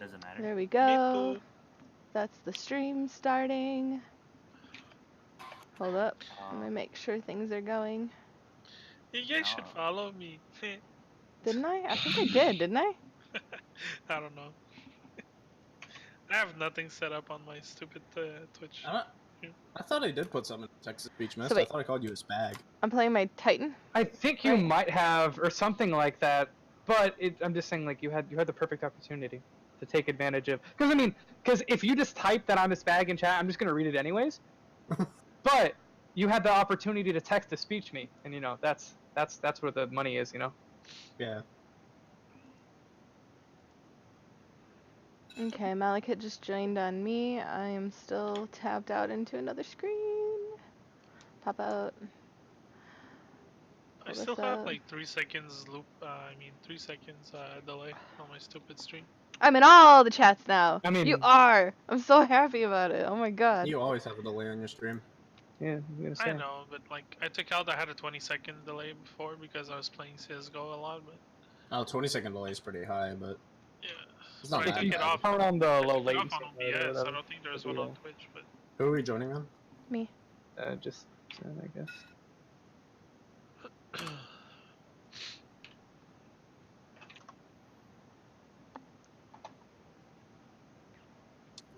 Doesn't matter. There we go. That's the stream starting. Hold up. Let me make sure things are going. You guys should follow me. Didn't I? I think I did, didn't I? I don't know. I have nothing set up on my stupid Twitch. I thought I did put something in Texas Beach Mist. So I thought I called you a spag. I'm playing my Titan. I think you might have, or something like that. But I'm just saying, like, you had the perfect opportunity to take advantage of. Because if you just type that I'm a spag in chat, I'm just gonna read it anyways. But you had the opportunity to text to speech me, and you know that's where the money is, you know. Yeah. Okay, Malekith just joined on me. I am still tabbed out into another screen. Pop out. I still have like 3 seconds loop. 3 seconds delay on my stupid stream. I'm in all the chats now. I mean, you are. I'm so happy about it. Oh my god. You always have a delay on your stream. Yeah, I'm gonna say. I know, but like I took out. I had a 20-second delay before because I was playing CS:GO a lot. But 20-second delay is pretty high, but yeah, it's not so I that took bad. it off. Turn on the low On latency. OBS. I don't think there's one on Twitch, but Who are we joining on? Me. Just I guess.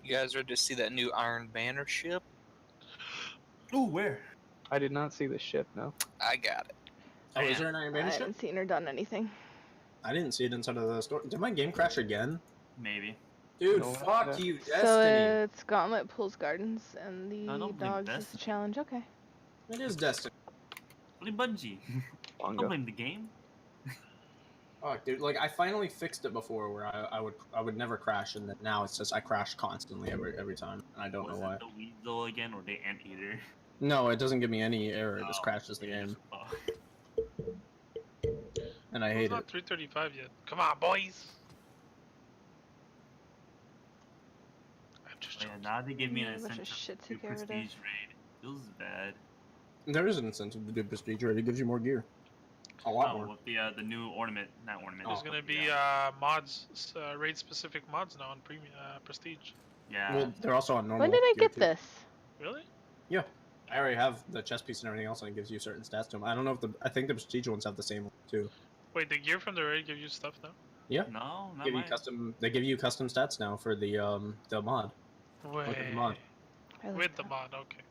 You guys ready to see that new Iron Banner ship? Ooh, where? I did not see this ship. No. I got it. Oh, is there an Iron Banner I ship? haven't seen or done anything. I didn't see it inside of the store. Did my game crash again? Maybe. Dude, No, fuck you, Destiny. So it's Gauntlet, Pools, Gardens, and the don't blame dogs is the Destiny. challenge. Okay. It is Destiny. Blame Bungie. Don't blame the game. Fuck, dude. Like I finally fixed it before, where I would never crash, and then now it's just I crash constantly every time, and I don't know why. Was it the Weasel again, or the Anteater? No, it doesn't give me any error. It just crashes the game, and I hate it's not 3:35 yet. Come on, boys. I'm just joking. Now they give me an a bunch of incentive shit to to do get rid of. prestige raid. Feels bad. There is an incentive to do prestige raid. It gives you more gear. A lot more. With the new ornament, not ornament. There's gonna be mods, raid specific mods now on premium prestige. Yeah. Well, they're also on normal. When did I gear get too. this? Really? Yeah, I already have the chest piece and everything else, and it gives you certain stats to them. I don't know if I think the prestige ones have the same one too. Wait, the gear from the raid give you stuff now? Yeah. No, not Give you mine. custom. They give you custom stats now for the mod. Wait. Look at the mod. With the mod, okay.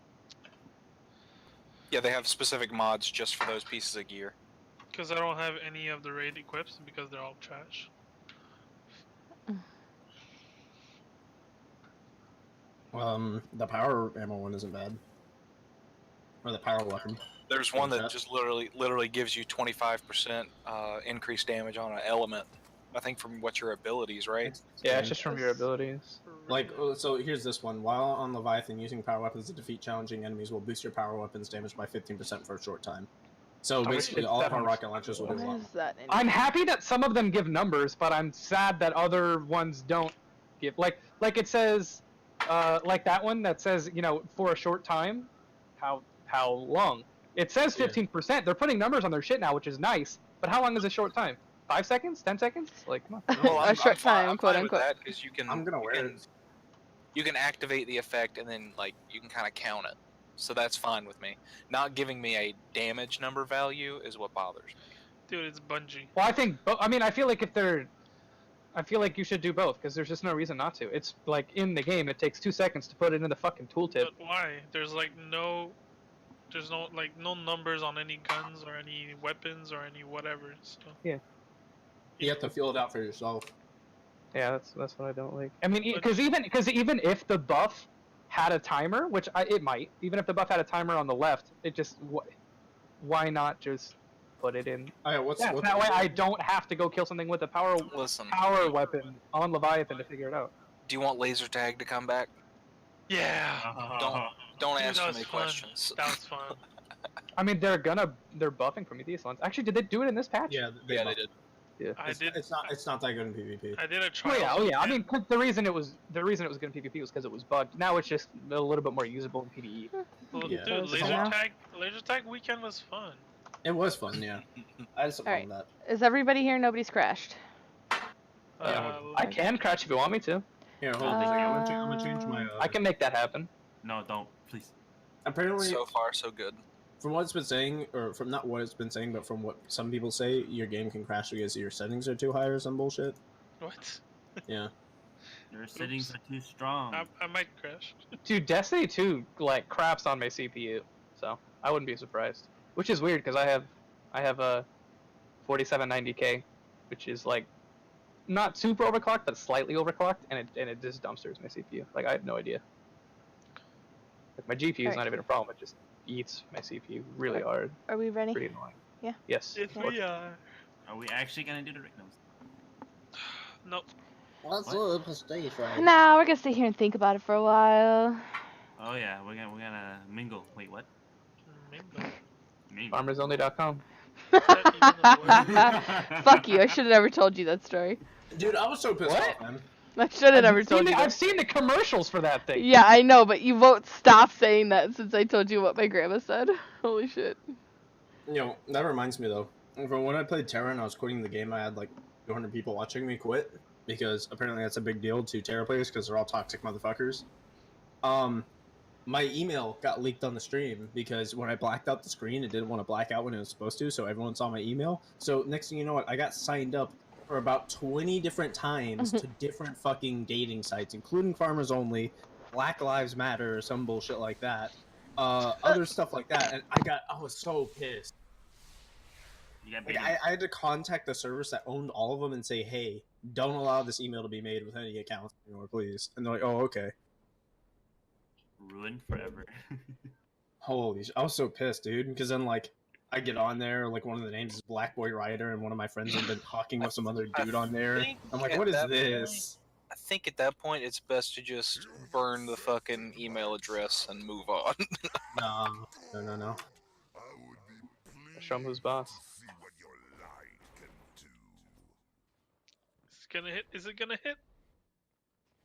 Yeah, they have specific mods just for those pieces of gear. Because I don't have any of the raid equips because they're all trash. The power ammo one isn't bad. Or the power weapon. There's one that just literally gives you 25% increased damage on an element. I think from what your abilities, right? Yeah, it's just from your abilities. Like, so here's this one. While on Leviathan, using power weapons to defeat challenging enemies will boost your power weapons damage by 15% for a short time. So basically, all of our rocket launchers will do a lot. I'm happy that some of them give numbers, but I'm sad that other ones don't give. Like it says, like that one that says, you know, for a short time. How long? It says 15%. They're putting numbers on their shit now, which is nice. But how long is a short time? 5 seconds? 10 seconds? Like, come on. Well, a short time, quote unquote. Because you can. I'm gonna wear it. You can activate the effect and then like you can kind of count it. So that's fine with me. Not giving me a damage number value is what bothers me. Dude, it's Bungie. Well, I feel like I feel like you should do both because there's just no reason not to. It's like in the game, it takes 2 seconds to put it in the fucking tooltip. But why? There's no numbers on any guns or any weapons or any whatever. So. Yeah. You have to feel it out for yourself. Yeah, that's what I don't like. I mean, because even if the buff had a timer, which it might, even if the buff had a timer on the left, it just why not just put it in? That way I don't have to go kill something with a power weapon on Leviathan to figure it out. Do you want laser tag to come back? Yeah. Don't Dude, ask that too was many fun. questions. That was fun. I mean, they're buffing Prometheus ones. Actually, did they do it in this patch? Yeah, they did. Yeah. It's not that good in PvP. I did a trial. Oh yeah. I mean, the reason it was good in PvP was because it was bugged. Now it's just a little bit more usable in PvE. Well, Yeah. dude, laser tag weekend was fun. It was fun, yeah. I had some fun with that. Is everybody here? Nobody's crashed. I can crouch if you want me to. Here, hold on. I'm gonna change my. I can make that happen. No, don't, please. Apparently, So far, so good. from what it's been saying, or from not what it's been saying, but from what some people say, your game can crash because your settings are too high or some bullshit. What? Yeah. Your settings are too strong. I might crash. Dude, Destiny 2 like craps on my CPU, so I wouldn't be surprised. Which is weird because I have a 4790K, which is like not super overclocked but slightly overclocked, and it just dumpsters my CPU. Like I have no idea. Like my GPU is not even a problem; it just eats my CPU really hard. Are we ready? Pretty annoying. Yeah. Yes. If we are. Are we actually gonna do the Ricknos? Nope. What's up, stage right? Nah, we're gonna sit here and think about it for a while. Oh yeah, we're gonna mingle. Wait, what? Mingle. Mingle. FarmersOnly.com. Fuck you! I should have never told you that story. Dude, I was so pissed What? off, man. I should have never told you. I've That. seen the commercials for that thing. Yeah, I know, but you won't stop saying that since I told you what my grandma said. Holy shit. You know, that reminds me though. From when I played Terra and I was quitting the game, I had like 200 people watching me quit because apparently that's a big deal to Terra players because they're all toxic motherfuckers. My email got leaked on the stream because when I blacked out the screen, it didn't want to black out when it was supposed to, so everyone saw my email. So next thing you know, I got signed up for about 20 different times to different fucking dating sites, including Farmers Only, Black Lives Matter, or some bullshit like that. Other stuff like that, and I was so pissed. You got Like, I had to contact the service that owned all of them and say, hey, don't allow this email to be made with any accounts anymore, please. And they're like, oh, okay. ruined forever. Holy I was so pissed, dude. Because then, like, I get on there, like, one of the names is Black Boy Rider, and one of my friends have been talking with some other dude on there. I'm like, what is this? I think at that point it's best to just burn the fucking email address and move on. No. Show 'em who's boss. It's gonna hit. Is it gonna hit?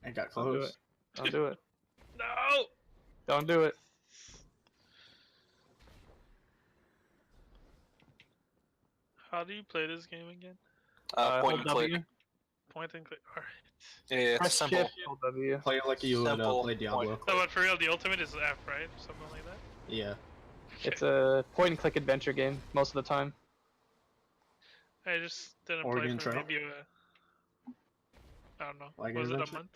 I got Don't do close. it. Don't do it. No! Don't do it. How do you play this game again? Point and click. Point and click. Alright. Yeah, it's Press simple. shift, hold W. Play it like you would Simple play Diablo. point. No, but for real, the ultimate is F, right? Something like that? Yeah. It's a point and click adventure game most of the time. I just didn't Oregon play for Trail? maybe I don't know. Like was it adventure? a month?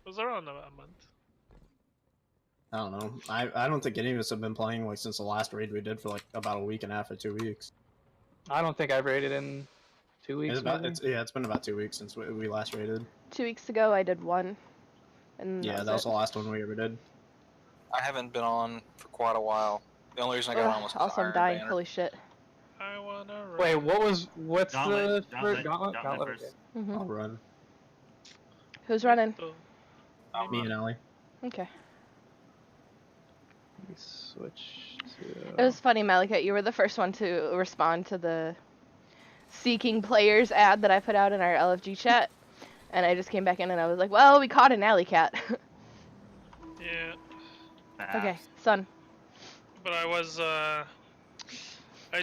It was around a month. I don't know. I don't think any of us have been playing like since the last raid we did for like about a week and a half or 2 weeks. I don't think I've rated in 2 weeks. It's been about 2 weeks since we last raided. 2 weeks ago, I did one. And Yeah, that was the last one we ever did. I haven't been on for quite a while. The only reason I got on was 'cause Also, I'm Iron dying. Banner. Holy shit. I wanna run. Wait, what's Gauntlet, the Gauntlet, Gauntlet? Gauntlet Okay. first. I'll run. Who's running? Me and Ellie. Okay. Let me switch to. It was funny, Malika. You were the first one to respond to the seeking players ad that I put out in our LFG chat. And I just came back in and I was like, well, we caught an alley cat. Yeah, Okay, son. but I was, I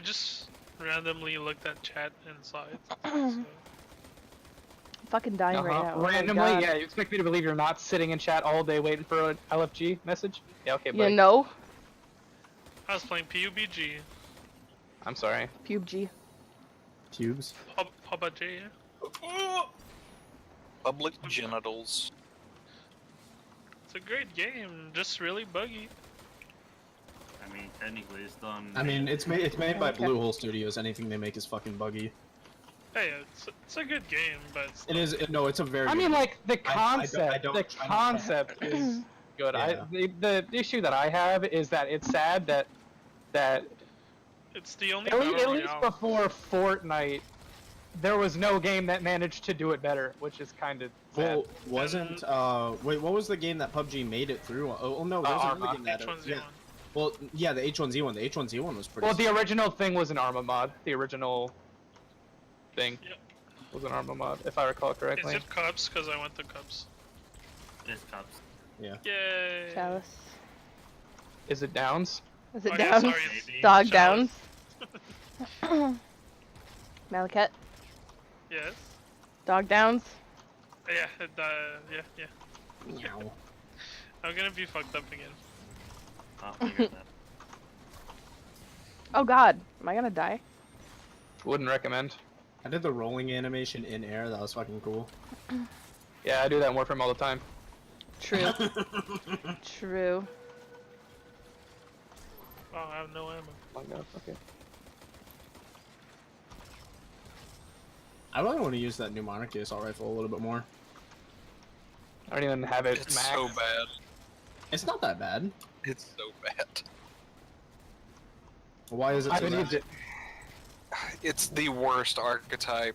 just randomly looked at chat and saw it. So. I'm fucking dying right now. Oh my Randomly, God. yeah. You expect me to believe you're not sitting in chat all day waiting for an LFG message? Yeah, okay, You buddy. know? I was playing PUBG. I'm sorry. PUBG. Cubes. PUBG, yeah. Public genitals. It's a great game, just really buggy. I mean, technically, it's done. I mean, it's made by Okay. Blue Hole Studios. Anything they make is fucking buggy. Hey, it's a good game, but it's It is. No, it's a very. I good mean, game. like the concept. I don't the try to- concept is good. Yeah. The issue that I have is that it's sad that it's the only at battle least royale. before Fortnite, there was no game that managed to do it better, which is kind of sad. Well, wasn't wait, what was the game that PUBG made it through? Oh no, there was another Arma. game that H1Z1. yeah. Well, yeah, the H1Z1. The H1Z1 was pretty. Well, the original thing was an Arma mod. The original thing Yep. was an Arma mod, if I recall Is correctly. it Cubs? Because I went to Cubs. It's cups. Yay! Chalice. Is it Downs? Is it Oh, yeah, Downs? sorry, Maybe. Dog Chalice. Downs. Malaket. Yes. Dog downs. Yeah, yeah. Meow. I'm gonna be fucked up again. I'll figure that. Oh god, am I gonna die? Wouldn't recommend. I did the rolling animation in air. That was fucking cool. Yeah, I do that in Warframe all the time. True. True. Oh, I have no ammo. Oh my god, okay. I really want to use that new monarchy assault rifle a little bit more. I don't even have it It's max. so bad. It's not that bad. It's so bad. Why is it I so need bad? to. It's the worst archetype.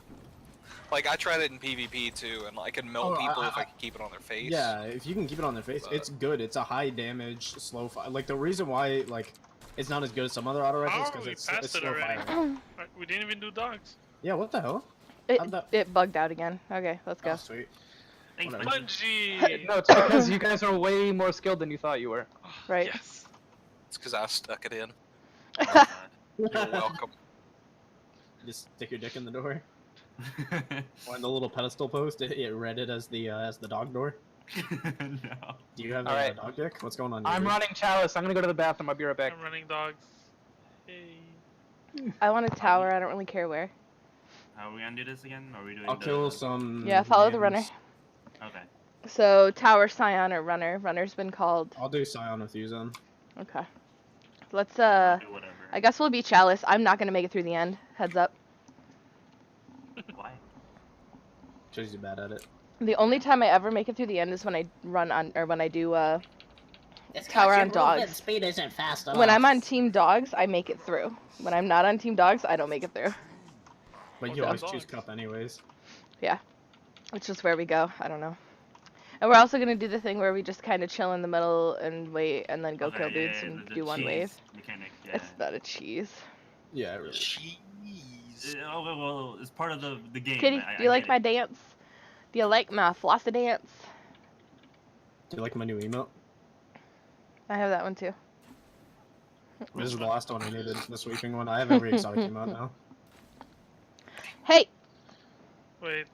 Like, I tried it in PvP too, and I could melt Oh, people if I could keep it on their face. Yeah, if you can keep it on their face, it's good. It's a high damage, slow fire. Like the reason why like it's not as good as some other auto rifles How because are we it's past it slow already? fire. We didn't even do dogs. Yeah, what the hell? It, How'd that- it bugged out again. Okay, let's Oh, go. sweet. Thanks, Whatever. Bungie. Bungie! No, it's because you guys are way more skilled than you thought you were. Right. Yes. It's because I stuck it in. Oh, God. You're welcome. Just stick your dick in the door. On the little pedestal post, it read it as the dog door. No. Do you have a Alright. dog dick? What's going on? I'm David? running Chalice. I'm gonna go to the bathroom. I'll be right back. I'm running dogs. Hey. I want a tower. I don't really care where. How are we gonna do this again? Are we doing I'll the... kill some. Yeah, follow the runner. yams. Okay. So tower, scion, or runner. Runner's been called. I'll do Scion with you, then. Okay. Let's I'll do whatever. I guess we'll be Chalice. I'm not gonna make it through the end. Heads up. Why? Because you're bad at it. The only time I ever make it through the end is when I run on, or when I do It's 'cause Tower your on dogs. movement speed isn't fast enough. when I'm on team dogs, I make it through. When I'm not on team dogs, I don't make it through. But you Okay. always Dogs. choose cup anyways. It's just where we go. I don't know. And we're also gonna do the thing where we just kind of chill in the middle and wait, and then go Okay, kill yeah, dudes yeah, and the do one cheese wave. Mechanic, yeah. It's not a cheese. Yeah, really. Jeez. Oh, well, it's part of the game. Kitty, do you like my dance? Do you like my flossy dance? Do you like my new emote? I have that one too. This is the last one I needed, the sweeping one. I have every exotic emote now. Hey, Wait.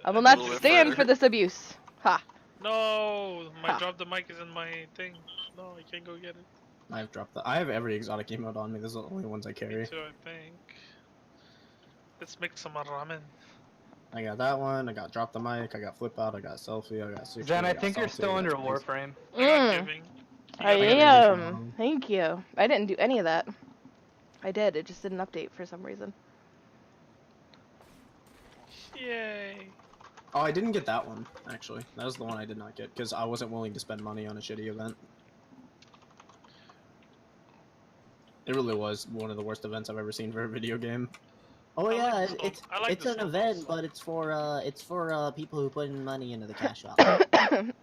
I will A not little bit stand further. for this abuse. Ha. No! My Ha. drop the mic is in my thing. No, I can't go get it. I've dropped the. I have every exotic emote on me. Those are the only ones I Me carry. too, I think. Let's make some ramen. I got that one. I got drop the mic. I got flip out. I got selfie. I got. Jen, I got think you're salty, still I got under space. Warframe. I'm not Mm, giving. I You got it. am. Thank you. I didn't do any of that. I did. It just didn't update for some reason. Yay. Oh, I didn't get that one actually. That was the one I did not get because I wasn't willing to spend money on a shitty event. It really was one of the worst events I've ever seen for a video game. Oh I yeah, like the snow- it's I like it's the an snowballs. event, but it's for people who put in money into the cash shop.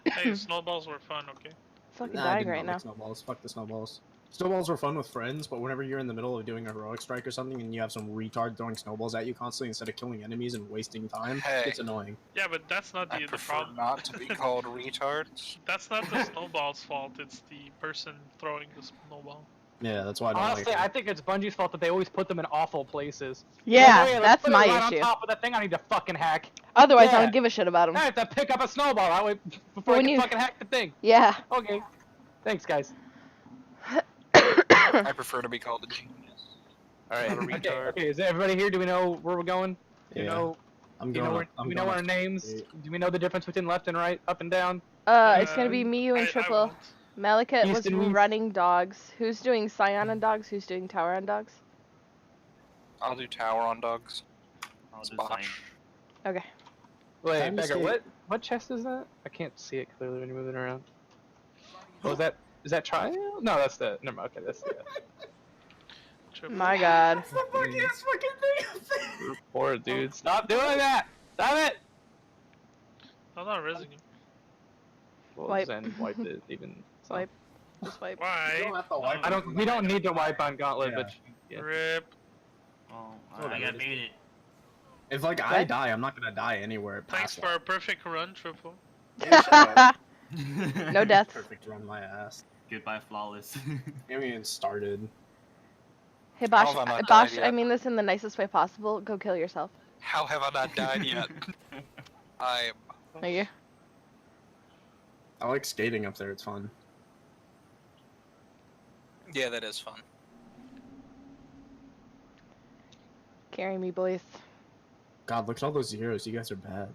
Hey, snowballs were fun, okay? Fucking Nah, I dying did not right like now. snowballs. Fuck the snowballs. Snowballs were fun with friends, but whenever you're in the middle of doing a heroic strike or something and you have some retard throwing snowballs at you constantly instead of killing enemies and wasting time, Hey. it's annoying. Yeah, but that's not I the prefer problem. not to be called retards. That's not the snowball's fault, it's the person throwing the snowball. Yeah, that's why I don't Honestly, like I it. think it's Bungie's fault that they always put them in awful places. Yeah, Like, oh, let's that's put it my right issue. on top of the thing I need to fucking hack. Otherwise, I Yeah. don't give a shit about them. I have to pick up a snowball that way before I when can you- fucking hack the thing. Yeah. Okay. Thanks, guys. I prefer to be called a genius. Alright. Not a Okay, retard. okay, is everybody here? Do we know where we're going? Do we Yeah. know, I'm do you going. know, where, I'm do we know going our up- names? Wait. Do we know the difference between left and right, up and down? It's gonna be me, you, and I Triple. won't. Malekith East was and East. running dogs. Who's doing Scion on dogs? Who's doing Tower on dogs? I'll do tower on dogs. I'll do Spot. sign. Okay. Wait, Time to Beggar, skate. what chest is that? I can't see it clearly when you're moving around. Oh, is that triangle? No, that's the. Never mind. Okay, that's the. Triple. My God. Poor dude. Stop doing that! Stop it! I'm not resing him. Well, Wipe. Zen wiped it even. So. Wipe. Just wipe. You Why? don't have to wipe I it. don't. We don't need to wipe on Gauntlet, Yeah. but yeah. Rip. Oh, Whatever, I got just- baited. If like I What? die, I'm not gonna die anywhere Thanks past for a perfect run, Triple. No deaths. Perfect run my ass. Goodbye, flawless. I mean, it started. Hey Bosh, How have I not Bosh, died I yet? mean this in the nicest way possible. Go kill yourself. How have I not died yet? I Are you? I like skating up there. It's fun. yeah, that is fun. Carry me, boys. God, look at all those zeros. You guys are bad.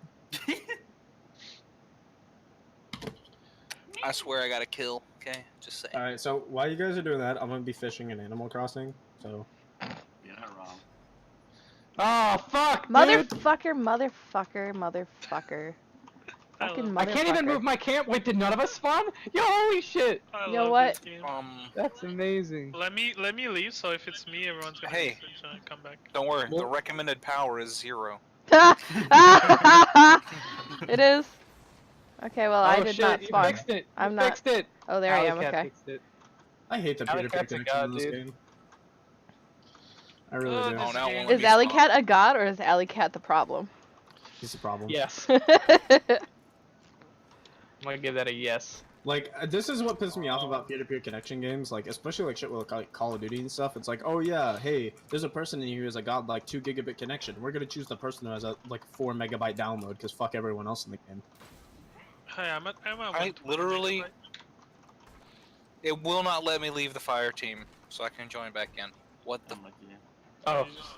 I swear I got a kill. Okay, just saying. All right. So while you guys are doing that, I'm gonna be fishing in Animal Crossing. So You're not wrong. Oh fuck, dude! Motherfucker, motherfucker, motherfucker. I Fucking love I can't even motherfucker. move my camp. Wait, did none of us spawn? Yo, holy shit! I You know love what? this game. That's amazing. Let me leave. So if it's me, everyone's gonna Hey. message and I come back. Don't worry, the Well- recommended power is 0. It is. Okay, well, I Oh, did shit, not you spawn. fixed it. I'm You not- fixed it. Oh, there I am. Alley Cat Okay. fixed it. I hate the Alley peer-to-peer Cat's a connection in god, this dude. game. I really Oh, do. this Oh, now it game- won't let Is me Alley spawn. Cat a god or is Alley Cat the problem? He's the problem. Yes. I'm gonna give that a yes. Like, this is what pisses me off about peer-to-peer connection games, like, especially, like, shit with, like, Call of Duty and stuff. It's like, oh, yeah, hey, there's a person in here who's, like, got, like, 2 gigabit connection. We're gonna choose the person who has a, like, 4 megabyte download, because fuck everyone else in the game. Hey, I'm at I 120 literally- megabyte. It will not let me leave the fire team, so I can join back in. What the? Unlucky. Oh. You just-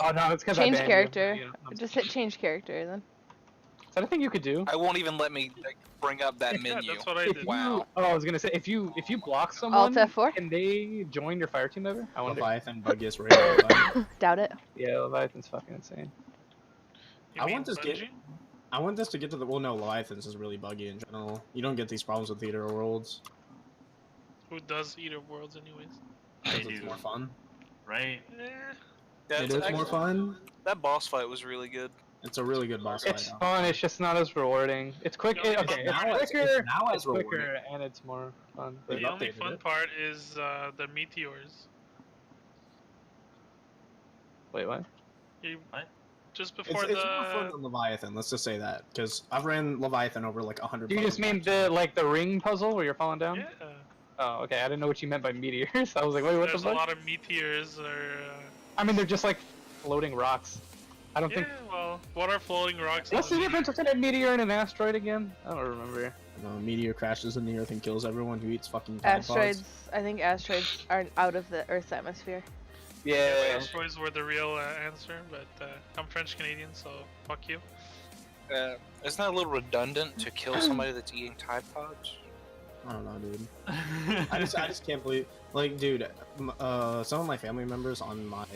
Oh no, it's because I Change banned character. You. Just hit change character then. Is that a thing you could do? I won't even let me like, bring up that Yeah, menu. that's what I If did. you, Wow. oh, I was gonna say if you block someone, Alt F4? can they join your fire team ever? I wonder. Leviathan, buggiest raid of all time. Doubt it. Yeah, Leviathan's fucking insane. You I mean want this game- Bungie? I want this to get to the... Well, no, Leviathan's is really buggy in general. You don't get these problems with Theater Worlds. Who does Eater Worlds anyways? I Because it's do. more fun. Right? Eh, Yeah, It it's is more actually- fun. That boss fight was really good. It's a really good boss It's fight. fun. It's just not as rewarding. It's quick. No, it's Okay, now it's quicker. now It's rewarding. quicker and it's more fun. They've the only updated fun it. part is the meteors. Wait, what? You, What? just It's, before it's more fun the than Leviathan, let's just say that. Because I've ran Leviathan over like 100 You just fucking mean times. the like the ring puzzle where you're falling down? yeah, Oh, okay. I didn't know what you meant by meteors. I was like, wait, what there's the a fuck? lot of meteors or. I mean, they're just like floating rocks. I don't Yeah, think. well, what are floating rocks? What's the and difference between a meteor and an asteroid again? I don't remember. A meteor crashes in the earth and kills everyone who eats fucking Tide Asteroids. Pods. I think asteroids aren't out of the Earth's atmosphere. Yeah. Asteroids were the real answer, but I'm French Canadian, so fuck you. Isn't that a little redundant to kill somebody that's eating Tide Pods? I don't know, dude. I just can't believe, like, dude, some of my family members on my,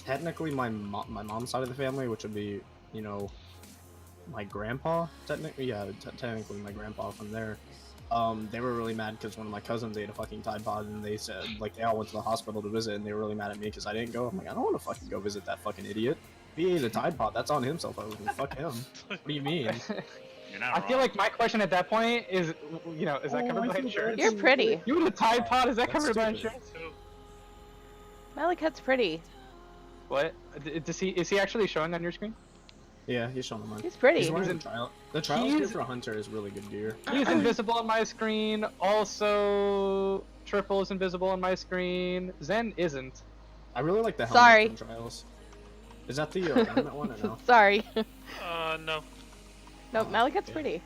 technically my mom's side of the family, which would be, you know, my grandpa, technically my grandpa from there, they were really mad because one of my cousins ate a fucking Tide Pod, and they said, like, they all went to the hospital to visit, and they were really mad at me because I didn't go. I'm like, I don't want to fucking go visit that fucking idiot. If he ate a Tide Pod, that's on himself. I was like, fuck him. What do you mean? You're not I wrong. feel like my question at that point is, you know, is that Oh, covered I by feel insurance? bad. You're pretty. You in a Tide Pod? Is that That's covered by stupid. insurance? So, Malakat's pretty. What? Is he actually showing on your screen? Yeah, he's showing mine. He's pretty. He's wearing He's the trial. The trials gear he's- for a hunter is really good gear. He's invisible on my screen. Also, Triple is invisible on my screen. Zen isn't. I really like the helmet Sorry. from trials. Is that the ornament one or no? Sorry. no. No, Oh, Malakat's yeah. pretty.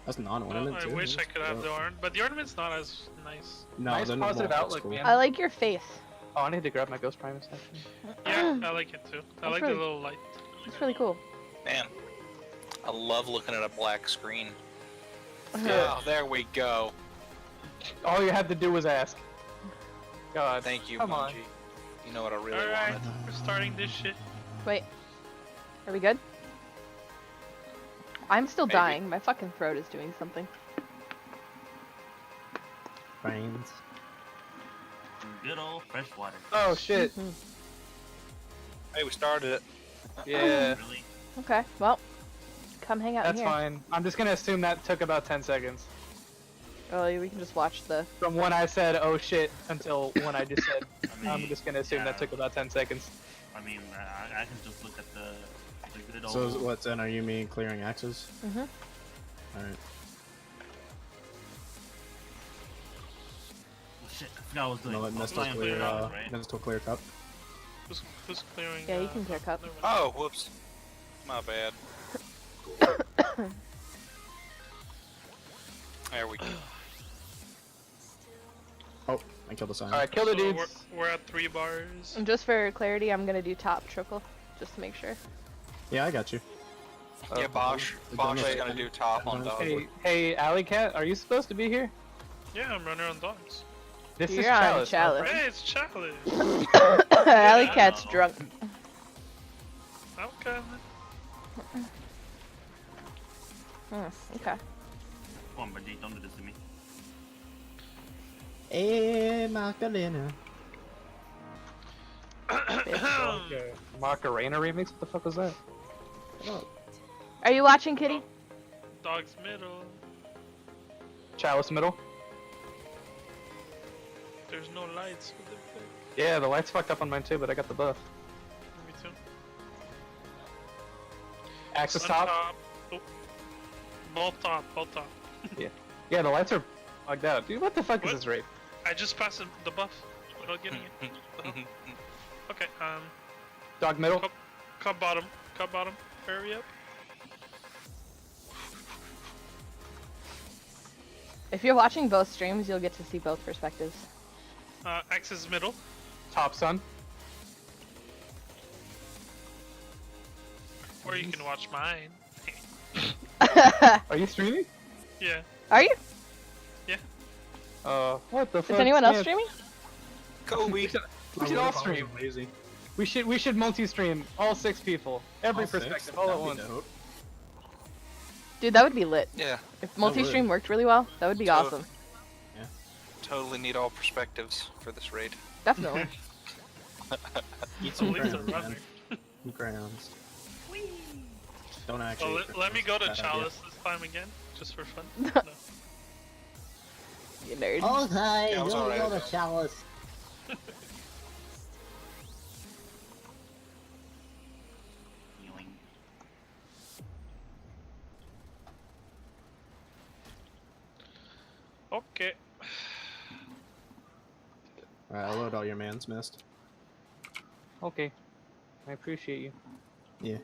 That's Well, non-ornament I too. wish I That's could have dope. the ornament, but the ornament's not as nice. No, Nice the positive well, outlook, that's cool. man. I like your face. Oh, I need to grab my Ghost Primus actually. Yeah, I like it too. I That's like really- the little light. It's really cool. Man, I love looking at a black screen. Yeah. Oh, there we go. All you had to do was ask. God. Thank you, Come Bungie. on. You know what I really Alright, wanted. we're starting this shit. Wait. Are we good? I'm still Maybe. dying. My fucking throat is doing something. Brains. Good old fresh water. Oh shit. Mhm. Hey, we started it. Yeah. Really? Okay, well, come hang out That's in here. fine. I'm just gonna assume that took about 10 seconds. Oh, we can just watch the. From when I said, oh shit, until when I just said, I mean, I'm just gonna assume that yeah. took about 10 seconds. I mean, I can just look at the good old. So what's then? Are you mean clearing axes? Mhm. All right. Shit, I forgot what I was doing. No, I was Nestor flying clear. clear, right? Nestor clear cup. Who's clearing? Yeah, you can clear cup. never mind. Oh, whoops. My bad. There we go. Oh, I killed a sign. Alright, kill the So dudes. we're at 3 bars. And just for clarity, I'm gonna do top trickle, just to make sure. Yeah, I got you. Yeah, Bosch. Bosch is gonna do top on dog. Hey, Alley Cat, are you supposed to be here? Yeah, I'm running on dogs. This is You're on Chalice. Chalice. Hey, it's Chalice. Alley Cat's drunk. Okay. Okay. Come on, buddy, don't do this to me. Hey, Macarena. Macarena remix? What the fuck was that? Are you watching, Kitty? Dog's middle. Chalice middle? There's no lights. What the fuck? Yeah, the lights fucked up on mine too, but I got the buff. Me too. Axis On top? Oh. Both top. Yeah, the lights are bugged out. Dude, what the fuck What? is this raid? I just passed the buff without getting it. Okay, Dog middle? Cup bottom. Hurry up. If you're watching both streams, you'll get to see both perspectives. Axis middle. Top sun? Or you can watch mine. Are you streaming? Yeah. Are you? What the fuck? Is anyone else Yeah, streaming? Kobe. We should all stream. Lazy. We should multi-stream all 6 people. Every All six? perspective, all at That'd be once. dope. Dude, that would be lit. Yeah, If multi-stream worked really well, that would be awesome. totally need all perspectives for this raid. Definitely. Eat some Police are crayons, man. running. Some crayons. Don't actually. Oh, eat let me go to Bad idea. Chalice this time again, just for fun. No. You nerd. Okay, Yeah, I was here we alright go with to that. Chalice. Yoink. Okay. Alright, I'll load all your mans missed. Okay. I appreciate you. Yeah.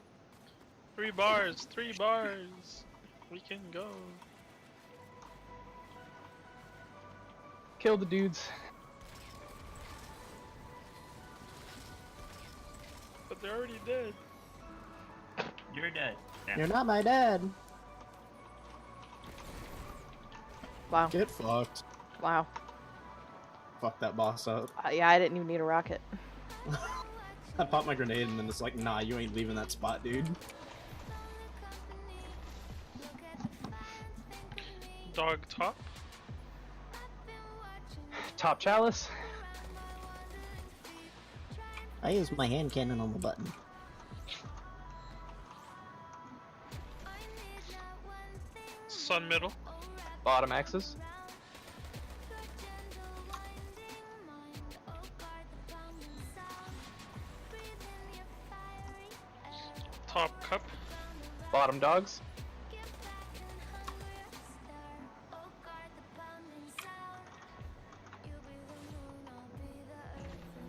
3 bars. We can go. Kill the dudes. But they're already dead. You're dead. Damn. You're not my dad. Wow. Get fucked. Wow. Fuck that boss up. Yeah, I didn't even need a rocket. I popped my grenade and then it's like, nah, you ain't leaving that spot, dude. Dog top. Top Chalice. I use my hand cannon on the button. Sun middle. Bottom axis. Top cup. Bottom dogs.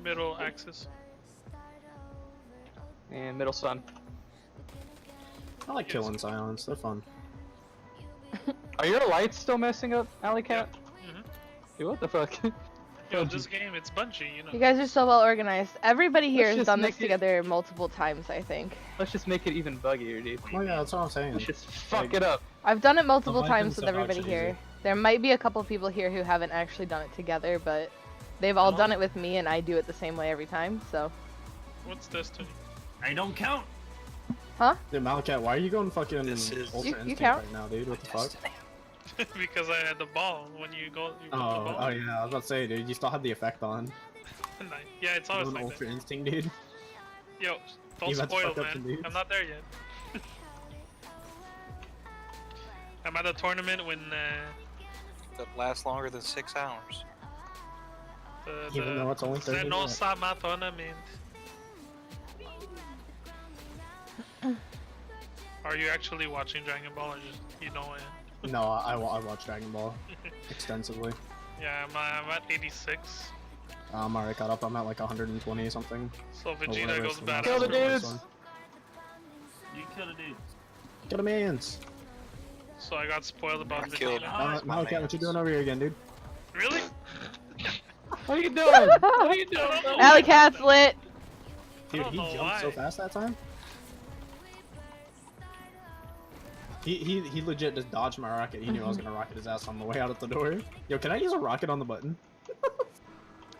Middle axis. And middle sun. I like killing silence, they're fun. Are your lights still messing up, Alley Cat? Mhm. Dude, what the fuck? Yo, this game, it's Bungie, you know. You guys are so well organized. Everybody here Let's has just done this make it- together multiple times, I think. Let's just make it even buggier, dude. Oh yeah, that's what I'm saying. Let's just fuck it up. I've done it multiple Leviathan's times with so everybody actually here. easy. There might be a couple people here who haven't actually done it together, but they've all done it with me, and I do it the same way every time, so. What's Destiny? I don't count. Dude, Malakat, why are you going fucking This is- Ultra You Instinct count. right now, dude? What the fuck? Because I had the ball when you go. You Oh, got the ball. oh yeah, I was about to say, dude, you still had the effect on. Nice. Yeah, it's always Going like Ultra that. Instinct, dude. Yo, don't You about to spoil, fuck up the man. dudes? I'm not there yet. I'm at a tournament when That lasts longer than 6 hours. Even though it's only 30 no minutes. Sama tournament. Are you actually watching Dragon Ball or just you know it? No, I watch Dragon Ball extensively. Yeah, I'm at 86. I'm already caught up. I'm at like 120 something. So Or Vegeta whatever goes it's badass. Kill the for this. dudes! You kill the dude. Kill the mans. So I got spoiled about I killed Vegeta. Nice, my Malachi, what you mans. doing over here again, dude? Really? What are you doing? What are you doing? Alley Cat's lit. Dude, don't he know jumped so why. fast that time. He legit just dodged my rocket. He knew I was gonna rocket his ass on the way out of the door. Yo, can I use a rocket on the button?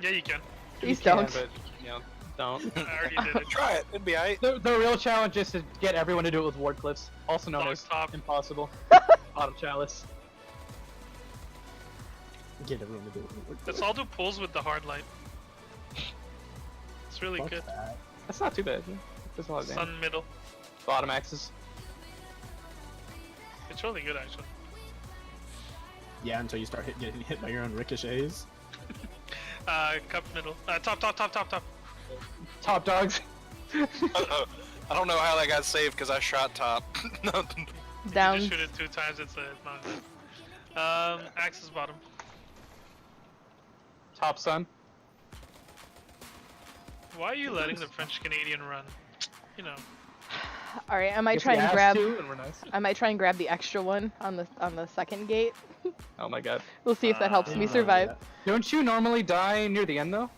Yeah, you can. Please You can, don't. but, you know, don't. I already did it. Try it. It'd be alright. The real challenge is to get everyone to do it with ward clips, also known Dog as top. impossible. Bottom chalice. Get everyone to do it. Let's all do pulls with the hard light. It's really Fuck good. that. That's not too bad. There's a lot of damage. Sun middle. Bottom axes. It's really good actually. Yeah, until you start getting hit by your own ricochets. Cup middle. Top. Top dogs. I don't know how that got saved because I shot top. Down. You just shoot it 2 times, it's not good. Axis bottom. Top sun. Why are you letting the French Canadian run? You know. All right, I might If try he and has grab. to, and we're nice. I might try and grab the extra one on the second gate. Oh my god. We'll see if that helps me Yeah, survive. yeah. Don't you normally die near the end though?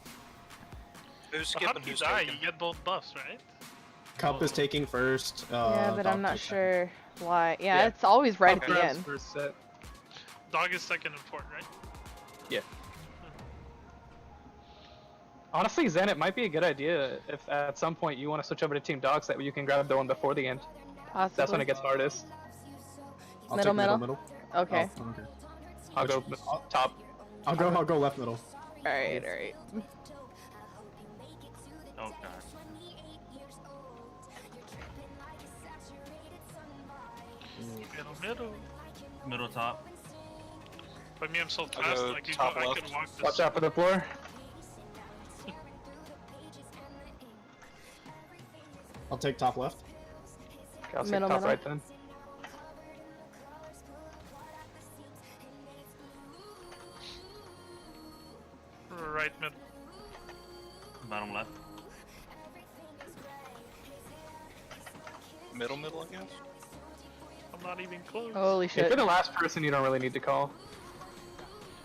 Who's So how skipping? do you Who's die? taking? You get both buffs, right? Cup is taking first. Yeah, but Dog I'm not takes second. sure why. Yeah, Yeah. it's always right Top at the grabs end. first set. Dog is second and fourth, right? Honestly, Zen, it might be a good idea if at some point you want to switch over to Team Dogs, that way you can grab the one before the end. Possibly. That's when it gets hardest. I'll Middle, take middle? Okay. Oh, okay. I'll go top. I'll go left middle. All right. All right. Oh god. Middle. Middle top. But me, I'm so I'll fast, go like you top I left. could walk this. Watch out for the floor. I'll take top left. Okay, I'll take Middle, top middle. right then. Right mid. Bottom left. Middle, I guess. I'm not even close. Holy If shit. you're the last person, you don't really need to call.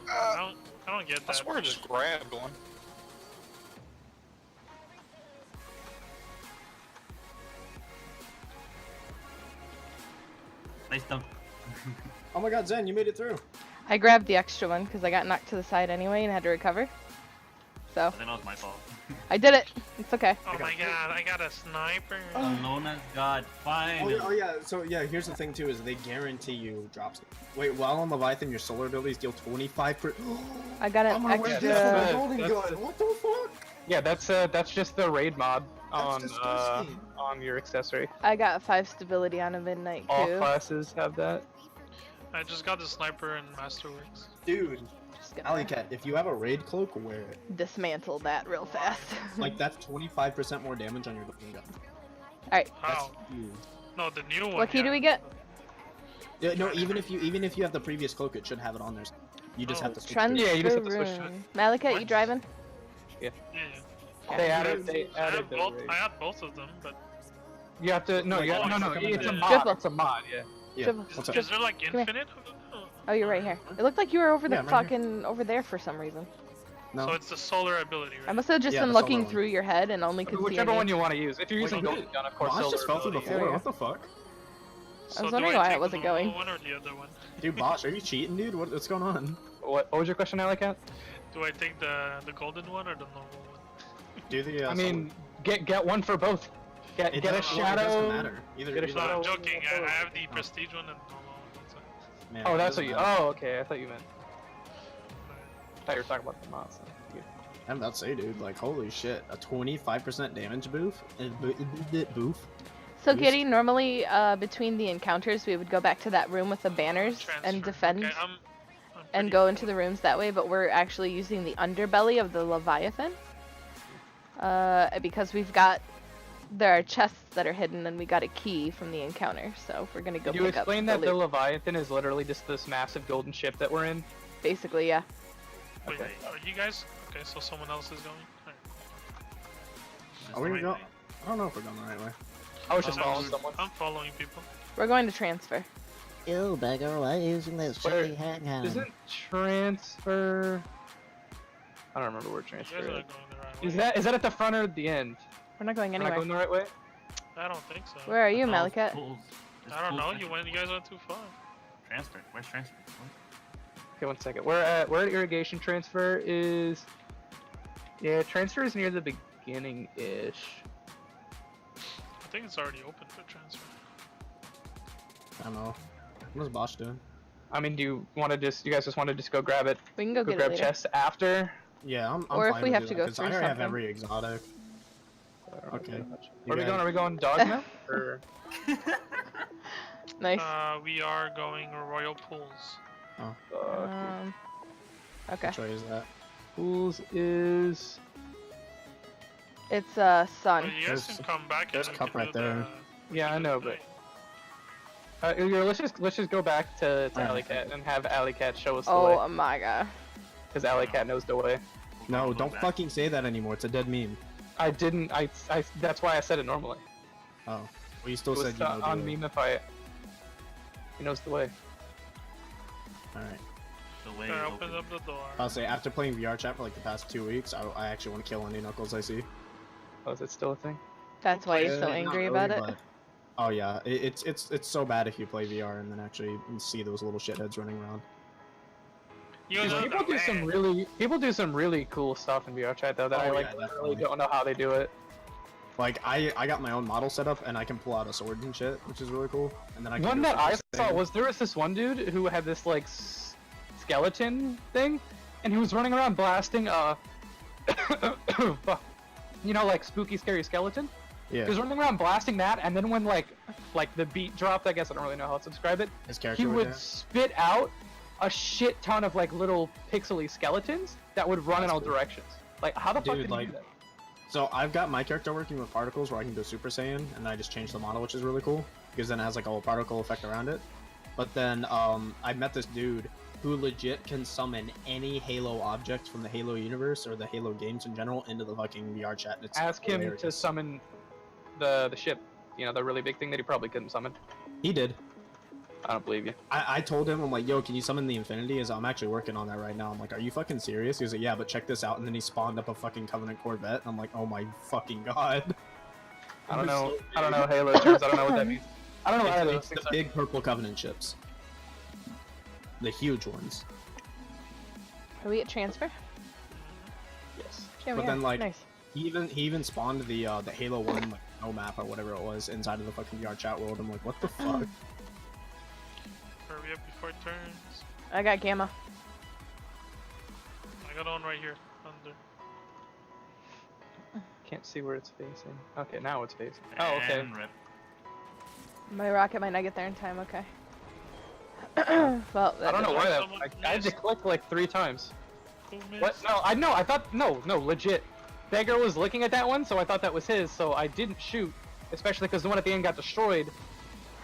I don't get I that. swear I just grabbed one. Nice dump. Oh my god, Zen, you made it through. I grabbed the extra one because I got knocked to the side anyway and had to recover. So I think that was my fault. I did it. It's okay. Oh my god, I got a sniper. Unknown as God. Fine. Oh yeah, so yeah, here's the thing too, is they guarantee you drops. Wait, while on Leviathan, your solar abilities deal 25%. I got I'm an gonna win extra. this Yeah, for the golden that's- gun. What the fuck? Yeah, that's just the raid mod on disgusting. on your accessory. I got 5 stability on a midnight All too. classes have that. I just got the sniper in Masterworks. Dude, Just gonna Alley Cat, if you have a raid cloak, wear it. dismantle that real fast. Like that's 25% more damage on your golden gun. Alright, That's How? huge. No, the new one. what key yeah. do we get? Yeah, no, even if you have the previous cloak, it should have it on there. You just have to switch Trend to it. Yeah, you just have to switch to it. room. Malika, you What? driving? Yeah. They I added had the both. raid. I had both of them, but You have to no, Like, no, oh, no. it's It's a coming mod. Triple. It's a mod. Yeah. Yeah. Triple. What's up? is there like here. infinite? Oh, you're right here. It looked like you were over Yeah, the I'm right here. fucking over there for some reason. No. So it's the solar ability, I right? must have just Yeah, been the solar looking one. through your head and only could see Whichever your one name. you want to use. If you're using Wait, golden gun, of course. Boss just solar fell through the ability. There we floor. go. What the fuck? So was do wondering I why it take wasn't the going. normal one or the other one? Dude, Boss, are you cheating, dude? What's going on? What was your question, Alicat? Do I take the golden one or the normal one? Do the. I mean, get one for both. Get it a doesn't- It doesn't shadow. matter. Either. Get a No, shadow. I'm joking. I have the Oh. prestige one and the normal one. That's it. Man, Oh, it that's what doesn't you. matter. Oh, okay. I thought you meant. I thought you were talking about the mods. So. I'm about to say, dude, like, holy shit, a 25% damage boof? Boof? So, Boost. Kitty, normally between the encounters, we would go back to that room with the banners and Transfer. defend Okay, I'm and pretty- go into the rooms that way, but we're actually using the underbelly of the Leviathan. Because there are chests that are hidden and we got a key from the encounter, so we're gonna go Did you pick up explain the that the loot. Leviathan is literally just this massive golden ship that we're in? Basically, yeah. Wait, Okay. are you guys? Okay. Okay, so someone else is going. Alright. Is Are we the gonna right go? way? I don't know if we're going the right way. I was just I'm- following someone. I'm following people. We're going to transfer. You beggar, why are you using this Where- shitty handgun? Isn't transfer? I don't remember where You transfer guys are is. not going the right way. Is that at the front or at the end? We're not going Am I anywhere. going the right way? I don't think so. Where are you, Oh, Malakat? pools. There's I don't pools know. transfer. You guys went too far. Transfer. Where's transfer? What? Okay, 1 second. We're at irrigation. Transfer is. Yeah, transfer is near the beginning-ish. I think it's already open for transfer. I don't know. What's Bosch doing? I mean, do you want to just? You guys just want to just go grab it? We can go Go get it grab later. chests after. Yeah, I'm Or if fine we with have doing to that, go 'cause through I already have something. every exotic. Okay. Where are we guys- going? Are we going dog now? Or Nice. We are going Royal Pools. Okay. Which way is that? Pools is. It's But sun. you guys There's- can come back there's and we cup can right do there. we Yeah, can I do know, the but night. let's just go back to Alright. Alley Cat and have Alley Cat show us the Oh way, my god. because Alley Cat knows the way. No, We'll don't go back. fucking say that anymore. It's a dead meme. I didn't. I. That's why I said it normally. Oh. Well, you still It was said you know the on way. Memeify it. He knows the way. Alright. The way I is opened open. up the door. I'll say, after playing VR chat for like the past 2 weeks, I actually want to kill any knuckles I see. Oh, is it still a thing? That's why you're so Not angry really, about it. but- Oh yeah, it's so bad if you play VR and then actually see those little shitheads running around. You Because know people the do some really cool stuff in VR chat though that I Oh, like yeah, really definitely. don't know how they do it. Like I got my own model set up and I can pull out a sword and shit, which is really cool. And then I can One do that a I super saw saiyan. was there was this one dude who had this like skeleton thing, and he was running around blasting you know, like spooky scary skeleton. He was Yeah, running around blasting that, and then when like the beat dropped, I guess I don't really know how to describe it. his character He was would there. spit out a shit ton of like little pixely skeletons that would run in That's all cool. directions. Like how the fuck Dude, did like- he do that? So I've got my character working with particles where I can go Super Saiyan, and I just changed the model, which is really cool because then it has like a whole particle effect around it. But then I met this dude who legit can summon any Halo object from the Halo universe or the Halo games in general into the fucking VR chat. It's Ask him to hilarious. summon the ship. You know, the really big thing that he probably couldn't summon. He did. I don't believe you. I told him, I'm like, yo, can you summon the Infinity? I'm actually working on that right now. I'm like, are you fucking serious? He was like, yeah, but check this out. And then he spawned up a fucking Covenant Corvette. And I'm like, oh my fucking god. I don't know. So I don't know Halo terms. I don't know what that means. I don't know what It's those the things are. big purple Covenant ships. The huge ones. Are we at transfer? Yes. Yeah, But we then, are. like, Nice. He even spawned the Halo 1 like no map or whatever it was inside of the fucking VR chat world. I'm like, what the fuck? Hurry up before it turns. I got gamma. I got on right here. Under. Can't see where it's facing. Okay, now it's facing. Oh, okay. And rip. My rocket might not get there in time. Okay. Well, I don't know why that. Someone I had to missed. click like 3 times. Who What? missed? No, I know. I thought no, legit. Beggar was looking at that one, so I thought that was his. So I didn't shoot, especially because the one at the end got destroyed.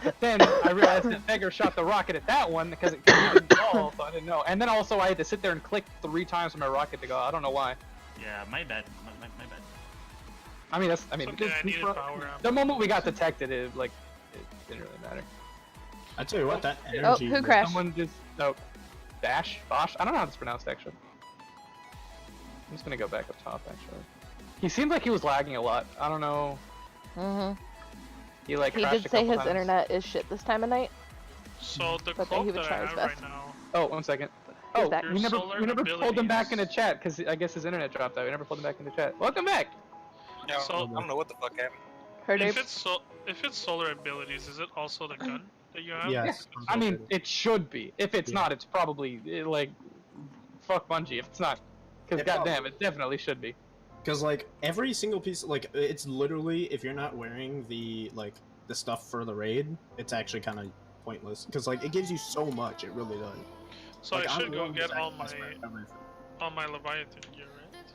But then I realized that Beggar shot the rocket at that one because it didn't fall, so I didn't know. And then also I had to sit there and click 3 times for my rocket to go. I don't know why. Yeah, my bad. My bad. I mean, that's. I mean, It's okay, I this- needed pro- power amp. the moment we got detected, it didn't really matter. I tell you what, that Oh, energy. who crashed? Someone just Dash, Bosch. I don't know how it's pronounced actually. I'm just gonna go back up top actually. He seemed like he was lagging a lot. I don't know. Mhm. He like He crashed did a say couple his times. internet is shit this time of night. So the But then he cloak would that try I his have best. right now. Oh, 1 second. Who's Oh, that? Your we never solar pulled him back into abilities. chat because I guess his internet dropped out. We never pulled him back into chat. Welcome back. Yeah, So- I don't know what the fuck happened. Her If Dave. it's solar abilities, is it also the gun that you have? Yes. I mean, it should be. If it's Yeah. not, it's probably like fuck Bungie. If it's not, because It goddamn, probably- it definitely should be. Because like every single piece, like it's literally if you're not wearing the the stuff for the raid, it's actually kind of pointless. Because like it gives you so much, it really does. So Like, I I'm should go willing to get all sacrifice for everything. my Leviathan gear, right?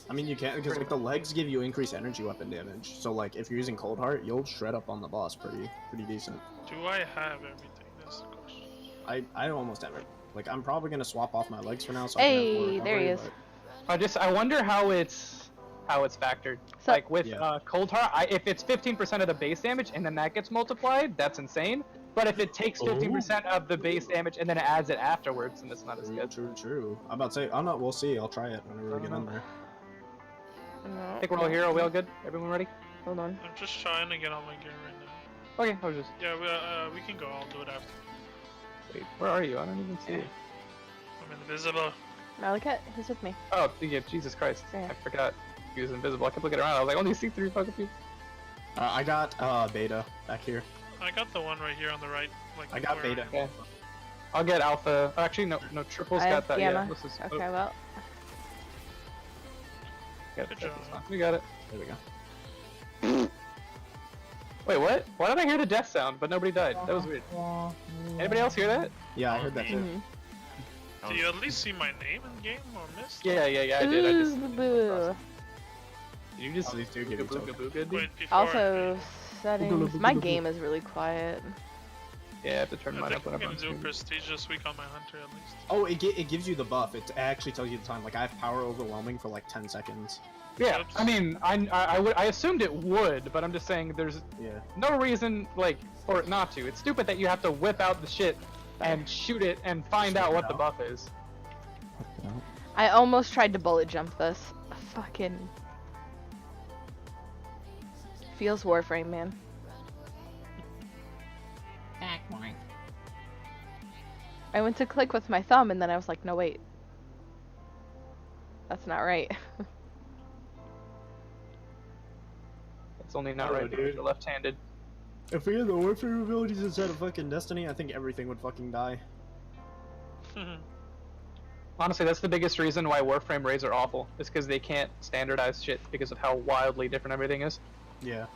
I mean, you can't because like the legs give you increased energy weapon damage. So like if you're using Cold Heart, you'll shred up on the boss pretty decent. Do I have everything? That's the question. I almost have it. Like I'm probably gonna swap off my legs for now. So Hey, I can have more there he recovery, is. but I wonder how it's factored. So- Like with Yeah. Cold Heart, if it's 15% of the base damage and then that gets multiplied, that's insane. But if it takes 15% of the base damage and then it adds it afterwards, then it's not as good. True. I'm about to say, I'm not. We'll see. I'll try it whenever we get in there. No, I think we're all here. Are we all good? Everyone ready? Hold on. I'm just trying to get all my gear right now. Okay, I was just. Yeah, we can go. I'll do it after. Wait, where are you? I don't even see you. I'm invisible. Malakat, who's with me? Oh, yeah, Jesus Christ. Yeah. I forgot he was invisible. I kept looking around. I was like, only see 3 fucking people. I got Beta back here. I got the one right here on the right. Like I got where Beta. Okay. I'll get Alpha. Actually, no, Triple's I got have that. Gamma. Yeah, this is, Okay, well. got it. Good job. We got it. There we go. Wait, what? Why did I hear the death sound, but nobody died? That was weird. Anybody else hear that? Yeah, I heard that too. Mhm. Do you at least see my name in game or missed? Yeah, I did. I just. Ooh, boo. Did you just Oh, these two give each booga other. booga, dude? Wait, before Also, settings. My game is really quiet. Yeah, I have to turn I mine think up when I'm I'm on gonna do stream. prestige this week on my hunter at least. Oh, it gives you the buff. It actually tells you the time. Like I have power overwhelming for like 10 seconds. Yeah, Oops. I mean, I assumed it would, but I'm just saying there's Yeah. no reason like for it not to. It's stupid that you have to whip out the shit and shoot it and find out what the buff is. I almost tried to bullet jump this. Fucking. Feels Warframe, man. I went to click with my thumb and then I was like, no, wait. That's not right. It's only not Oh, right because dude. you're left-handed. If we had the warfare abilities instead of fucking Destiny, I think everything would fucking die. Honestly, that's the biggest reason why Warframe raids are awful. Is because they can't standardize shit because of how wildly different everything is. Yeah.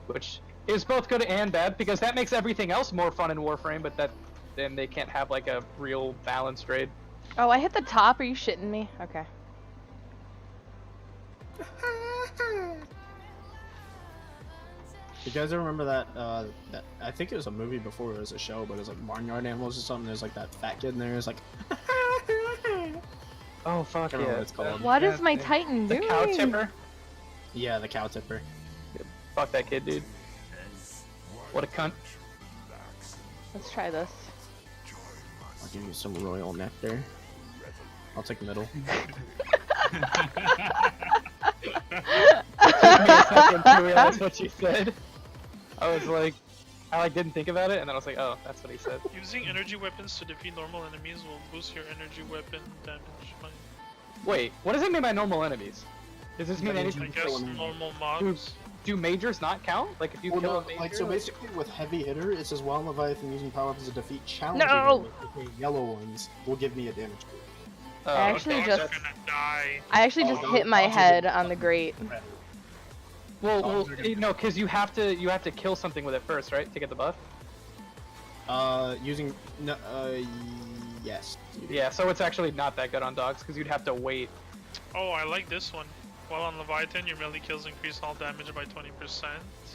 Which is both good and bad because that makes everything else more fun in Warframe, but then they can't have like a real balanced raid. Oh, I hit the top. Are you shitting me? Okay. You guys ever remember that I think it was a movie before it was a show, but it was like Barnyard Animals or something. There's like that fat kid in there. It's like. Oh fuck I don't know what it's called. What is my yeah. Titan The doing? cow tipper? Yeah, the cow tipper. Fuck that kid, dude. What a cunt. Let's try this. I'll give you some royal nectar. I'll take middle. Took me a second to realize what you said. I was like, I didn't think about it, and then I was like, oh, that's what he said. Using energy weapons to defeat normal enemies will boost your energy weapon damage. Wait, what does it mean by normal enemies? Does this mean That means I anything? guess normal mobs. Do majors not count? Like if you Well, kill no, a major? like so basically with heavy hitter, it says while Leviathan using power weapons to defeat challenging No! enemies, the yellow ones will give me a damage boost. Oh, I actually okay. Dogs just- are gonna die. I actually just Oh, hit my dogs are head gonna- on the grate. Well, dogs are gonna- no, because you have to kill something with it first, right, to get the buff? Using no, yes. Yeah, so it's actually not that good on dogs because you'd have to wait. Oh, I like this one. While on Leviathan, your melee kills increase all damage by 20%.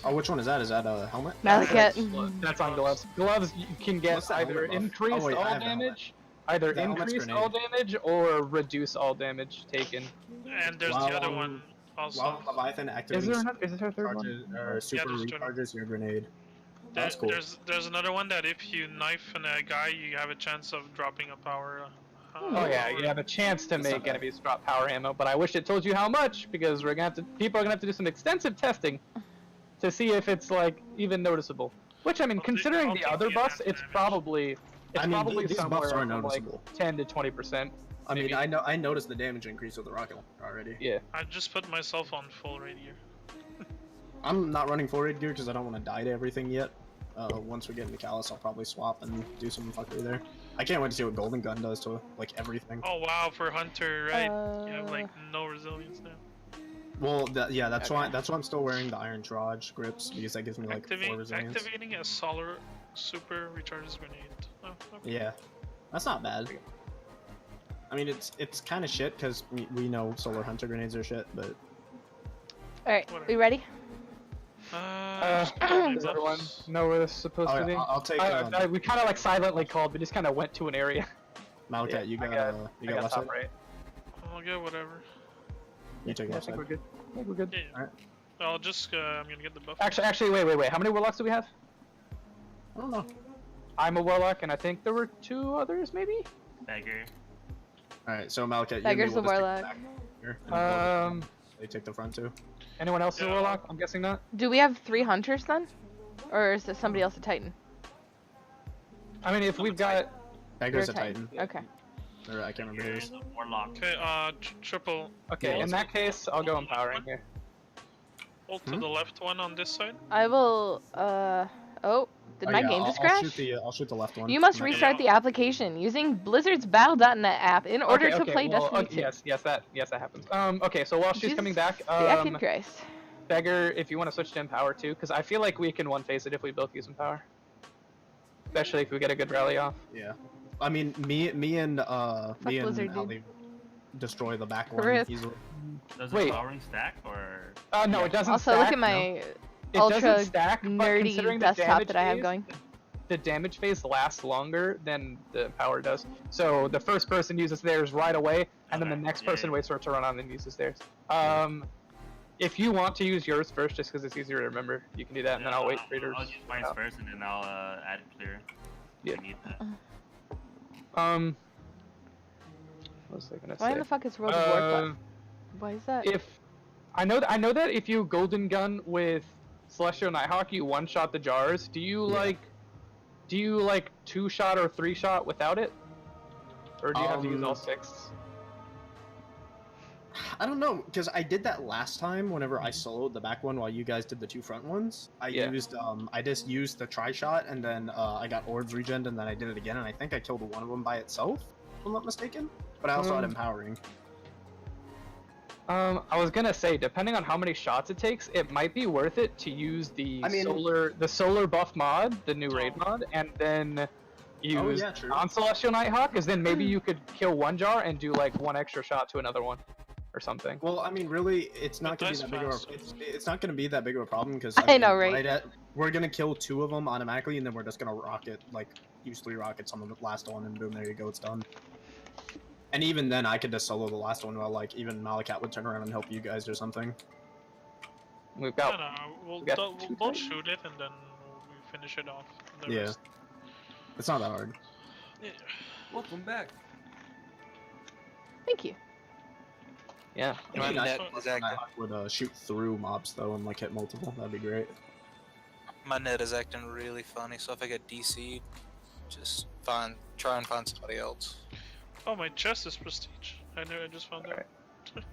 Oh, which one is that? Is that a helmet? Malakat. That's on gloves. Gloves you can get What's the either helmet buff? increase Oh, wait, I all have the helmet. damage, either The helmet's increase grenade. all damage or reduce all damage taken. And there's Wow. the other one also. While Leviathan activating Is there a third one? charges, or super there's two. recharges your grenade. That's cool. There's another one that if you knife a guy, you have a chance of dropping a power. Oh yeah, you have a chance to That's not make bad. enemies drop power ammo, but I wish it told you how much because people are gonna have to do some extensive testing to see if it's like even noticeable. Which I mean, I'll take- considering I'll the take other the buffs, advanced it's damage. probably I mean, these somewhere buffs are from, like noticeable. 10 to 20%. I mean, maybe. I noticed the damage increase with the rocket launcher already. Yeah. I just put myself on full raid gear. I'm not running full raid gear because I don't want to die to everything yet. Once we get into Callus, I'll probably swap and do some fuckery there. I can't wait to see what Golden Gun does to like everything. Oh wow, for Hunter, right? You have like no resilience now. Well, yeah, that's Okay. why I'm still wearing the Iron Troj grips because that gives me like 4 resilience. Activating a solar super recharges grenade. Oh, okay. Yeah, that's not bad. I mean, it's kind of shit because we know solar hunter grenades are shit, but Alright, Whatever. we ready? Does everyone know where this is supposed oh, to be? yeah, I'll take We kind of like silently called, we just kind of went to an area. Malachi. Yeah, you I got I got left top side? right. I'll get whatever. You take I left think side. we're good. I think we're good. Yeah. Alright. I'll just I'm gonna get the buff. Actually, wait. How many warlocks do we have? I don't know. I'm a warlock, and I think there were 2 others, maybe. Beggar. Alright, so Malachi, you and Beggar's me a will just take the warlock. back here, and we'll they take the front too. Anyone else is a Yeah. warlock? I'm guessing not. Do we have 3 hunters then? Or is there somebody else a titan? I mean, if I'm we've a got Beggar's You're a Titan. Okay. Or I can't remember Beggar his. is a warlock. Okay, triple. okay, Yeah. in that case, I'll go empowering here. Hold to the left one on this side. I will, oh, did my game just crash? I'll shoot the left one. You must And then- restart the application using Blizzard's Battle.net app in order to play well, Destiny 2. yes, that happens. Okay, so while she's Jesus coming back, fucking Christ. Beggar, if you want to switch to empower too, because I feel like we can one phase it if we both use empower. Especially if we get a good rally off. Yeah. I mean, me and Blizzard, dude. Ali destroy the back one Rip. easily. Does Wait. the powering stack or? No, Yeah. it doesn't Also, stack. look at my It ultra doesn't stack, but nerdy considering the desktop damage that I have phase, going. The damage phase lasts longer than the power does. So the first person uses theirs right away, and then the Okay, next yeah, person yeah. waits for it to run on and uses theirs. If you want to use yours first, just because it's easier to remember, you can do that, and then I'll wait for yours. I'll use mine out. first, and then I'll add clear. Yeah. I need that. What was I gonna Why say? in the fuck is World of Warcraft? Why is that? If I know that if you golden gun with Celestial Nighthawk, you one shot the jars. Do you Yeah. do you 2-shot or 3-shot without it, or do you have to use all 6? I don't know, because I did that last time whenever I soloed the back one while you guys did the 2 front ones. I just used the tri-shot, and then I got orbs regen, and then I did it again, and I think I killed one of them by itself, if I'm not mistaken. But I also had empowering. I was gonna say, depending on how many shots it takes, it might be worth it to use the solar buff mod, the new raid mod, and then use yeah, true. non-celestial Nighthawk, because then maybe you could kill one jar and do 1 extra shot to another one, or something. Well, I mean, really, it's not But gonna be that big of that's a it's not gonna be that big of a problem because I know, right? We're gonna kill 2 of them automatically, and then we're just gonna rocket use 3 rockets on the last one, and boom, there you go, it's done. And even then, I could just solo the last one while even Malakat would turn around and help you guys or something. We've No, got no, we'll we got we'll 2 both titans? shoot it and then we finish it off. The Yeah. rest. It's not that hard. Yeah. Welcome back. Thank you. yeah. My It'd be nice net if is acting. I would shoot through mobs though and hit multiple. That'd be great. My net is acting really funny, so if I get DC'd, just try and find somebody else. Oh, my chest is prestige. I just found Alright. out.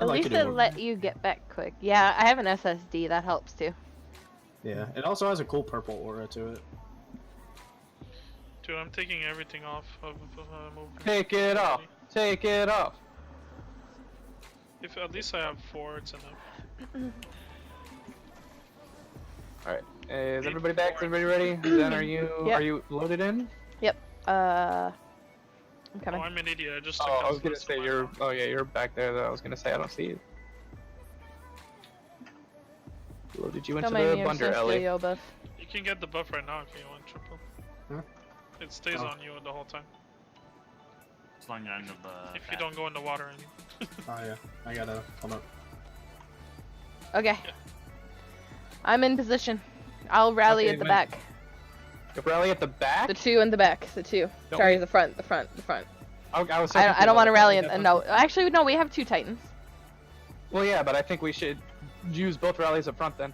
At like least it it in- let you get back quick. Yeah, I have an SSD. That helps too. Yeah, it also has a cool purple aura to it. Dude, I'm taking everything off of movement. Take it off. Take it off. If at least I have 4, it's enough. All right. Is everybody back? Is everybody ready? Then Yep. are you loaded in? I'm Oh, coming. I'm an idiot. I just took Oh, off I was gonna most of say my you're. armor. Oh yeah, you're back there. Though. I was gonna say I don't see you. Loaded you into Don't mind the me, I'm bunder, so Ellie. yo buff. You can get the buff right now if you want triple. Huh? It stays Oh. on you the whole time. As long as you're under the. If you don't go in the water, I mean. Oh yeah, I gotta hold up. Okay. I'm in position. I'll rally Okay, at the when- back. You rally at the back. The 2 in the back. The 2. Don't Sorry, we- the front. The front. The front. I was. I don't want to rally. No, actually, no. We have 2 titans. Well, yeah, but I think we should use both rallies up front then.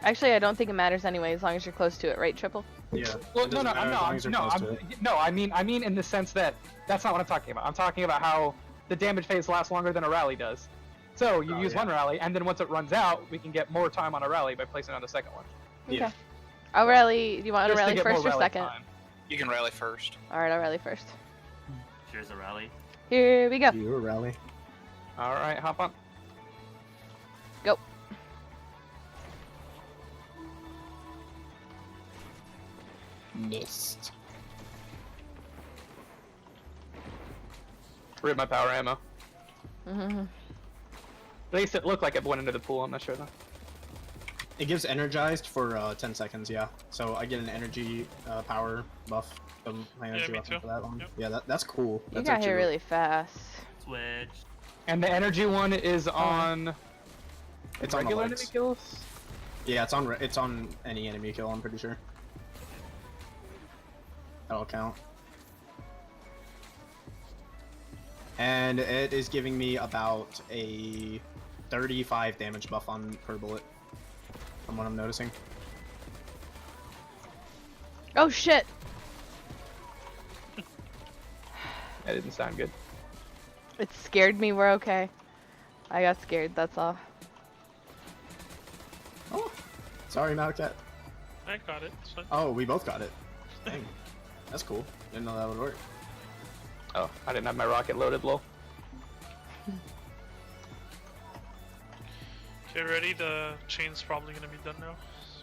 Actually, I don't think it matters anyway, as long as you're close to it, right, Triple? Yeah. Well, it no, doesn't no, matter as long as you're close to it. no. I mean in the sense that that's not what I'm talking about. I'm talking about how the damage phase lasts longer than a rally does. So you Oh, use yeah. one rally, and then once it runs out, we can get more time on a rally by placing on the second one. Yeah. Okay. I'll rally. Do you want to Just rally get first more or rally second? time. You can rally first. Alright, I'll rally first. Here's a rally. Here we go. You a rally. All right, hop on. Go. Missed. Rip my power ammo. Mm-hmm. At least it looked like it went into the pool. I'm not sure though. It gives energized for 10 seconds, yeah. So I get an energy power buff of my energy me weapon too. for that one. Yep. Yeah, that's cool. You That's got actually here really fast. Switch. And the energy one is on It's on the regular legs. enemy kills. Yeah, it's on any enemy kill. I'm pretty sure. That'll count. And it is giving me about a 35 damage buff on per bullet, from what I'm noticing. Oh shit! That didn't sound good. It scared me. We're okay. I got scared. That's all. Oh, sorry, Malacat. I got it. It's fine. Oh, we both got it. Dang, that's cool. Didn't know that would work. Oh, I didn't have my rocket loaded, lol. Okay, ready? The chain's probably gonna be done now.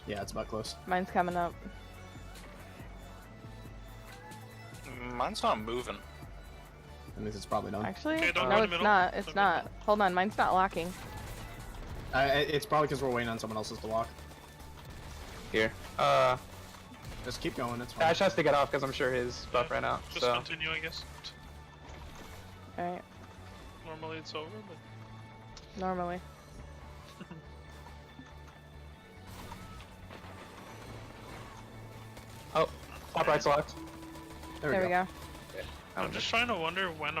Yeah, it's about close. Mine's coming up. Mine's not moving. That means it's probably done. Actually, Okay, don't go no, in the it's middle. not. Don't It's go in the not. Hold on, mine's not locking. It's probably because we're waiting on someone else's to walk. Here. Just keep going. It's fine. Ash has to get off because I'm sure his buff ran out. Just So continue, I guess. Alright, Normally it's over, but normally. oh, top right's locked. There There we go. I'm just trying to wonder when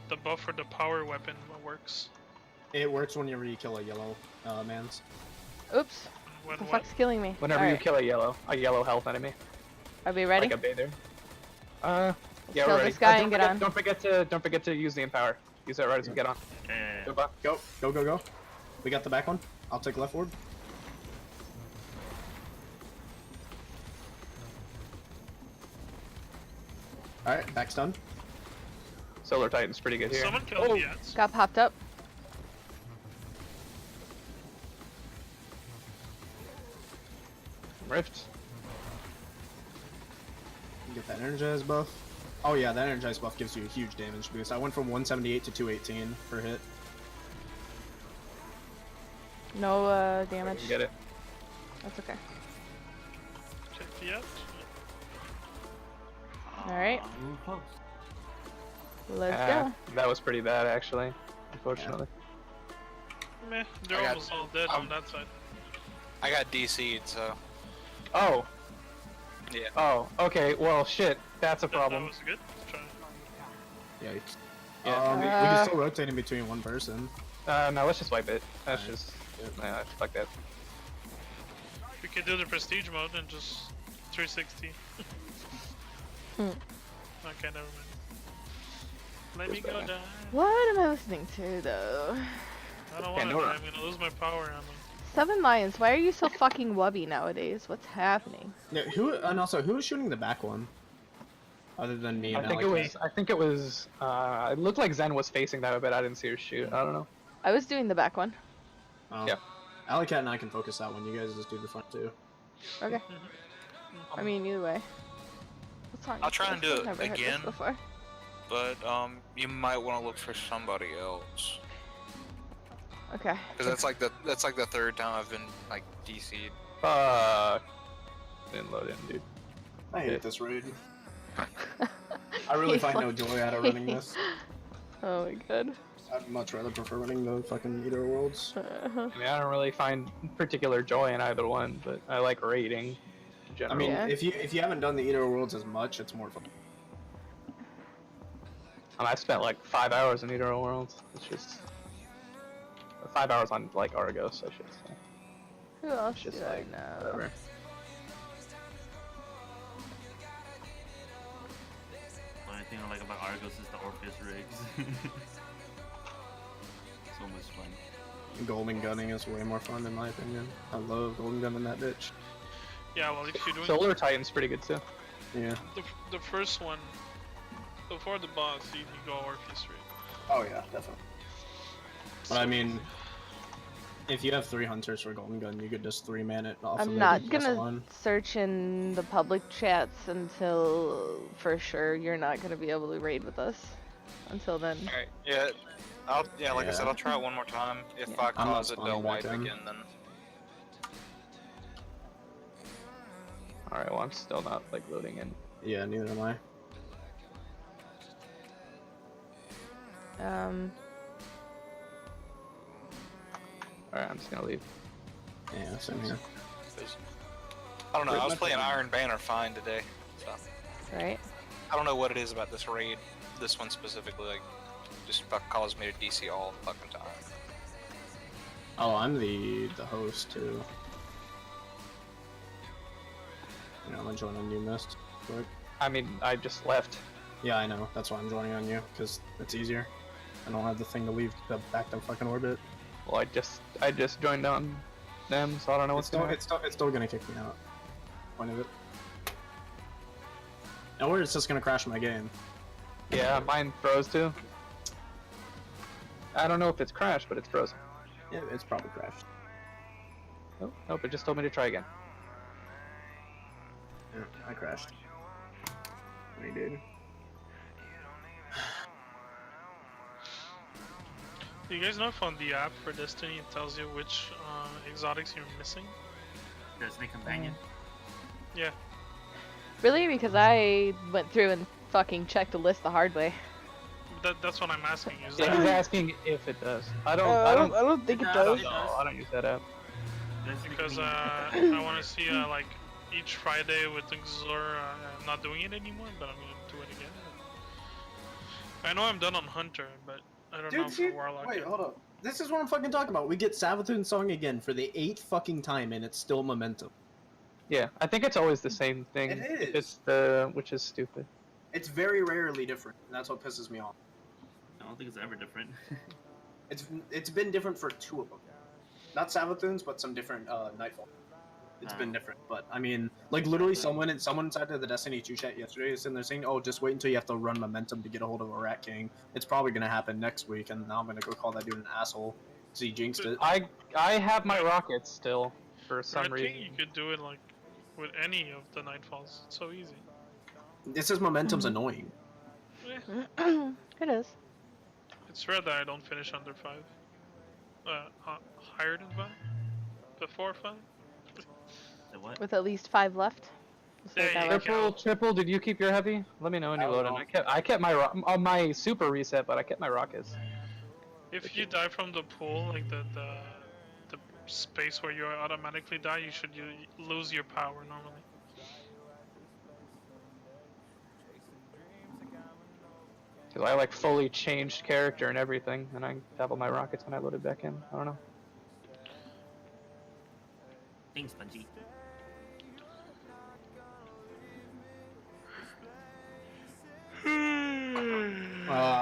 the buff for the power weapon works. It works whenever you kill a yellow man's. Oops. When The what? fuck's killing me? Whenever you Alright, kill a yellow health enemy, are we ready? like a bather. Yeah, kill we're ready. this guy don't and get forget- on. Don't forget to use the empower. Use that right as we get on. Yeah. Go back. Go, go, go, go. We got the back one. I'll take left forward. Alright, back's done. Solar Titan's pretty good here. Someone killed the ads. Got popped up. Rift. Get that energized buff. Oh yeah, that energized buff gives you a huge damage boost. I went from 178 to 218 per hit. No damage. Get it. That's okay. Check the ads. Alright. Ooh, close. Let's go. That was pretty bad, actually. Unfortunately. Meh, they're I got- almost all dead on that side. I got DC'd, so Oh. yeah. Oh. Okay. Well, shit. That's a That problem. was good. Try. Yikes. Yeah. We can still rotate in between one person. No. Let's just wipe it. That's Alright. just. Nah, fuck that. We could do the prestige mode and just 360. Hmm. Okay, never mind. Let me go down. What am I listening to though? I don't want to. Pandora. I'm gonna lose my power ammo. 7 Lions, why are you so fucking wubby nowadays? What's happening? Yeah, and also, who was shooting the back one? Other than me and I think it was. It looked like Zen was facing that, but I didn't see her shoot. I don't know. I was doing the back one. Oh. Yeah. Alley-Cat and I can focus that one. You guys just do the front two. Okay. I mean, either way. What's on I'll try and do it Never heard this again. before. But you might want to look for somebody else Okay. because that's like the third time I've been like DC'd. Fuck. Didn't load in, dude. I Yeah. hate this raid. I really He's find no like- joy out of running this. Oh my god. I'd much rather prefer running the fucking Eater Worlds. I mean, I don't really find particular joy in either one, but I like raiding. In I general. mean, Yeah. if you haven't done the Eater Worlds as much, it's more fun. And I spent like 5 hours in Eater Worlds. It's just 5 hours on like Argos, I should say. Who else Just do I like, know? whatever. The only thing I like about Argos is the Orpheus rigs. So much fun. Golden gunning is way more fun in my opinion. I love golden gunning that bitch. Yeah, well, if you're doing Solar Titan's pretty good too. Yeah. the first one before the boss, you can go Orpheus raid. Oh yeah, definitely. But I mean, if you have 3 hunters for golden gun, you could just 3-man it off of I'm the not DPS gonna alone. search in the public chats until for sure you're not gonna be able to raid with us. Until then. Alright, yeah. Like I said, Yeah. I'll try it one more time. If Yeah. I I'm not cause it, they'll spawning back wipe in. again then. Alright, well I'm still not like loading in. Yeah, neither am I. Alright, I'm just gonna leave. Yeah, same here. I don't know. I was playing Iron Banner fine today. So Right? I don't know what it is about this raid, this one specifically, like, just caused me to DC all the fucking time. Oh, I'm the host too. Yeah, I'm gonna join on you, Mist. Quick. I mean, I just left. Yeah, I know. That's why I'm joining on you, because it's easier. I don't have the thing to leave the back to fucking orbit. Well, I just joined on them, so I don't know what's going on. It's still gonna kick me out. Point of it. Or it's just gonna crash my game. Yeah, mine froze too. I don't know if it's crashed, but it's frozen. Yeah, it's probably crashed. Oh, nope, it just told me to try again. Yeah, I crashed. I did. Do you guys know if on the app for Destiny it tells you which exotics you're missing? Destiny Companion. Yeah. Really? Because I went through and fucking checked the list the hard way. That's what I'm asking. Is Yeah, that he's asking if it does. I don't think it No, does. it I don't use that app. Destiny because Companion. I want to see like each Friday with Xor. I'm not doing it anymore, but I'm gonna do it again. I know I'm done on Hunter, but I don't know for Warlock. wait, yet. hold up. This is what I'm fucking talking about. We get Savathun's song again for the 8th fucking time, and it's still momentum. Yeah, I think it's always the same thing. It is. It's which is stupid. It's very rarely different, and that's what pisses me off. I don't think it's ever different. It's been different for 2 of them. Not Savathun's, but some different Nightfall. It's been different, but I mean, like literally someone inside of the Destiny 2 chat yesterday is sitting there saying, "Oh, just wait until you have to run momentum to get a hold of a Rat King. It's probably gonna happen next week." And now I'm gonna go call that dude an asshole because he jinxed it. I have my rockets still for some I reason. think you could do it like with any of the Nightfalls. It's so easy. This is momentum's annoying. Eh, It is. it's rare that I don't finish under 5. Higher than 5? Before 5? The what? With at least 5 left. Just There like I you like. go. Triple, did you keep your heavy? Let me know when you load it. I kept my super reset, but I kept my rockets. If you die from the pool, like the space where you automatically die, you lose your power normally. Cause I like fully changed character and everything, and I have all my rockets when I loaded back in. I don't know. Thanks, Bungie.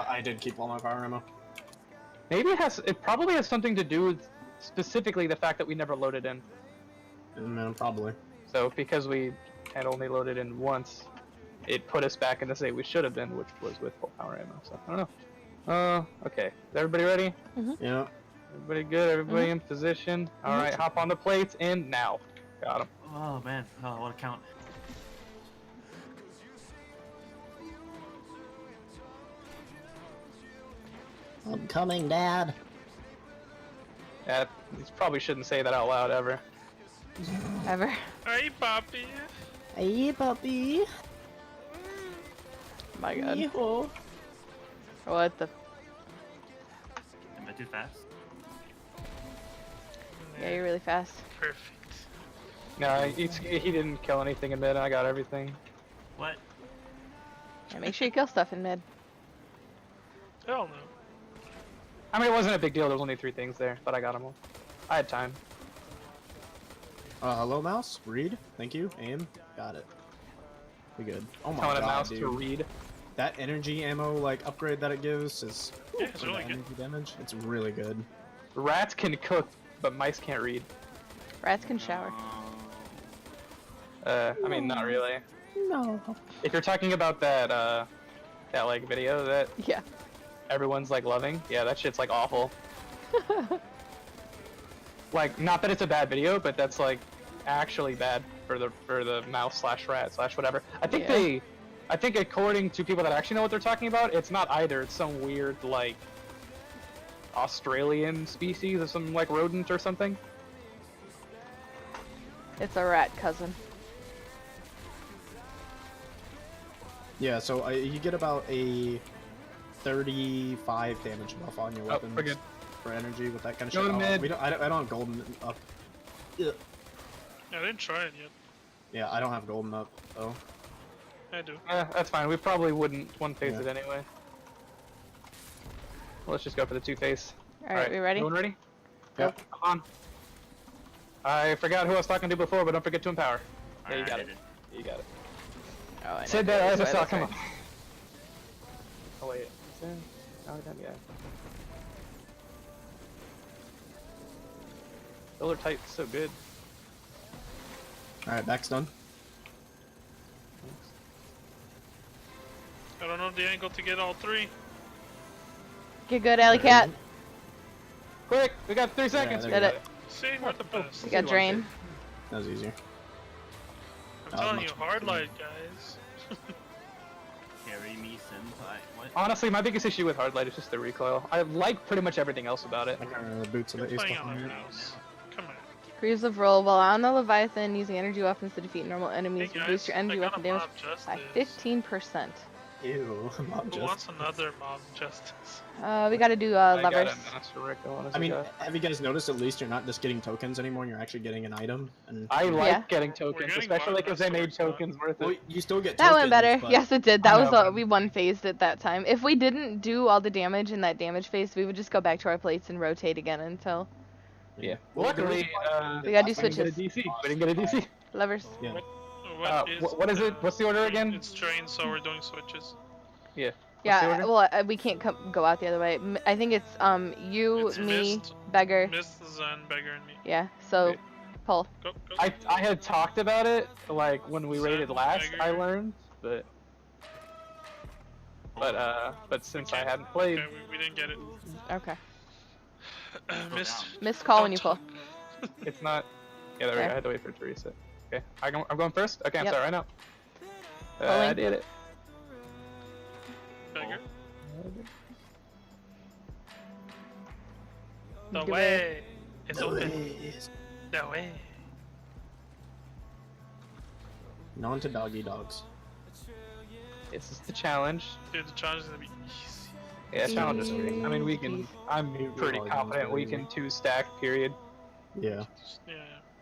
I did keep all my power ammo. Maybe it probably has something to do with specifically the fact that we never loaded in. Probably. So because we had only loaded in once, it put us back in the state we should have been, which was with full power ammo. So I don't know. Okay. Is everybody ready? Yeah. Everybody good? Everybody in position? All right. Hop on the plates and now. Got him. Oh man, oh what a count. I'm coming, Dad. Yeah, you probably shouldn't say that out loud ever. Ever. Hey, Poppy! Hey, puppy. My god. Yeehaw. What the? Am I too fast? Yeah, you're really fast. Perfect. No, he didn't kill anything in mid. I got everything. What? Yeah, make sure you kill stuff in mid. Hell no. I mean, it wasn't a big deal. There was only 3 things there, but I got them all. I had time. Hello, mouse. Read. Thank you. Aim. Got it. We good. Oh my Telling god, a mouse dude. to read. That energy ammo like upgrade that it gives is Yeah, it's for really the good. energy damage. It's really good. Rats can cook, but mice can't read. Rats can shower. I mean, not really. No. If you're talking about that like video that Yeah. everyone's like loving, yeah, that shit's like awful. Like, not that it's a bad video, but that's like actually bad for the mouse / rat / whatever. I think Yeah. I think according to people that actually know what they're talking about, it's not either. It's some weird like Australian species of some like rodent or something. It's a rat cousin. Yeah, so you get about a 35 damage buff on your weapons we're good. for energy with that kind of Go shit. to mid. I don't have golden up. Yeah, I didn't try it yet. Yeah, I don't have golden up though. I do. That's fine. We probably wouldn't one-phase Yeah. it anyway. Let's just go for the two-phase. Alright, we ready? Everyone ready? Yep. Come on. I forgot who I was talking to before, but don't forget to empower. Yeah, you got it. You got it. Oh, I know. Sid there, That's SSL, right, come that's on. Oh wait, is in? Oh, done, yeah. Filler type's so good. All right, back's done. I don't know the angle to get all three. Get good, Alley Cat. Quick, we got 3 seconds. there We you got go. it. See, we're the best. We got Drain. That was easier. I'm telling you, hard light, guys. Carry me, senpai. What? Honestly, my biggest issue with Hard Light is just the recoil. I like pretty much everything else about it. I can't remember the boots of You're the ace playing on behind our it. house. Come on. Crews of roll while on the Leviathan using energy weapons to defeat normal Hey enemies. guys, Boost your energy I got weapon a damage mob by justice. 15%. Ew, Mob Who Justice. wants another mob justice? We gotta do I got levers. a Master Recoil as I a mean, guy. have you guys noticed at least you're not just getting tokens anymore, you're actually getting an item? And I like Yeah. getting tokens, getting especially one, because they that's made what it's not. tokens worth well, it. you still get That tokens, went better. but- Yes, it did. I That know, was but- we one phased it that time. If we didn't do all the damage in that damage phase, we would just go back to our plates and rotate again until Yeah. Well, Luckily, we gotta do we didn't get a switches. DC. We didn't get a DC. Levers. Yeah. What is it? What's the order again? It's train, so we're doing switches. Yeah. Yeah, order? well, we can't go out the other way. I think it's you, It's me, Mist, Beggar. Mist, Zen, Beggar, and me. Yeah. So, Okay. pull. Go, go. I had talked about it like when we Zen, raided last. I Beggar. learned, but since I Okay. hadn't played, Okay, we didn't get it. Okay. Mist. Missed call Don't when you pull. talk. it's not. Yeah, there we Okay. go. I had to wait for it to reset. Okay, I'm going first. Okay, I'm Yep. sorry. I know. I Pulling. did it. Beggar. Give The it- way. It's No open. ways. The way. Non to doggy dogs. This is the challenge. Dude, the challenge is gonna be easy. Yeah, challenge is free. I mean, we can. I'm It pretty really confident we is. can 2-stack. Period. Yeah. Yeah.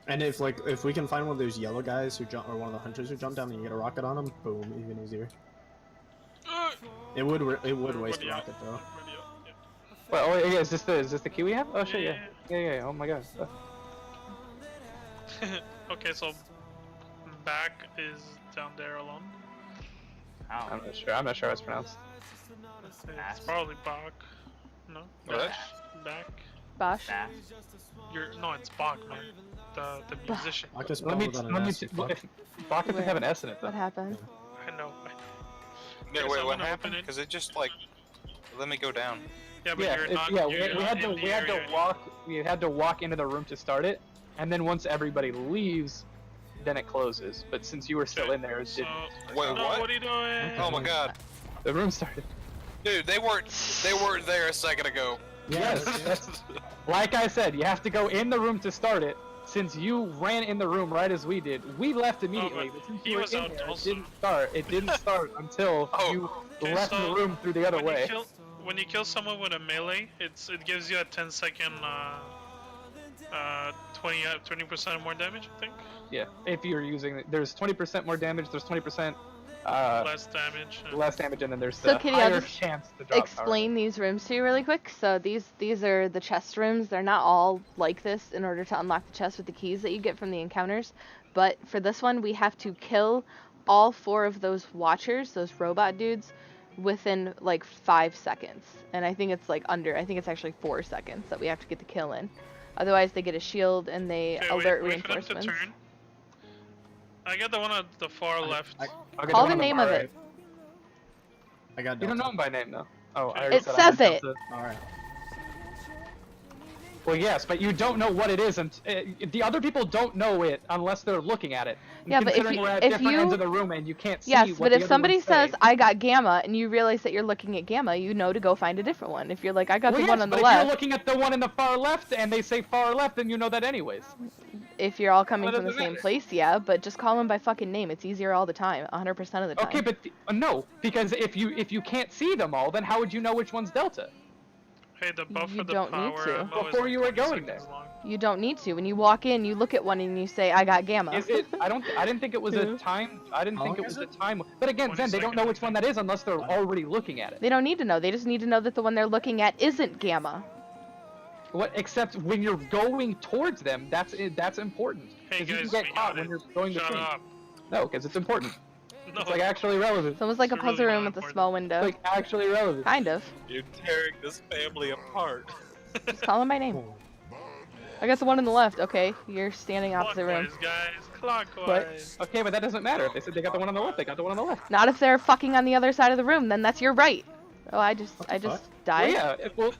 And if we can find one of those yellow guys who jump, or one of the hunters who jump down and you get a rocket on them, boom, even easier. It would waste Everybody the out. rocket though. Everybody out, yeah. Well, oh yeah, is this the key we have? Oh shit, Yeah, yeah. Oh my god. Okay, so back is down there alone. How? I'm not sure. I'm not sure how it's pronounced. It's Back. probably back. No? What? Back. Bosh. Back. No, it's Bach, man. The musician. I just Let me. spelled Let me. S, you fuck. Bach doesn't Where? have an S in it though. What happened? I know. No, Okay, wait, so I'm what gonna happened? open it. Because it just like let me go down. Yeah, but Yeah, you're it- not. yeah. You're We had not to. in the We had area to anymore. walk. We had to walk into the room to start it, and then once everybody leaves, then it closes. But since you were still Okay, in there, it So, didn't. Wait, no, what? what are you doing? Oh my god, The room started. dude, they weren't there a second ago. Yes, that's like I said. You have to go in the room to start it. Since you ran in the room right as we did, we left immediately. but but since he you were was in out there, also. it didn't start. It didn't start until Oh, you okay, left the so room through the other when way. when you kill someone with a melee, it gives you a 10-second 20% more damage, I think. Yeah, if you're using, there's 20% more damage. There's 20% Less damage. less damage, and then there's So, the Kitty, I'll higher just chance to drop Explain these rooms to you really quick. So these are the chest rooms. They're not all like this in order to unlock the chest with the keys that you get from the encounters. But for this one, we have to kill all 4 of those watchers, those robot dudes, within like 5 seconds. And I think it's like I think it's actually 4 seconds that we have to get the kill in. Otherwise, they get a shield and they Okay, alert wait for them to reinforcements. turn. I got the one at the far left. Call the name of it. I got You don't know Delta. him by name though. Oh, I It already said I says had it. Delta. Alright. Well, yes, but you don't know what it is, and the other people don't know it unless they're looking at it. And Yeah, but if considering you- we're at if different you- ends of the room and you can't see Yes, what but the if other somebody ones says, say- I got Gamma, and you realize that you're looking at Gamma, you know to go find a different one. If you're like, I got well, the yes, one on but the if left. you're looking at the one in the far left and they say far left, then you know that anyways. if you're all coming Well, that from the doesn't same matter. place, yeah, but just call them by fucking name. It's easier all the time, 100% of the time. Okay, but no, because if you can't see them all, then how would you know which one's Delta? Hey, the buff You for the don't need power to. ammo is Before like you were 20 going seconds there. long. You don't need to. When you walk in, you look at one and you say, "I got gamma." Is it? I didn't think it was Yeah. a time. I didn't How think it long was is a it? time. But again, 20 Zen, they don't know seconds, which one that is unless they're already looking at it. They don't need to know. They just need to know that the one they're looking at isn't gamma. What? Except when you're going towards them, that's important. Hey 'Cause you guys, can we get got caught when it. you're going Shut between. up. No, because it's important. No, It's like actually relevant. It's almost like a It's really puzzle room not with a important. small window. It's like actually relevant. Kind of. You're tearing this family apart. Just call them by name. I got the one on the left. Okay, you're standing opposite room. Clockwise, guys. Clockwise. Okay, but that doesn't matter. If they said they got the one on the left, they got the one on the left. Not if they're fucking on the other side of the room. Then that's your right. Oh, I just What the Well, died. yeah. Well,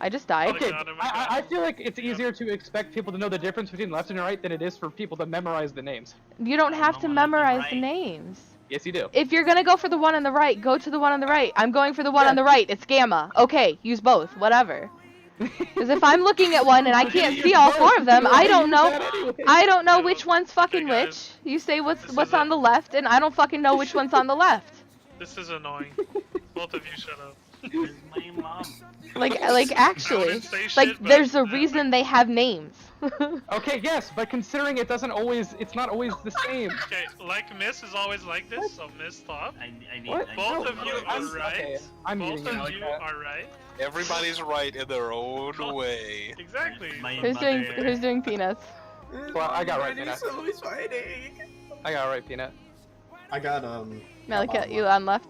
I just died. okay. God, oh my I God. feel like it's easier to expect people to know the difference between left and right than it is for people to memorize the names. You don't I have don't to know left and memorize the right. names. Yes, you do. If you're gonna go for the one on the right, go to the one on the right. I'm going for the one on the right. It's gamma. Okay, use both. Whatever. Because if I'm looking at one and I can't see all four of them, I don't know. I don't know which one's fucking Okay, which. guys. You say This what's is on the left, and I don't fucking know which one's on the left. This is annoying. Both of you shut up. Where's my mom? Like I actually, wouldn't say like shit, but- there's a reason they have names. Okay, yes, but considering it's not always the same. Okay, like Miss is always like this, so Miss stop. I need. What? I Both need of you I'm- are right. okay, I'm Both muting you of like you that. are right. Everybody's right in their own way. Exactly. My who's mother- doing peanuts? Well, I got right, Peanut. Always fighting. I got it right, Peanut. I got Malika, you on left?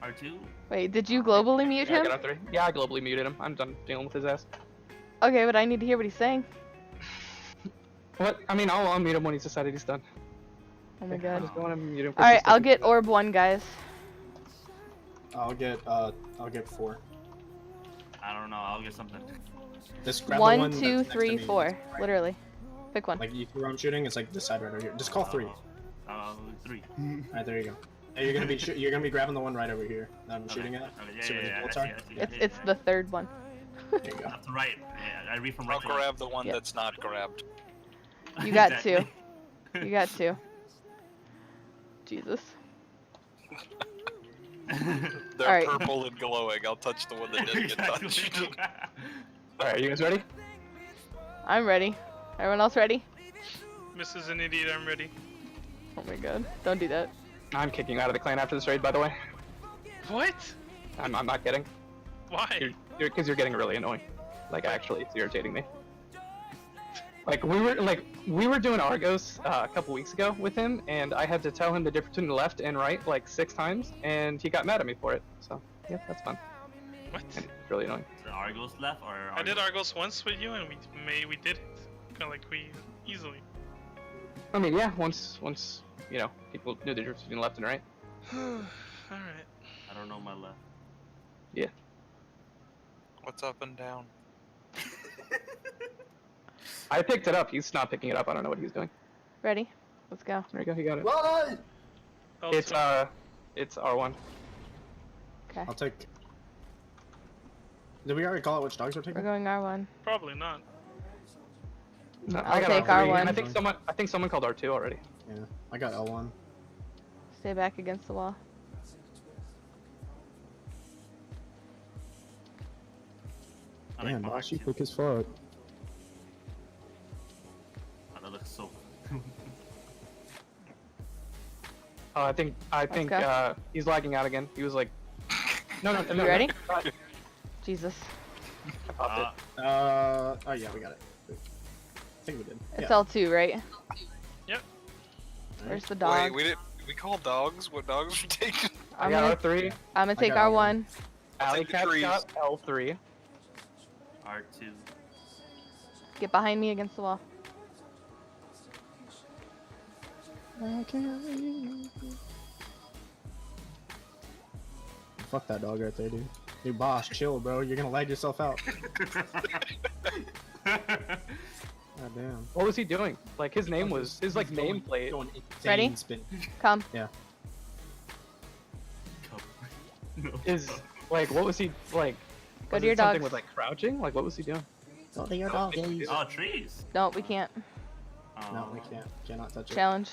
R2. Wait, did you globally mute Yeah, I him? got on 3. Yeah, I globally muted him. I'm done dealing with his ass. Okay, but I need to hear what he's saying. What? I mean, I'll unmute him when he's decided he's done. Oh my I'll god. just go on and mute him. Alright, I'll get orb 1, guys. I'll get 4. I don't know. I'll get something. Just grab the 1, one 2, that's next to 3, me. 4. Literally. Pick one. Like you see where I'm shooting? It's like this side right over here. Just call 3. 3. Alright, there you go. And you're gonna be you're gonna be grabbing the one right over here that I'm shooting at. Okay, yeah, See where the yeah, bullets I are? see, I see, It's yeah, it's yeah. the third one. There you go. That's right. Yeah, I read from right I'll to left. grab the one Yep. that's not grabbed. You got Exactly. You got 2. Jesus. They're Alright. purple and glowing. I'll touch the one that didn't get touched. Exactly. Alright, you guys ready? I'm ready. Everyone else ready? Miss is an idiot. I'm ready. Oh my god. Don't do that. I'm kicking you out of the clan after this raid, by the way. What? I'm not kidding. Why? Because you're getting really annoying. Like, actually, it's irritating me. Like, we were doing Argos a couple weeks ago with him, and I had to tell him the difference between left and right like 6 times, and he got mad at me for it. So, yeah, that's fun. What? And it's really annoying. The Argos left or I did Argos once with you, and we did it. Kind of like we easily. I mean, yeah, once you know, people knew the difference between left and right. Alright. I don't know my left. What's up and down? I picked it up. He's not picking it up. I don't know what he's doing. Ready? Let's go. There you go. He got it. What? It's R1. Okay. I'll take. Did we already call it which dogs we're We're taking? going R1. Probably not. No, I'll I got take R3, R1. and I think someone called R2 already. Yeah, I got L1. Stay back against the wall. I like Damn, my boss, you R2. quick as fuck. Oh, that looks so. Oh, I think go. he's lagging out again. He was like, no. You ready? Jesus. I popped it. Oh yeah, we got it. I think we did. It's Yeah. L2, right? Yep. Where's the Wait, dog? we call dogs? What dogs we taking? I I'm got gonna, R3. I'm gonna take got R1. I'll Alley take the Cat's trees. got L3. R2. Get behind me against the wall. Fuck that dog right there, dude. Dude, boss, chill, bro. You're gonna lag yourself out. God damn. What was he doing? Like his name was his like He's going- nameplate. going insane Ready? Spin. Come. No. Is like what was he like? Go Was to your it something dogs. with like crouching? Like what was he doing? Go to your doggies. Oh, trees. No, we can't. No, we can't. Cannot touch it. Challenge.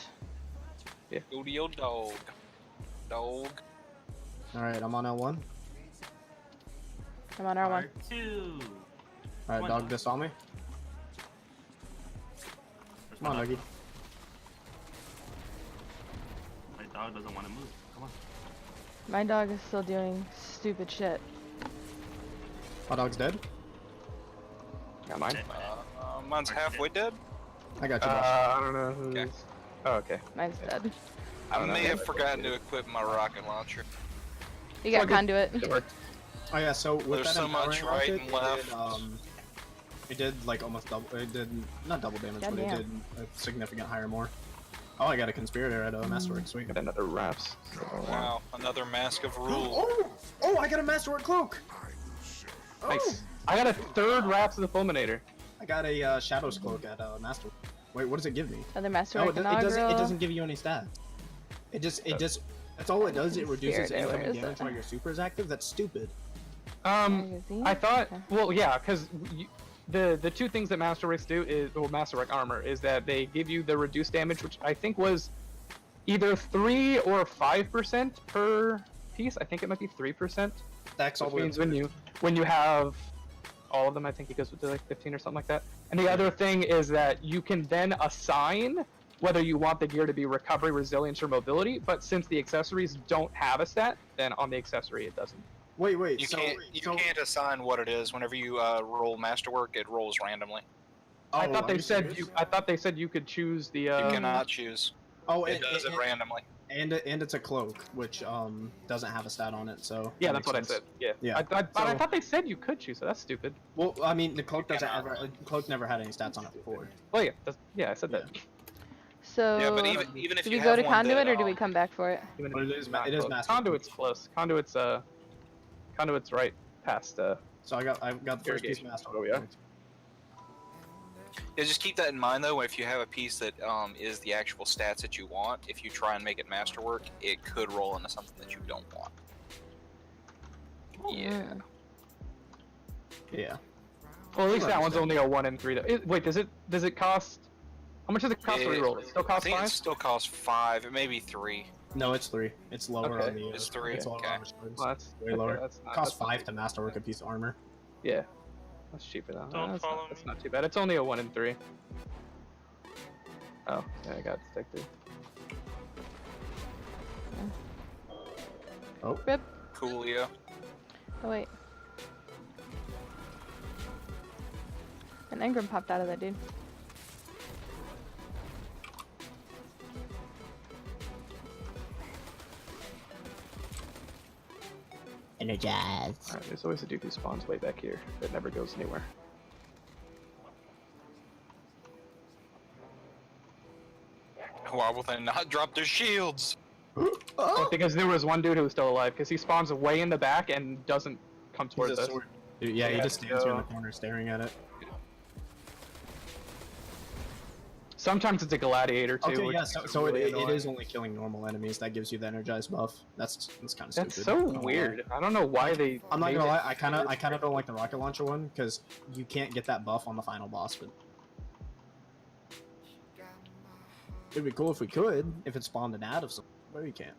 Go to your dog. Dog. Alright, I'm on L1. I'm on R1. R2. Alright, One dog, dog. this on me. Where's Come on, my dog? doggy. My dog doesn't want to move. Come on. My dog is still doing stupid shit. My dog's dead. Got mine. Dead. Mine's halfway dead. I got you, boss. I don't know who Okay. is. Oh, okay. Mine's dead. I I don't know. may have forgotten to equip my rocket launcher. You got Okay. conduit. It worked. Oh yeah, so with There's that so much empowering right rocket, and left. it did like almost double. It did not double damage, but it Goddamn. did a significant higher more. Oh, I got a conspirator at a masterwork. Sweet. Got another wraps. Wow, another mask of rule. Oh, I got a masterwork cloak. Oh, Nice. I got a third wraps of the fulminator. I got a shadows cloak at master. Wait, what does it give me? Another master No, work it doesn't. It inaugural. doesn't give you any stats. It just. That's all it does. It reduces Spirit, where incoming is damage it? while your super is active. That's stupid. Magazine? I thought, Okay. well, yeah, because the two things that Masterworks do is, or Masterwork armor, is that they give you the reduced damage, which I think was either 3 or 5% per piece. I think it might be 3%. Stacks all Which the way. means when you have all of them, I think it goes to like 15 or something like that. And the other thing is that you can then assign whether you want the gear to be recovery, resilience, or mobility. But since the accessories don't have a stat, then on the accessory it doesn't. Wait. You so, can't assign what it is. Whenever you roll masterwork, it rolls randomly. I Oh, thought are they you said serious? you. I thought they said you could choose the. You cannot choose. Oh, It does it randomly. and it's a cloak, which doesn't have a stat on it. So Yeah, that that's what makes I sense. said. Yeah. Yeah, But I so- thought they said you could choose, so that's stupid. Well, I mean, the cloak You doesn't cannot, ever. right? Cloak never had any stats on it before. Well, yeah, yeah, I said that. So, Yeah, but even if do you we go have to one conduit that, or do we come back for it? Even But if it it's is not it is close. master. Conduit's close. Conduit's right past. So I got the first piece of Irrigation. master. Oh, yeah. Yeah, just keep that in mind though. If you have a piece that is the actual stats that you want, if you try and make it masterwork, it could roll into something that you don't want. Yeah. Mm. Yeah. Well, at least I that one's understand. only a 1 in 3. Though. Wait, does it cost? How much does it cost to reroll? It still I costs think it 5. still costs 5. It may be 3. No, it's 3. It's lower Okay. on the. It's 3, It's lower okay. on the screens. Well, that's Way okay, lower. That's not, It costs that's 5 to masterwork a piece of armor. Yeah, that's cheaper though. Don't that's follow not, that's me. not too bad. It's only a 1 in 3. Oh, yeah, I got detected. Rip. Coolio. Oh, wait. An engram popped out of that dude. Energize. Alright, there's always a dude who spawns way back here that never goes anywhere. Why will they not drop their shields? Well, because there was one dude who was still alive, because he spawns way in the back and doesn't come He's towards a us. sword. Dude, yeah, he Yeah, just stands here in the so- corner staring at it. Sometimes it's a gladiator too. Okay, which yeah, is so really it annoying. is only killing normal enemies that gives you the energized buff. That's kind of stupid. That's so I'm not gonna weird. lie. I don't know why they. I'm not made gonna it lie, I kind of don't like the rocket launcher one because you can't get that buff on the final boss. But it'd be cool if we could, if it spawned an ad of something, but we can't.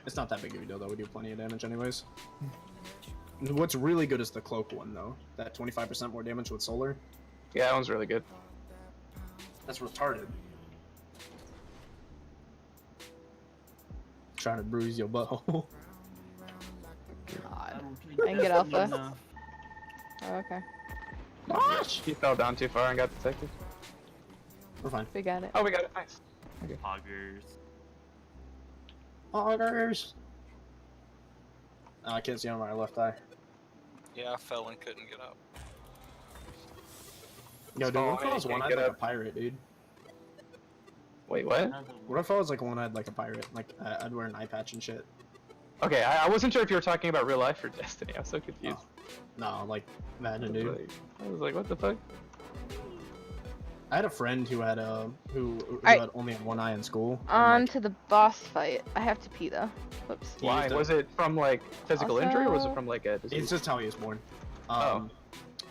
It's not that big of a deal though. We do plenty of damage anyways. What's really good is the cloak one though. That 25% more damage with solar. Yeah, that one's really good. That's retarded. Trying to bruise your butthole. God. I can get alpha. Oh, okay. He fell down too far and got detected. We're fine. We got it. Oh, we got it. Nice. Augers. Augers. Oh, I can't see on my left eye. Yeah, I fell and couldn't get up. Yo, dude, what if I was Can't one-eyed get like a up. pirate, dude? Wait, what? What if I was like one-eyed like a pirate? Like, I'd wear an eye patch and shit. Okay, I wasn't sure if you were talking about real life or Destiny. I was so confused. No, like, Madden, dude. I was like, what the fuck? I had a friend who had Alright. had only one eye in school. and, On like, to the boss fight. I have to pee though. Whoops. he Why? used Was it from like physical injury or was it Also- from like a disease? It's just how he was born. Oh.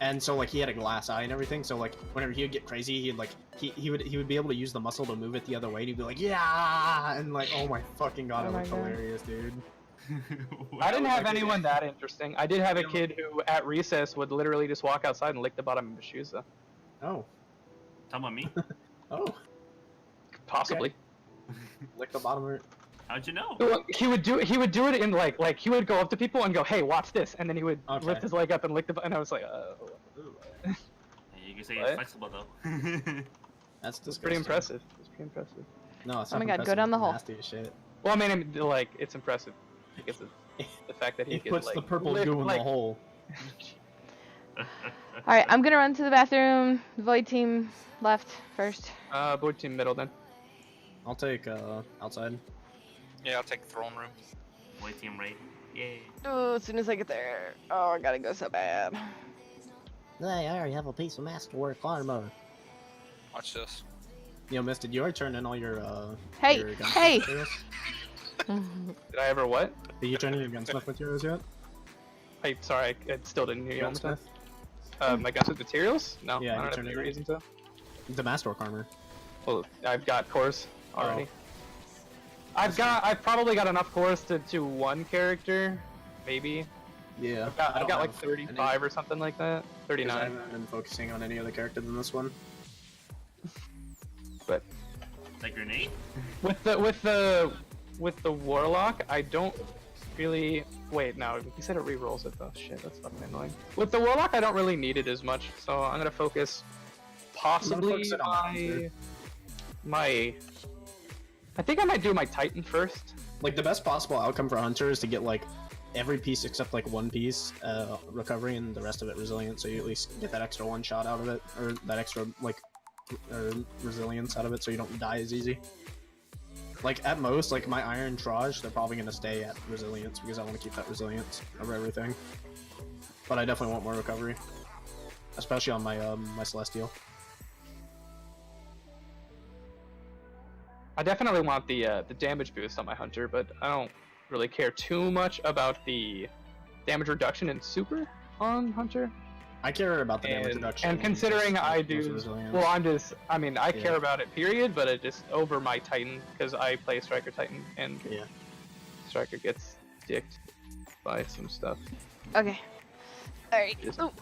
And so like he had a glass eye and everything. So like whenever he would get crazy, he'd like he would be able to use the muscle to move it the other way. And he'd be like, yeah, and like, oh my fucking god, Oh it my looked God. hilarious, dude. I didn't have like- anyone that interesting. I did have a kid who, at recess, would literally just walk outside and lick the bottom of his shoes, though. Oh, Talking about me? oh, Possibly. lick the bottom of it. How'd you know? Well, he would do it in like he would go up to people and go, "Hey, watch this," and then he would Okay. lift his leg up and lick the. And I was like, Yeah, you can say What? it's flexible though. That's It's pretty disgusting. impressive. It's pretty impressive. No, it's Oh not my God, go impressive, down the it's hole. Nasty as shit. Well, I mean, like it's impressive because of the fact that he It could puts like the purple lift, goo in like, the hole. Alright, I'm gonna run to the bathroom. Void team left first. Boy team middle then. I'll take outside. Yeah, I'll take the throne room. Boy team raid. Yay. Oh, as soon as I get there. Oh, I gotta go so bad. Hey, I already have a piece of masterwork armor. Watch this. Yo, Miss, did you already turn in all your Hey, your gunsmith hey! materials? Did I ever what? Did you turn in your gunsmith materials yet? Sorry, I still didn't hear you. One more time. Gunsmith? My guns with materials? No, Yeah, I you don't have turned any it in. reason to. The masterwork armor. Well, I've got cores already. Oh. I've probably got enough cores to one character, maybe. Yeah. I've got like 35 or something like that. 39. I 39. haven't been focusing on any other character than this one. But Like grenade? with the warlock, I don't really. Wait, no, he said it rerolls it though. Shit, that's fucking annoying. With the warlock, I don't really need it as much, so I'm gonna focus possibly focus it on the hunter. my. I think I might do my Titan first. Like the best possible outcome for Hunter is to get like every piece except like one piece recovery and the rest of it resilient, so you at least get that extra one shot out of it, or that extra like resilience out of it, so you don't die as easy. Like at most, like my Iron Traj, they're probably gonna stay at resilience because I want to keep that resilience over everything. But I definitely want more recovery, especially on my my Celestial. I definitely want the damage boost on my hunter, but I don't really care too much about the damage reduction in super on hunter. I care about the damage And, reduction. and considering just, I like, do, resilience. well, I mean, I care Yeah. about it, period, but it just over my Titan because I play Striker Titan and Yeah. Striker gets dicked by some stuff. Okay. Alright. Just- Ooh.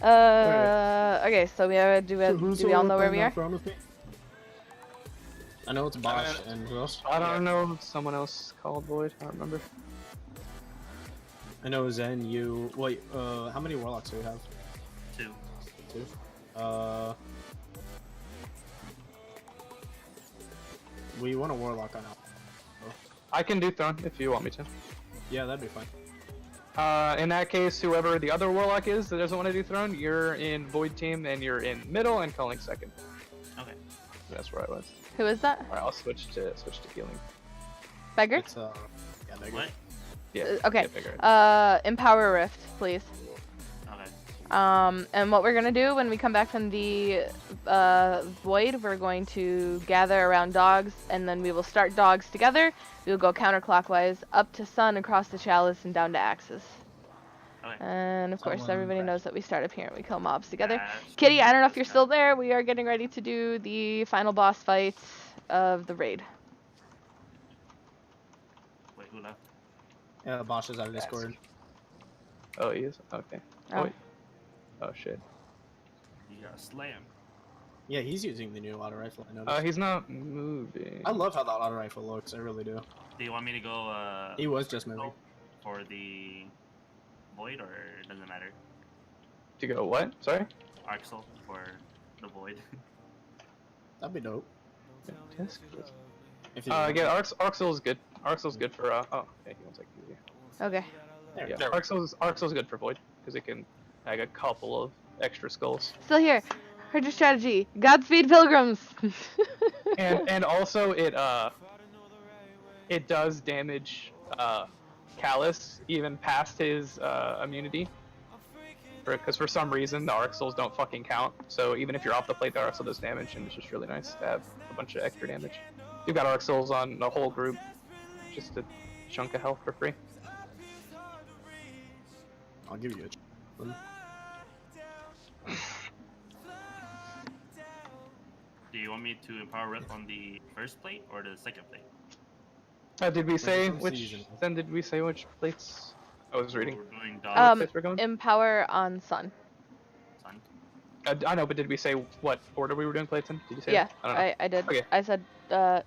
Okay, so we all know where we are? I know it's Bosch and who else? I don't know. Someone else called Void. I don't remember. I know Zen, you. Wait, how many warlocks do we have? 2. 2. We want a warlock on out. I can do Throne if you want me to. Yeah, that'd be fine. In that case, whoever the other warlock is that doesn't want to do Throne, you're in Void team and you're in middle and calling second. Okay. That's where I was. Who is that? Alright, I'll switch to healing. Beggar? It's yeah, there you go. What? Yeah. Okay. yeah, bigger. Empower Rift, please. Okay. And what we're gonna do when we come back from the void, we're going to gather around dogs, and then we will start dogs together. We will go counterclockwise up to Sun, across the Chalice, and down to Axis. Okay. And of course, Someone everybody crash. knows that we start up here and we kill mobs together. That's Kitty, I don't know if you're good. still there. We are getting ready to do the final boss fights of the raid. Wait, who left? Yeah, Bosch is out of Discord. Oh, he is? Okay. Oh. Wait. Oh, shit. You got slammed. Yeah, he's using the new auto rifle. I noticed. He's not moving. I love how that auto rifle looks. I really do. Do you want me to go He was just moving. for the void, or it doesn't matter? To go what? Sorry? Arxel for the void. That'd be dope. If you Yeah, Arxel's good. Arxel's good for, oh, yeah, he wants like easier. Okay. There we Yeah, go. Arxel's good for Void, because it can, like, a couple of extra skulls. Still here. Heard your strategy. Godspeed, pilgrims. And also it does damage Callus even past his immunity. because for some reason the arc souls don't fucking count. So even if you're off the plate, the arc soul does damage, and it's just really nice to have a bunch of extra damage. You've got arc souls on the whole group, just a chunk of health for free. I'll give you a. Do you want me to empower Rift on the first plate or the second plate? Did we say some which? season. Then did we say which plates? I was reading. We're doing dog Plates we're going? Empower on Sun. sun. I know, but did we say what order we were doing plates in? Did you say? Yeah, I don't know. I did. Okay. I said, Dogs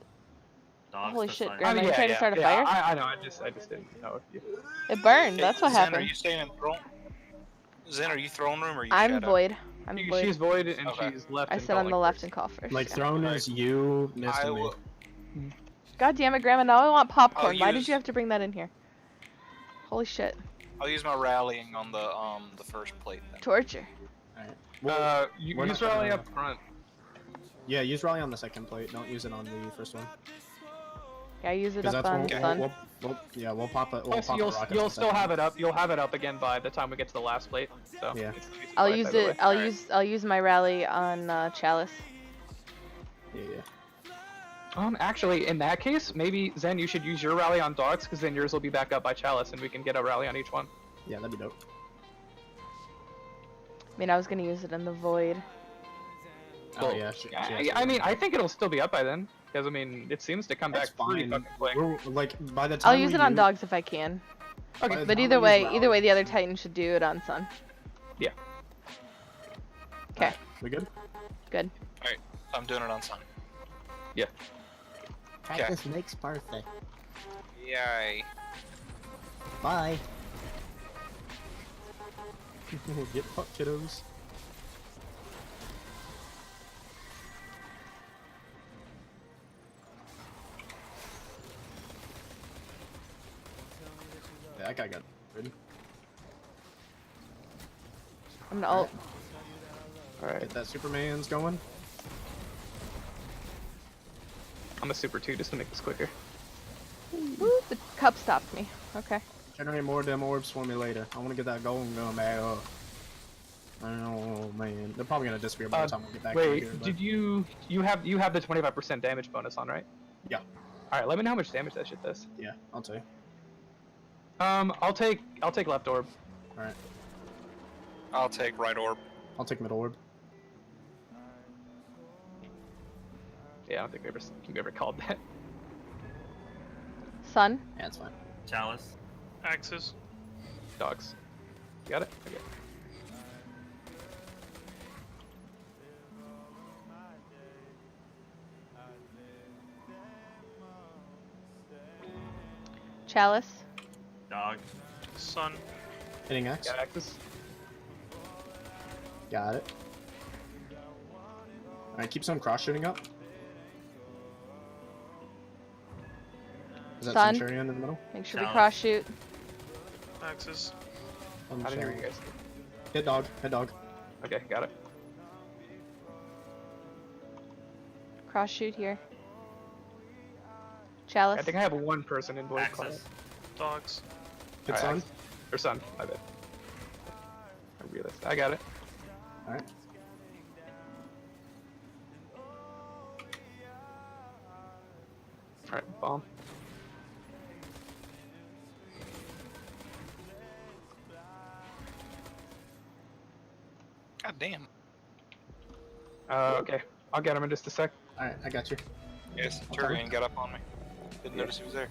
holy to shit, sun. Grandma, you trying to start a fire? I know. I just didn't know if you. It burned. That's what Zen, Are happened. you staying in throne? Zen, are you throne room or are you I'm shadow? void. I'm void. She's void and Okay. she's left. I and sit on the calling left first. and call first. Like yeah. throne is you, Mist, I and me. will. God damn it, Grandma! Now I want popcorn. Why did use- you have to bring that in here? Holy shit! I'll use my rallying on the first plate. Then. Torture. Alright. You we're use not rally gonna- up front. Yeah, use rally on the second plate. Don't use it on the first one. Yeah, use it Because up that's on when Sun. we'll pop it. We'll Plus, pop a rocket on you'll the still second. have it up. You'll have it up again by the time we get to the last plate. So Yeah. it's I'll fine use either it. way. Alright. I'll use my rally on Chalice. Yeah. Actually, in that case, maybe Zen, you should use your rally on dogs, because then yours will be back up by Chalice, and we can get a rally on each one. Yeah, that'd be dope. I mean, I was gonna use it in the void. Oh Well, yeah. I mean, I think it'll still be up by then, because I mean, it seems to come That's back pretty fine. fucking quick. We're like by the time I'll use we it on dogs if I can. by the But time either we use way, rally- the other Titan should do it on Sun. Yeah. Okay, We good? good. I'm doing it on sun. Practice makes perfect. Yay. Bye. Get fucked, kiddos. Yeah, that guy got good. I'm gonna ult. Alright, Get that Superman's going. I'm a super 2 just to make this quicker. Woo, the cup stopped me. Okay. Generate more damn orbs for me later. I want to get that golden gun back up. Oh man, they're probably gonna disappear by the time we get back Wait, here. but- did you have the 25% damage bonus on, right? Yeah. Alright, let me know how much damage that shit does. Yeah, I'll tell you. I'll take left orb. All right, I'll take right orb. I'll take middle orb. Yeah, I don't think we ever called that. Sun. Yeah, it's fine. Chalice. Axes. Dogs. You got it? Okay. Chalice. Dog. Sun. Hitting X. Got axes? Got it. All right, keep some cross shooting up. Is that Sun. Centurion in the middle? Make sure we Chalice. cross shoot. Axes. On the I didn't hear chariot. you guys. Hit dog. Hit dog. Okay, got it. Cross shoot here. I Chalice. think I have one person in void call. Axis. Dogs. Hit Alright, sun. Or sun, my bad. I realized. I got it. All right. Alright, bomb. God damn. Okay. I'll get him in just a sec. All right, I got you. Yes, Okay. Turian got up on me. Didn't notice he was there.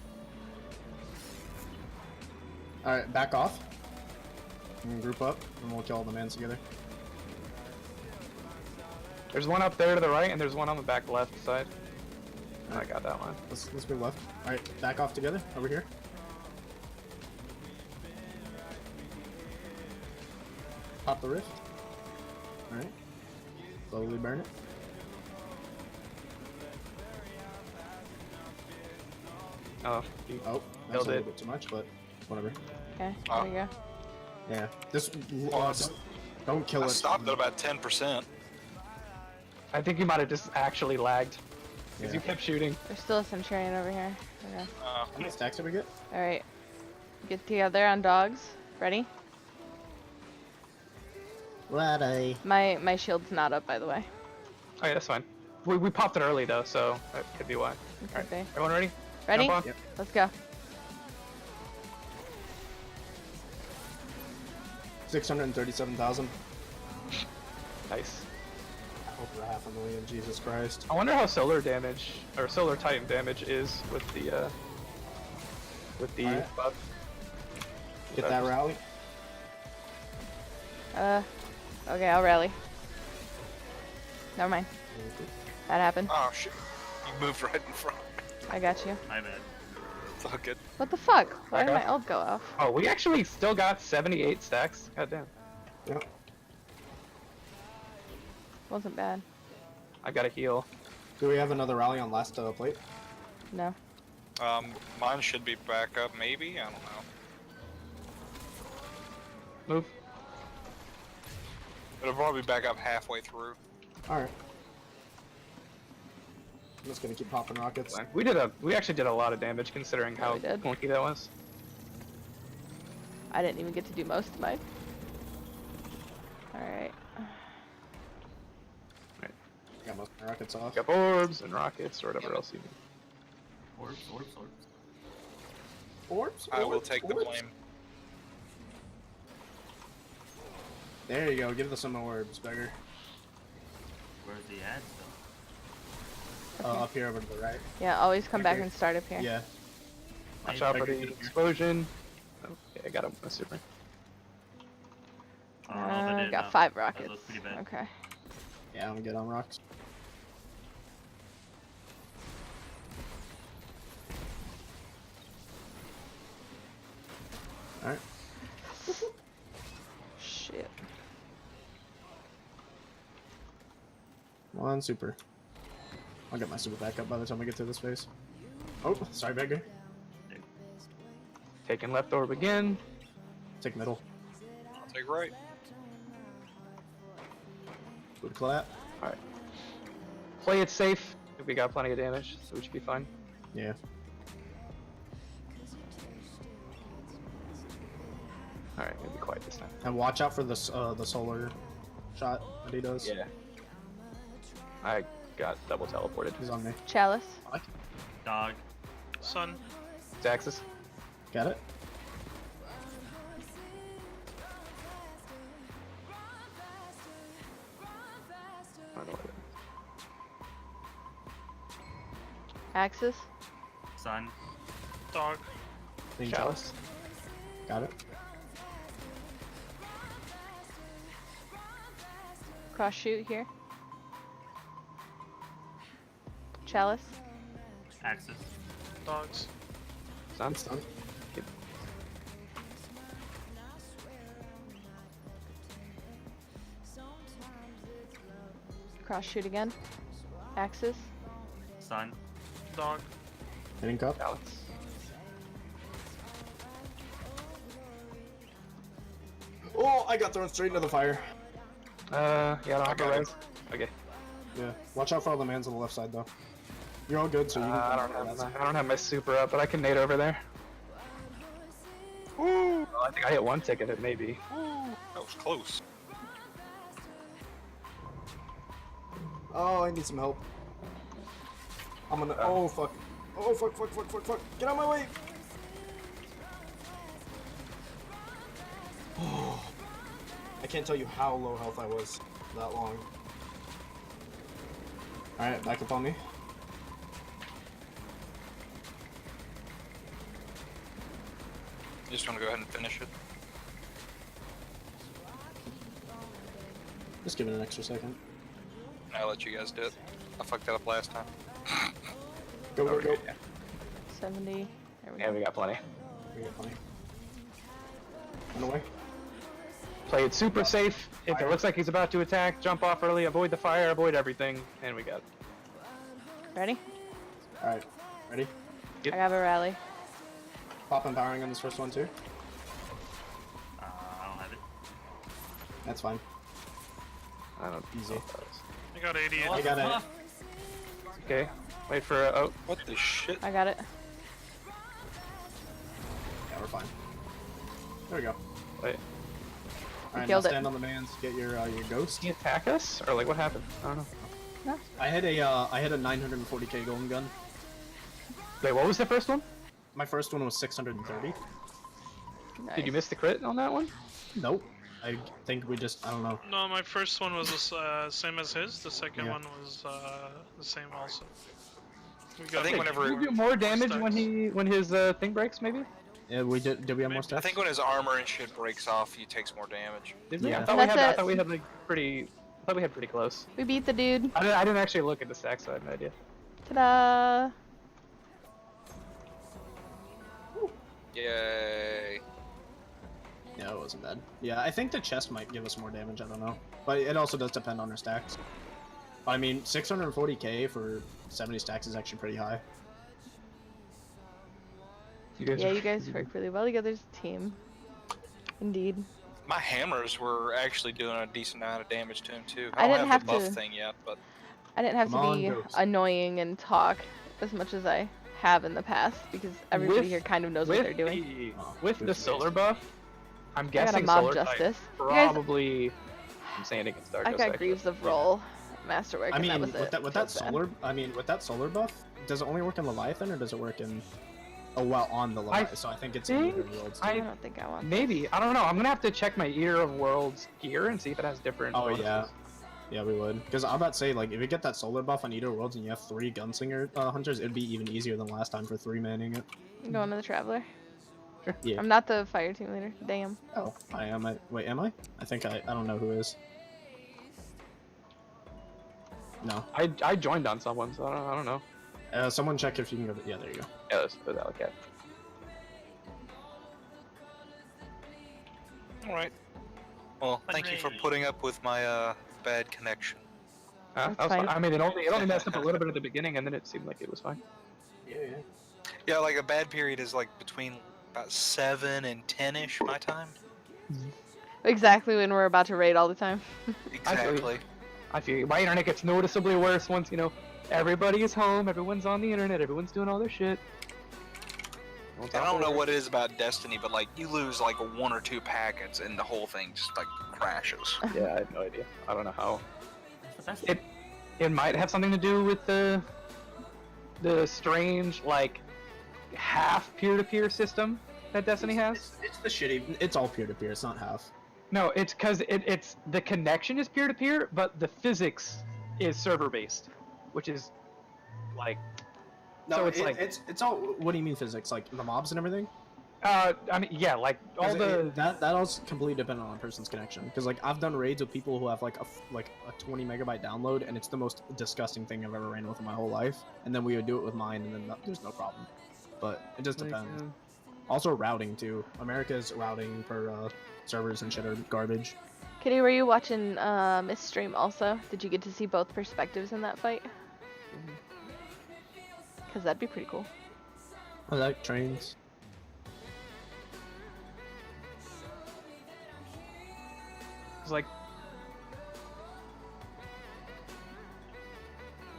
All right, back off. And group up, and we'll kill all the mans together. There's one up there to the right, and there's one on the back left side. I got that one. Let's move left. All right, back off together over here. Pop the rift. All right. Slowly burn it. Oh, Oh, that's Killed a little it. bit too much, but whatever. Okay, there we go. Yeah, this. Well, Don't kill I it. stopped at about 10%. I think you might have just actually lagged. Because Yeah. you kept shooting. There's still a Centurion over here. Okay. How many stacks did we get? Alright. Get together on dogs. Ready? Ready. My shield's not up, by the way. Okay, that's fine. We popped it early though, so that could be why. It Alright, could be. everyone ready? Ready? Jump on. Yep. Let's go. 637,000. Nice. Over 500,000. Jesus Christ. I wonder how solar damage or solar titan damage is with the Alright. buff. Get that rally. Okay, I'll rally. Never mind. That happened. Oh shit! You moved right in front. I got you. My bad. It's all good. What the fuck? Why did Back my ult go off? Oh, we actually still got 78 stacks. God damn. Yep. Wasn't bad. I got a heal. Do we have another rally on last plate? No. Mine should be back up, maybe. I don't know. Move. It'll probably be back up halfway through. Alright. I'm just gonna keep popping rockets. We actually did a lot of damage considering Yeah, how we did. clunky that was. I didn't even get to do most of mine. Alright. Got most of my rockets off. Got orbs and rockets or whatever else you need. Orbs. Orbs? I will Orbs? take the Orbs? blame. There you go, give us some orbs, beggar. Where's the ads though? Up here over to the right. Yeah, always come back Okay. and start up here. Yeah. Watch Hey, out for Becker, the get up here. explosion. Okay, I got a super. I don't know if I did got enough. 5 That rockets. looks pretty bad. Okay. Yeah, I'm good on rocks. Alright. Shit. One super. I'll get my super back up by the time we get to this phase. Oh, sorry, beggar. Taking left orb again. Take middle. I'll take right. Good clap. Alright. Play it safe. We got plenty of damage, so we should be fine. Yeah. Alright, gonna be quiet this time. And watch out for the solar shot that he does. Yeah. I got double teleported. He's on me. Chalice. Dog. Sun. Daxus. Got it? I don't know what it Axis. Sun. Dog. Being is. Chalice. Got it? Cross shoot here. Chalice. Axis. Dogs. Sun. It's done. Cross shoot again. Axis. Sun. Dog. Hitting cup. Chalice. Oh, I got thrown straight into the fire. Yeah, I don't have got a it. res. Okay. Yeah. Watch out for all the mans on the left side, though. You're all good, so you can I don't have my super up, but I can nade over there. Woo! Well, I think I hit one ticket, it maybe. That was close. Oh, I need some help. I'm gonna. Oh, fuck. Oh, fuck, fuck, fuck, fuck, fuck. Get out of my way! Oh. I can't tell you how low health I was that long. Alright, back up on me. You just want to go ahead and finish it. Just give it an extra second. I'll let you guys do it. I fucked that up last time. Go, go, go. 70. There we Yeah, go. we got plenty. We got plenty. Run away. Play it super safe. If it looks like he's about to attack, jump off early, avoid the fire, avoid everything, and we got it. Ready? Alright. Ready? Yep. I have a rally. Pop empowering on this first one, too. I don't have it. That's fine. I don't Easy. I got 88. I got it. Okay. Wait for oh. What the shit? I got it. Yeah, we're fine. There we go. Wait. Alright, now killed it. stand on the man's. Get your ghost. Did he attack us? Or like what happened? I don't know. I had a 940k golden gun. Wait, what was the first one? My first one was 630. Nice. Did you miss the crit on that one? Nope. I think we just, I don't know. No, my first one was the same as his. The second Yeah. one was the same also. We I think like, whenever- Did you do more damage stacks. when his thing breaks? Maybe. Yeah, we did. Did we have more Maybe. stuff? I think when his armor and shit breaks off, he takes more damage. Did we? Yeah. I thought we That's had. I it. thought we had like pretty. I thought we had pretty close. We beat the dude. I didn't actually look at the stacks, so I have no idea. Ta-da! Yay. Yeah, it wasn't bad. Yeah, I think the chest might give us more damage. I don't know, but it also does depend on our stacks. I mean, 640k for 70 stacks is actually pretty high. Yeah, you guys work really well together as a team. Indeed. My hammers were actually doing a decent amount of damage to him too. I don't didn't have have the buff to- thing yet, but I didn't have Come to on, be Ghost. annoying and talk as much as I have in the past because everybody With- here kind of knows what they're doing. With the solar buff, I'm I got a guessing mob solar type justice. You guys, probably. I'm saying against Dark I Ghost, got actually. Greaves of Roll, Masterwork, I and mean, that was with it. that with So that bad. solar, with that solar buff, does it only work in Leviathan or does it work in? Oh well, on the Leviathan. So I think it's in think Eater Worlds. I too. don't think I want. Maybe I don't know. I'm gonna have to check my Eater of Worlds gear and see if it has different. Oh bonuses. yeah, yeah we would. Because I'm about to say like if you get that solar buff on Eater Worlds and you have 3 gunslinger hunters, it'd be even easier than last time for 3 manning it. I'm going to the Traveler. Yeah. I'm not the fire team leader. Damn. Oh, I am. Wait, am I? I think I don't know who is. No. I joined on someone, so I don't know. Someone check if you can go. Yeah, there you go. Yeah, let's put that like that. alright. Well, thank you for Hooray. putting up with my bad connection. That's That was fine. I mean, it only messed up a little bit at the beginning, and then it seemed like it was fine. Yeah, yeah. Yeah, like a bad period is like between about 7 and 10-ish my time. Exactly when we're about to raid all the time. Exactly. I feel you. My internet gets noticeably worse once everybody is home, everyone's on the internet, everyone's doing all their shit. I don't know what it is about Destiny, but like you lose like 1 or 2 packets and the whole thing just like crashes. Yeah, I have no idea. I don't know how. That's the best. It might have something to do with the strange like half peer-to-peer system that Destiny has. It's the shitty. It's all peer to peer. It's not half. No, it's because it's the connection is peer-to-peer, but the physics is server-based, which is like. No, So it's like- it's all. What do you mean physics? Like the mobs and everything? I mean, yeah, like all 'Cause the. that all's completely dependent on a person's connection. Because like I've done raids with people who have like a 20 megabyte download, and it's the most disgusting thing I've ever ran with in my whole life. And then we would do it with mine, and then there's no problem. But it just like, depends. Also routing too. America's routing for servers and shit are garbage. Kitty, were you watching Miss stream also? Did you get to see both perspectives in that fight? Because that'd be pretty cool. I like trains. It's like.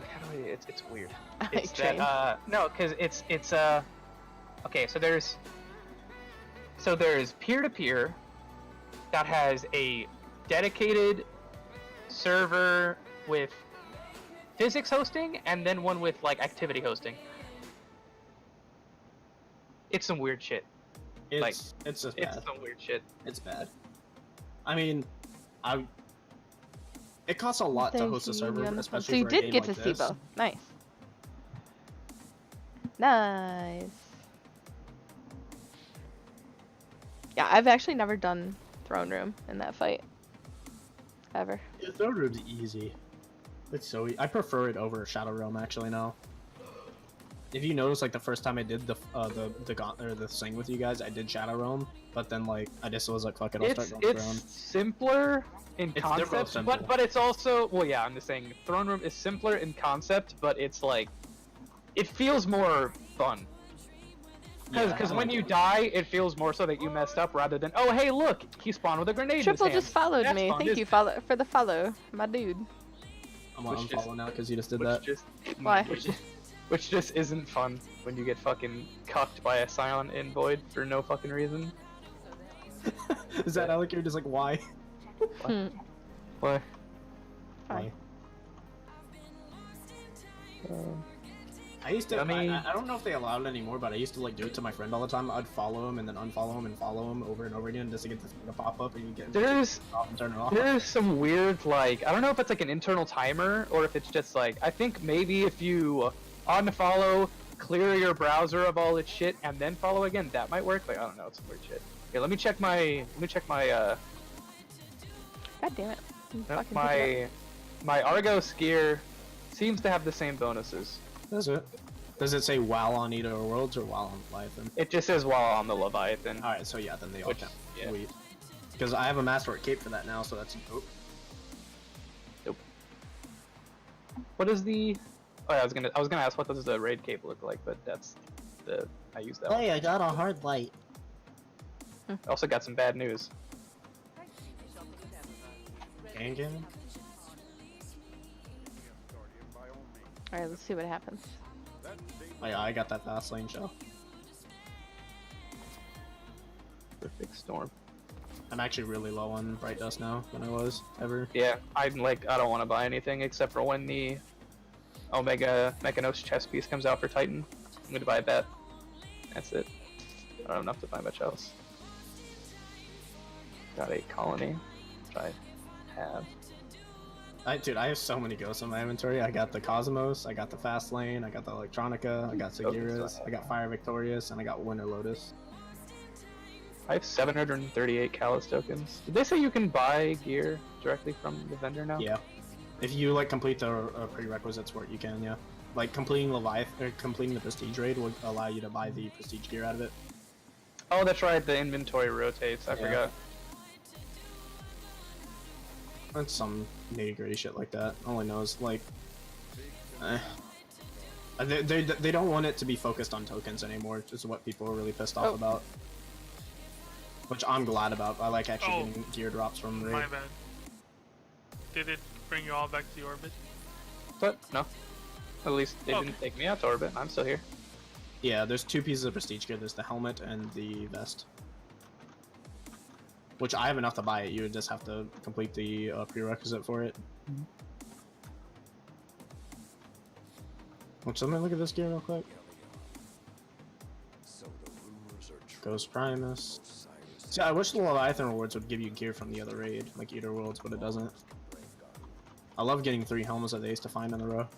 How do I? It's weird. I like It's that trains. no, because it's okay. So there's peer-to-peer that has a dedicated server with physics hosting, and then one with like activity hosting. It's some weird shit. It's just It's bad. some weird shit. It's bad. I mean, it costs a lot to Thank host a you, server, Unicorn. especially So you for a did game get like to see this. both. Nice. Nice. Yeah, I've actually never done throne room in that fight. Ever. Yeah, Throne Room's easy. It's so I prefer it over Shadow Realm actually now. If you notice, like the first time I did the thing with you guys, I did Shadow Realm, but then like I just was like, fuck it, I'll start going It's Throne. simpler in They're both concept, simple. but it's also well, yeah. I'm just saying, Throne Room is simpler in concept, but it's like it feels more fun. Because Yeah, when you die, it feels more so that you messed up rather than oh hey look he spawned with a grenade. in his Triple hand. just followed That's me. fun, Thank isn't you it? for the follow, my dude. I'm on which just- unfollow now because you just did Which that. just Why? which just isn't fun when you get fucking cucked by a Scion in Void for no fucking reason. Is that Alec? You're just like, why? Hmm. Why? Fine. I used to. I mean- I don't know if they allow it anymore, but I used to like do it to my friend all the time. I'd follow him and then unfollow him and follow him over and over again just to get the thing to pop up and you get There's off and turn it off. There's some weird, like, I don't know if it's like an internal timer or if it's just like, I think maybe if you unfollow, clear your browser of all its shit, and then follow again, that might work. Like, I don't know, it's some weird shit. Okay, let me check my, God damn it. Fucking pick it my Argos gear seems to have the same bonuses. Does it? Does it say WoW on Eater Worlds or WoW on Leviathan? It just says while on the Leviathan. Alright, so yeah, then they all Which- count. yeah. Sweet. Because I have a Master Cape for that now, so that's dope. What is the? Oh, yeah, I was gonna ask what does the raid cape look like, but that's the I use that. One. Hey, I got a hard light. I also got some bad news. Gangan? Alright, let's see what happens. Oh yeah, I got that fast lane shell. Perfect storm. I'm actually really low on Bright Dust now than I was ever. Yeah, I don't want to buy anything except for when the Omega Mechanos chess piece comes out for Titan. I'm gonna buy that. That's it. I don't have enough to buy much else. Got a colony, which I have. Dude, I have so many ghosts in my inventory. I got the Cosmos, I got the Fast Lane, I got the Electronica, I got Sagiras, I got Fire Victorious, and I got Winter Lotus. I have 738 Callus tokens. Did they say you can buy gear directly from the vendor now? Yeah. If you like complete the prerequisites for it, you can, yeah. Like completing Leviathan or completing the Prestige raid would allow you to buy the Prestige gear out of it. Oh, that's right. The inventory rotates. I forgot. That's some nitty gritty shit like that. Only knows like. They don't want it to be focused on tokens anymore, which is what people are really pissed off about. Which I'm glad about. I like actually getting gear drops from raid. My bad. Did it bring you all back to the orbit? But no. At least it didn't take me out to orbit. I'm still here. Yeah, there's two pieces of prestige gear. There's the helmet and the vest. Which I have enough to buy it. You would just have to complete the prerequisite for it. Which, let me look at this gear real quick. Ghost Primus. See, I wish the Leviathan rewards would give you gear from the other raid, like Eater Worlds, but it doesn't. I love getting 3 helmets of Ace to find in a row.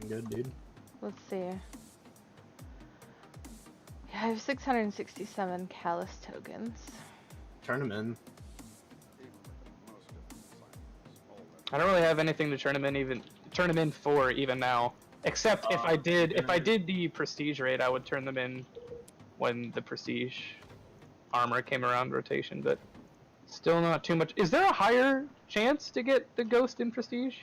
Good, dude. Let's see. Yeah, I have 667 Callus tokens. Turn them in. I don't really have anything to turn them in for even now. Except if I did the prestige raid, I would turn them in when the prestige armor came around rotation, but still not too much. Is there a higher chance to get the ghost in prestige?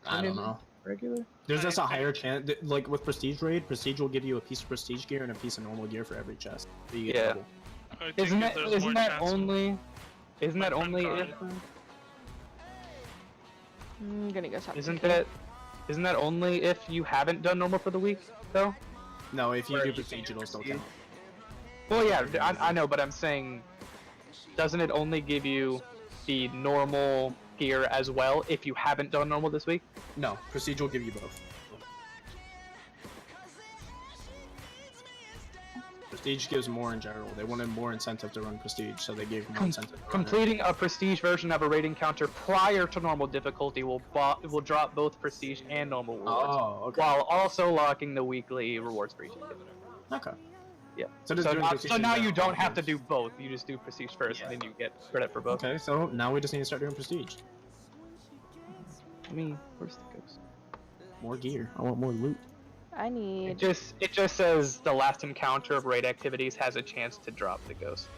I don't know. Regular? There's just a higher chance, like with Prestige Raid, Prestige will give you a piece of Prestige gear and a piece of normal gear for every chest. So you get Yeah. double. I think Isn't if that there's isn't more that chance- only isn't that My friend only got if it. I'm gonna go talk to isn't that only if you haven't done normal for the week though? No, if you Or do you Prestige, can it'll still Prestige. count. Well, yeah, I know, but I'm saying, doesn't it only give you the normal gear as well if you haven't done normal this week? No, Prestige will give you both. Prestige gives more in general. They wanted more incentive to run Prestige, so they gave more incentive to run it. Completing a prestige version of a raid encounter prior to normal difficulty will drop both prestige and normal rewards, Oh, okay. while also locking the weekly rewards for each ticket. Okay. Yeah. So, just doing Prestige So in now you general don't have to gives- do both. You just do prestige first, and then you get credit for both. Okay, so now we just need to start doing Prestige. I mean, where's the ghost? More gear. I want more loot. I need. It just says the last encounter of raid activities has a chance to drop the ghost.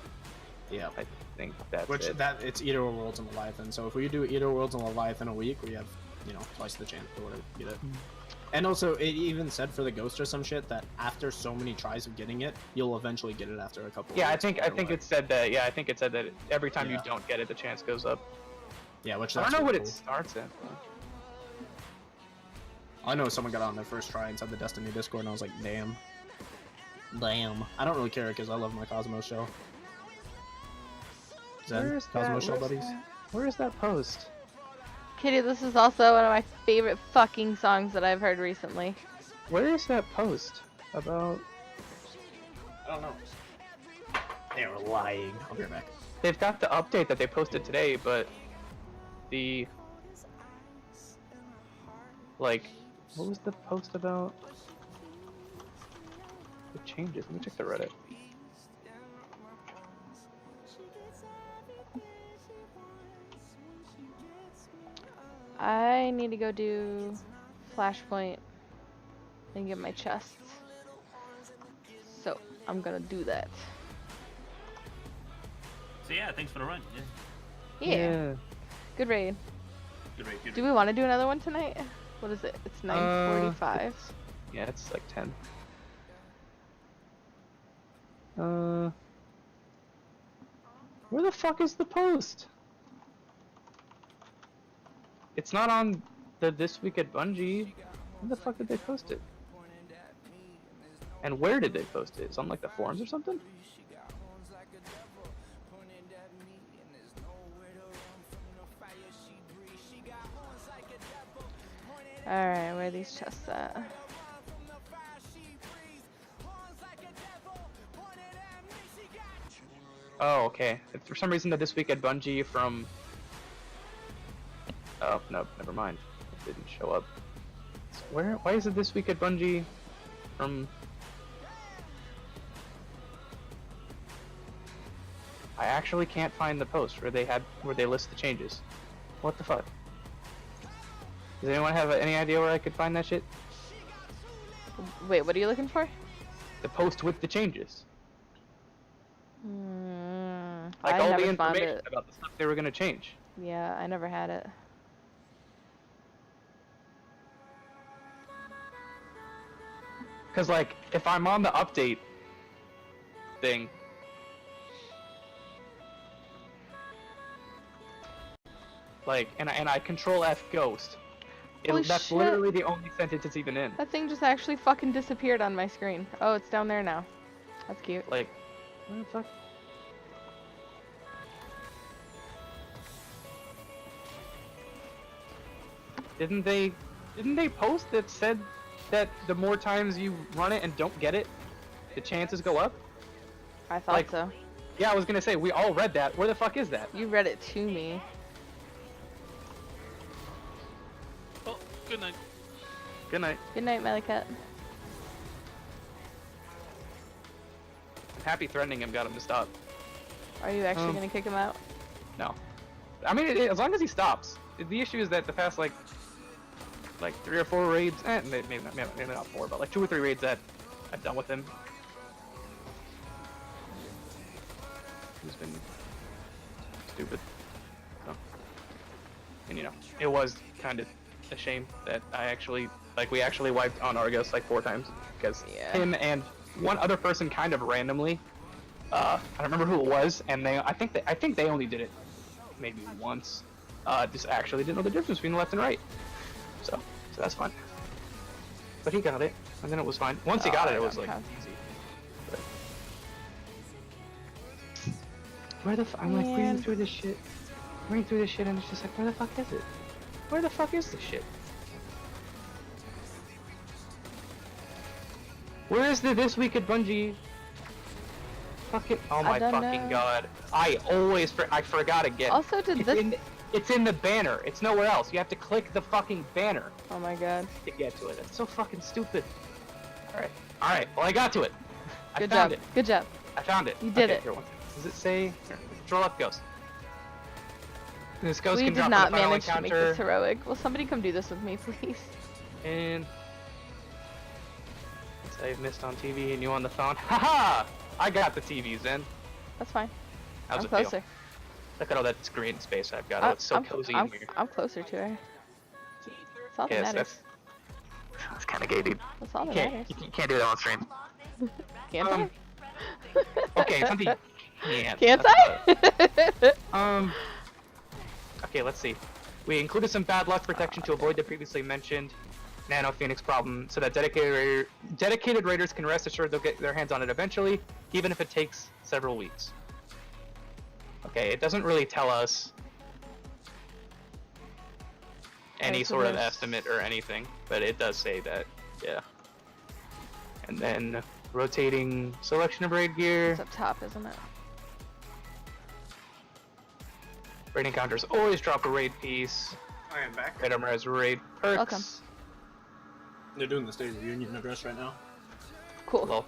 Yeah. I think that's Which it. it's Eater Worlds and Leviathan. So if we do Eater Worlds and Leviathan a week, we have, you know, twice the chance to get it. And also, it even said for the ghost or some shit that after so many tries of getting it, you'll eventually get it after a couple. Yeah, I weeks, think no matter what. it said that. Yeah, I think it said that every time you Yeah. don't get it, the chance goes up. Yeah, which I that's don't know what really it cool. starts at. Though. I know someone got on their first try inside the Destiny Discord, and I was like, damn. Damn. I don't really care because I love my Cosmos shell. Zen, Where's Cosmo that? Shell Buddies. Where's that post? Kitty, this is also one of my favorite fucking songs that I've heard recently. Where is that post about? I don't know. They were lying. I'll be right back. They've got the update that they posted today, but the like, what was the post about? The changes. Let me check the Reddit. I need to go do Flashpoint and get my chests. So, I'm gonna do that. So yeah, thanks for the run. Yeah. Yeah. Good raid. Good rate. Good Do rate. we want to do another one tonight? What is it? It's 9:45. Yeah, it's like 10. Where the fuck is the post? It's not on the This Week at Bungie. Where the fuck did they post it? And where did they post it? It's on like the forums or something? Alright, where are these chests at? Oh, okay. For some reason, the This Week at Bungie from... Oh, no, never mind. It didn't show up. Where? Why is it This Week at Bungie from... I actually can't find the post where they list the changes. What the fuck? Does anyone have any idea where I could find that shit? Wait, what are you looking for? The post with the changes. Like I all the never found information it. about the stuff they were gonna change. Yeah, I never had it. Cause like, if I'm on the update thing, like, and I control F ghost, Holy that's shit. literally the only sentence it's even in. That thing just actually fucking disappeared on my screen. Oh, it's down there now. That's cute. Like, what the fuck? Didn't they post that said that the more times you run it and don't get it, the chances go up? I thought like- so. Yeah, I was gonna say, we all read that. Where the fuck is that? You read it to me. Well, good night. Good night. Good night, Melicat. Happy threatening him got him to stop. Are you actually gonna kick him out? No. I mean, as long as he stops. The issue is that the past, like 3 or 4 raids, maybe not 4, but like 2 or 3 raids that I've done with him, he's been stupid. So. And you know, it was kind of a shame that we actually wiped on Argos like 4 times, because him and one other person kind of randomly, I don't remember who it was, and I think they only did it maybe once. Just actually didn't know the difference between left and right. So that's fine. But he got it, and then it was fine. Once he got it, it was like easy. But... Where the I'm like reading through this shit, and it's just like, where the fuck is it? Where the fuck is this shit? Where is the This Week at Bungie? Fucking, oh my fucking god! I forgot again. Also, It's in the banner. It's nowhere else. You have to click the fucking banner Oh my god. to get to it. That's so fucking stupid. Alright. Well, I got to it. Good I found job. it. Good job. I found it. You did Okay, it. Here, does it say? Here, control up ghost. This ghost We can did drop not on the final manage to make encounter. this heroic. Will somebody come do this with me, please? And I've missed on TV and you on the phone. Haha! I got the TV, Zen. That's fine. How's I'm it feel? closer. Look at all that screen space I've got. Oh, it's so cozy in here. I'm closer to her. That's all that Yes, matters. that's kind of gay, dude. That's all that You matters. can't do that on stream. Can't I? Okay, something. Yeah. Can't I? Okay, let's see. We included some bad luck protection to avoid the previously mentioned Nano Phoenix problem, so that dedicated raiders can rest assured they'll get their hands on it eventually, even if it takes several weeks. Okay, it doesn't really tell us any so sort of there's- estimate or anything, but it does say that, yeah. And then rotating selection of raid gear. It's up top, isn't it? Raid encounters always drop a raid piece. I am back. Raid armor has raid perks. Welcome. They're doing the State of the Union address right now. Cool. Well,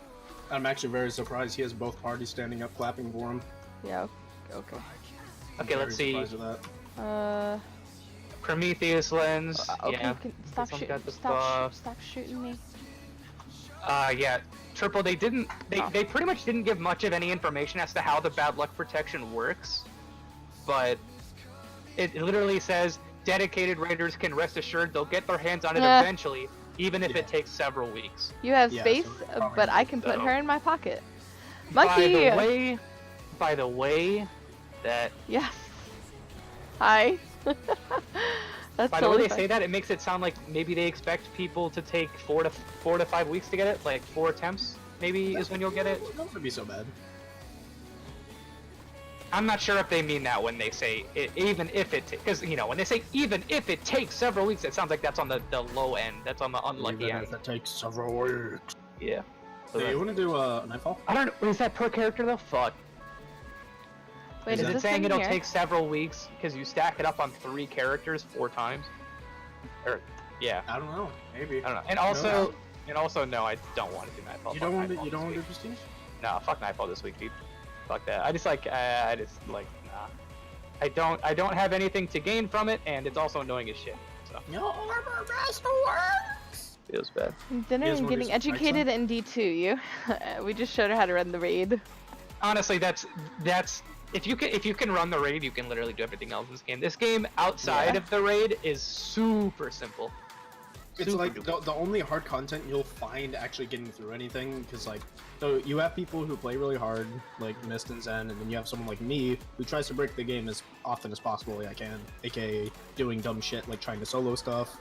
I'm actually very surprised he has both parties standing up clapping for him. Yeah. Okay. I'm okay, let's very see. surprised with that. Prometheus lens. Okay. Yeah. Stop This one shooting. got the Stop, buff. stop shooting me. Yeah. Triple, they didn't. Oh. They pretty much didn't give much of any information as to how the bad luck protection works, but it literally says dedicated raiders can rest assured they'll get their hands on it Yeah. eventually, even if Yeah. it takes several weeks. You have Yeah, space, so probably but I can put so. her in my pocket. Monkey. By the way, that Yes. Hi. That's by the way totally they fine. say that, it makes it sound like maybe they expect people to take 4 to 5 weeks to get it, like 4 attempts maybe is when you'll get it. That wouldn't be so bad. I'm not sure if they mean that when they say it, even if it, because you know when they say even if it takes several weeks, it sounds like that's on the low end. That's on the unlucky Even end. if it takes several weeks. Yeah. So Hey, you want to do Nightfall? I don't know. Is that per character though? Fuck. Wait, is is it this saying in it'll here? take several weeks because you stack it up on 3 characters 4 times? Or yeah, I don't know. Maybe. I don't know. And also, no, I don't want to do Nightfall. You Fuck don't want to. Nightfall You don't this want to do week. Prestige? No, fuck Nightfall this week, dude. Fuck that. I just like nah. I don't have anything to gain from it, and it's also annoying as shit. So Your armor master works. feels bad. Dinner You guys and wanna do getting some fights, educated in D2. You. We just showed her how to run the raid. Honestly, that's if you can run the raid, you can literally do everything else in this game. This game outside Yeah. of the raid is super simple. It's Super like duper. the only hard content you'll find actually getting through anything, because like, so you have people who play really hard, like Mist and Zen, and then you have someone like me who tries to break the game as often as possible I can, aka doing dumb shit like trying to solo stuff,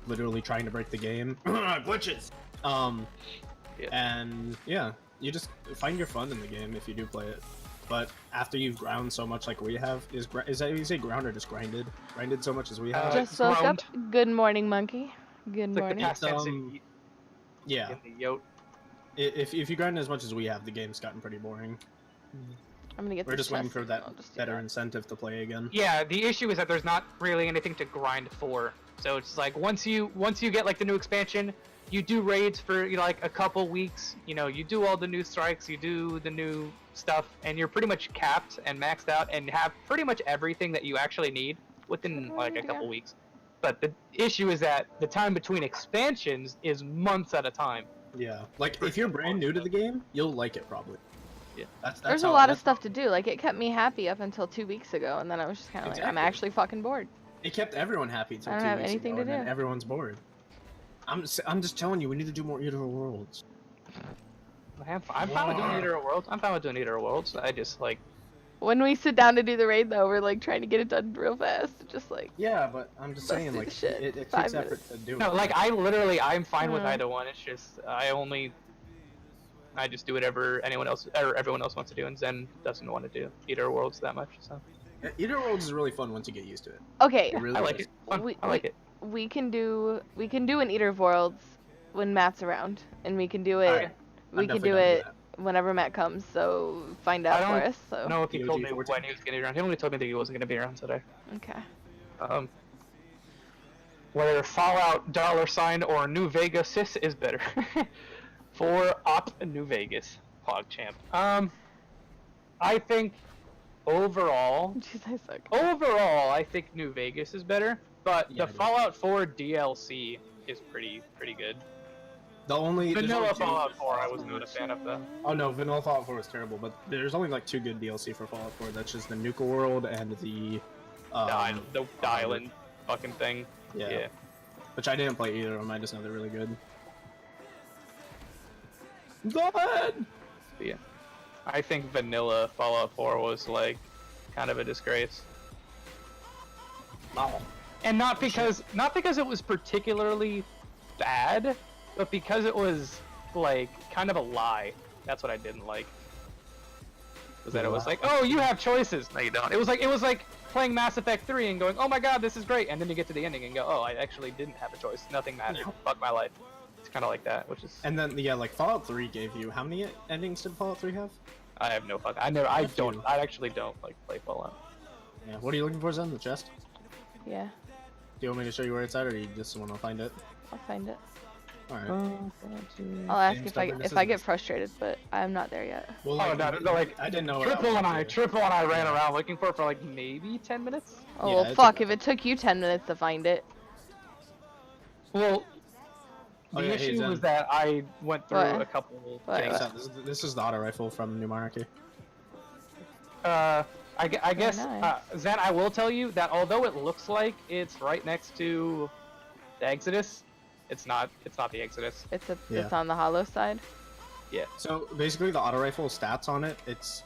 literally trying to break the game, glitches. Yeah. And yeah, you just find your fun in the game if you do play it. But after you've ground so much like we have, is that you say ground or just grinded? Grinded so much as we have? Just woke up. ground. Good morning, monkey. Good It's like the morning. past tense Yeah. in the yote. If you grind as much as we have, the game's gotten pretty boring. I'm gonna get. We're this just waiting chest for and that I'll just do better that. incentive to play again. Yeah, the issue is that there's not really anything to grind for. So it's like once you get like the new expansion, you do raids for like a couple weeks. You know, you do all the new strikes, you do the new stuff, and you're pretty much capped and maxed out and have pretty much everything that you actually need within like a couple weeks. But the issue is that the time between expansions is months at a time. Yeah, like if you're brand new to the game, you'll like it probably. Yeah. That's There's a how- lot of that's- stuff to do. Like it kept me happy up until 2 weeks ago, and then I was just kind of like, I'm Exactly. actually fucking bored. It kept everyone happy until I don't 2 have weeks anything ago, to and then do. everyone's bored. I'm just telling you, we need to do more Eater Worlds. I'm fine with doing either worlds. I'm fine with doing either worlds. I just like When we sit down to do the raid, though, we're like trying to get it done real fast. Just like, Yeah, but I'm just Let's saying, do like, the shit. it 5 takes effort minutes. to do no, it. like I'm fine with either one. It's just I just do whatever anyone else or everyone else wants to do, and Zen doesn't want to do either worlds that much. So Eater Worlds is really fun once you get used to it. okay, It really I like is. it. Fun. We- I like it. we can do an Eater of Worlds when Matt's around, and we can do it. Alright, we I'm can definitely do down it for whenever Matt comes. So find I out don't for us. So I don't know if he told me POG 14. when he was going to be around. He only told me that he wasn't going to be around today. okay. Whether Fallout $sign or New Vegas sis is better. For Op New Vegas PogChamp. I think overall, Jeez, I suck. I think New Vegas is better, but Yeah, the it is. Fallout 4 DLC is pretty good. The only there's Vanilla only two- Fallout 4 I was not a fan of though. Oh no, Vanilla Fallout 4 was terrible, but there's only like 2 good DLC for Fallout 4. That's just the Nuka World and the The island fucking thing. Yeah. Which I didn't play either of them. I just know they're really good. Go ahead. But yeah. I think vanilla Fallout 4 was like kind of a disgrace. Wow. And not because it was particularly bad, but because it was like kind of a lie. That's what I didn't like. Was that it was like, oh, you have choices. No, you don't. It was like playing Mass Effect 3 and going, oh my god, this is great, and then you get to the ending and go, oh, I actually didn't have a choice. Nothing mattered. Fuck my life. It's kind of like that, which is. And then yeah, like Fallout 3 gave you how many endings did Fallout 3 have? I have no fuck. I actually don't like play Fallout. Yeah. What are you looking for, Zen? The chest? Yeah, Do you want me to show you where it's at, or you just want to find it? I'll find it. All right. I'll ask Same if stuff, I but this get isn't- frustrated, but I'm not there yet. Well, Oh, no, like I didn't know. where Triple that and was I ran around looking for it for like maybe 10 minutes. Oh Yeah, well, it fuck! took- If it took you 10 minutes to find it, Well, Oh, the yeah, hey, issue Zen. was that I went through What? a couple What? things. This is the auto rifle from New Monarchy. I guess, nice. Zen, I will tell you that although it looks like it's right next to the Exodus, it's not the Exodus. it's Yeah. it's on the hollow side. So basically, the auto rifle stats on it, it's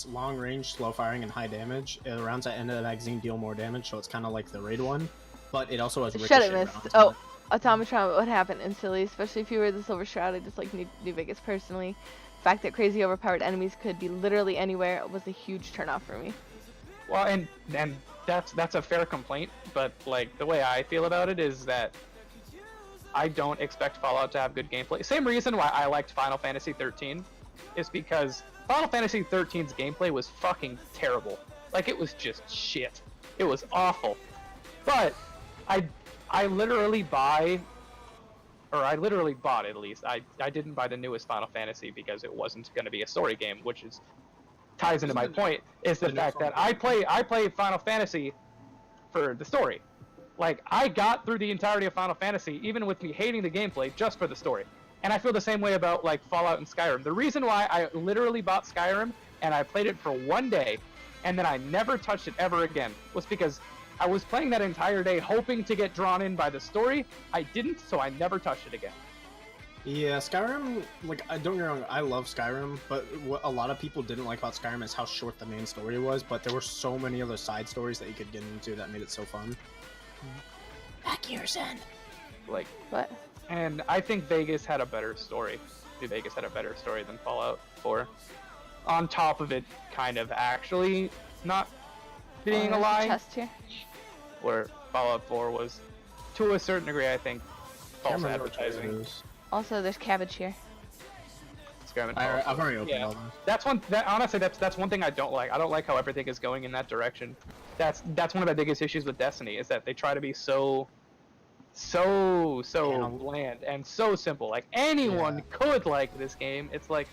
long range, slow firing, and high damage. Rounds at end of the magazine deal more damage, so it's kind of like the raid one. But it also has Shut ricochet it, miss. rounds Oh, on it. Automatron would happen instantly, especially if you were the Silver Shroud. I just like New Vegas personally. The fact that crazy overpowered enemies could be literally anywhere was a huge turnoff for me. Well, and that's a fair complaint, but like the way I feel about it is that I don't expect Fallout to have good gameplay. Same reason why I liked Final Fantasy 13 is because Final Fantasy 13's gameplay was fucking terrible. Like, it was just shit. It was awful. But I literally bought at least. I didn't buy the newest Final Fantasy because it wasn't going to be a story game, which ties into my point, is the fact that I play Final Fantasy for the story. Like, I got through the entirety of Final Fantasy, even with me hating the gameplay, just for the story. And I feel the same way about, like, Fallout and Skyrim. The reason why I literally bought Skyrim, and I played it for one day, and then I never touched it ever again, was because I was playing that entire day hoping to get drawn in by the story. I didn't, so I never touched it again. Yeah, Skyrim, like, don't get me wrong, I love Skyrim, but what a lot of people didn't like about Skyrim is how short the main story was, but there were so many other side stories that you could get into that made it so fun. Back here, Zen. Like, What? and I think Vegas had a better story. New Vegas had a better story than Fallout 4. On top of it, kind of actually not being a there's lie, chest here. where Fallout 4 was, to a certain degree, I think, false Can't remember which one it advertising. is. Also, there's cabbage here. Skyrim and I've Fallout. already opened Yeah. all them. Honestly, that's one thing I don't like. I don't like how everything is going in that direction. That's one of the biggest issues with Destiny, is that they try to be so bland and so simple. Like, anyone could like this game. It's like,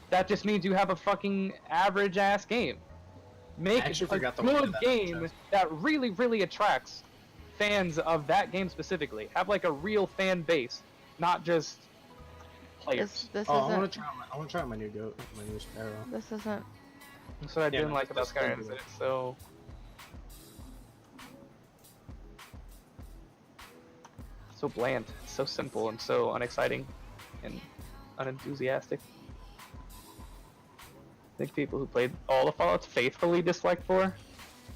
that just means you have a fucking average ass game. Make I actually a forgot the one good that game chest. that really, really attracts fans of that game specifically. Have like a real fan base, not just players. This Oh, I isn't. want to try out my new goat, my new sparrow. This isn't. That's what I Yeah, didn't no, like about that's Skyrim. cool. Is that it's so bland, so simple, and so unexciting and unenthusiastic. I think people who played all the Fallouts faithfully disliked 4.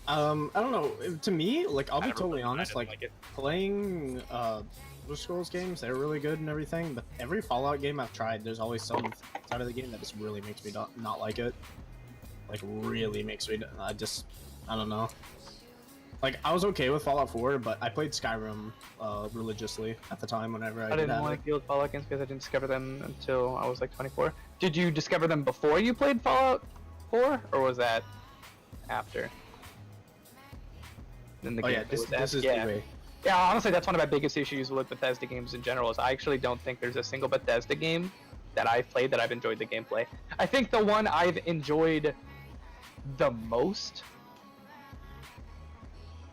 I don't know. To me, like, I'll I be never totally played it, I honest. didn't Like, like it. playing Elder Scrolls games, they're really good and everything. But every Fallout game I've tried, there's always some side of the game that just really makes me not like it. Like, really makes me. I don't know. Like, I was okay with Fallout 4, but I played Skyrim religiously at the time whenever I did didn't have want it. to deal with Fallout games because I didn't discover them until I was like 24. Did you discover them before you played Fallout 4, or was that after? Then the Oh yeah, gameplay this was is yeah. the way. Yeah, honestly, that's one of my biggest issues with Bethesda games in general. Is I actually don't think there's a single Bethesda game that I've played that I've enjoyed the gameplay. I think the one I've enjoyed the most,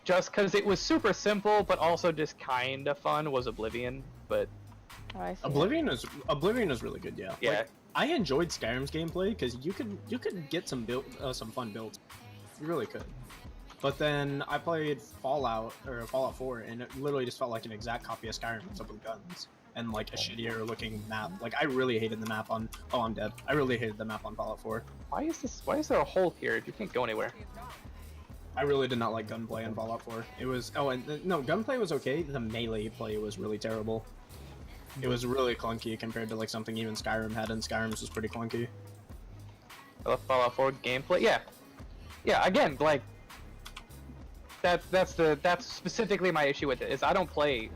just because it was super simple but also just kind of fun, was Oblivion. But Oh, I see. Oblivion is really good. Yeah. yeah, Like, I enjoyed Skyrim's gameplay because you could get some some fun builds. You really could. But then I played Fallout 4, and it literally just felt like an exact copy of Skyrim except with guns and like a shittier looking map. Like, I really hated the map on. Oh, I'm dead. I really hated the map on Fallout 4. why is there a hole here if you can't go anywhere? I really did not like gunplay in Fallout 4. It was no, gunplay was okay. The melee play was really terrible. It was really clunky compared to like something even Skyrim had, and Skyrim's was pretty clunky. Fallout 4 gameplay. Yeah. Again, like that's specifically my issue with it. Is I don't play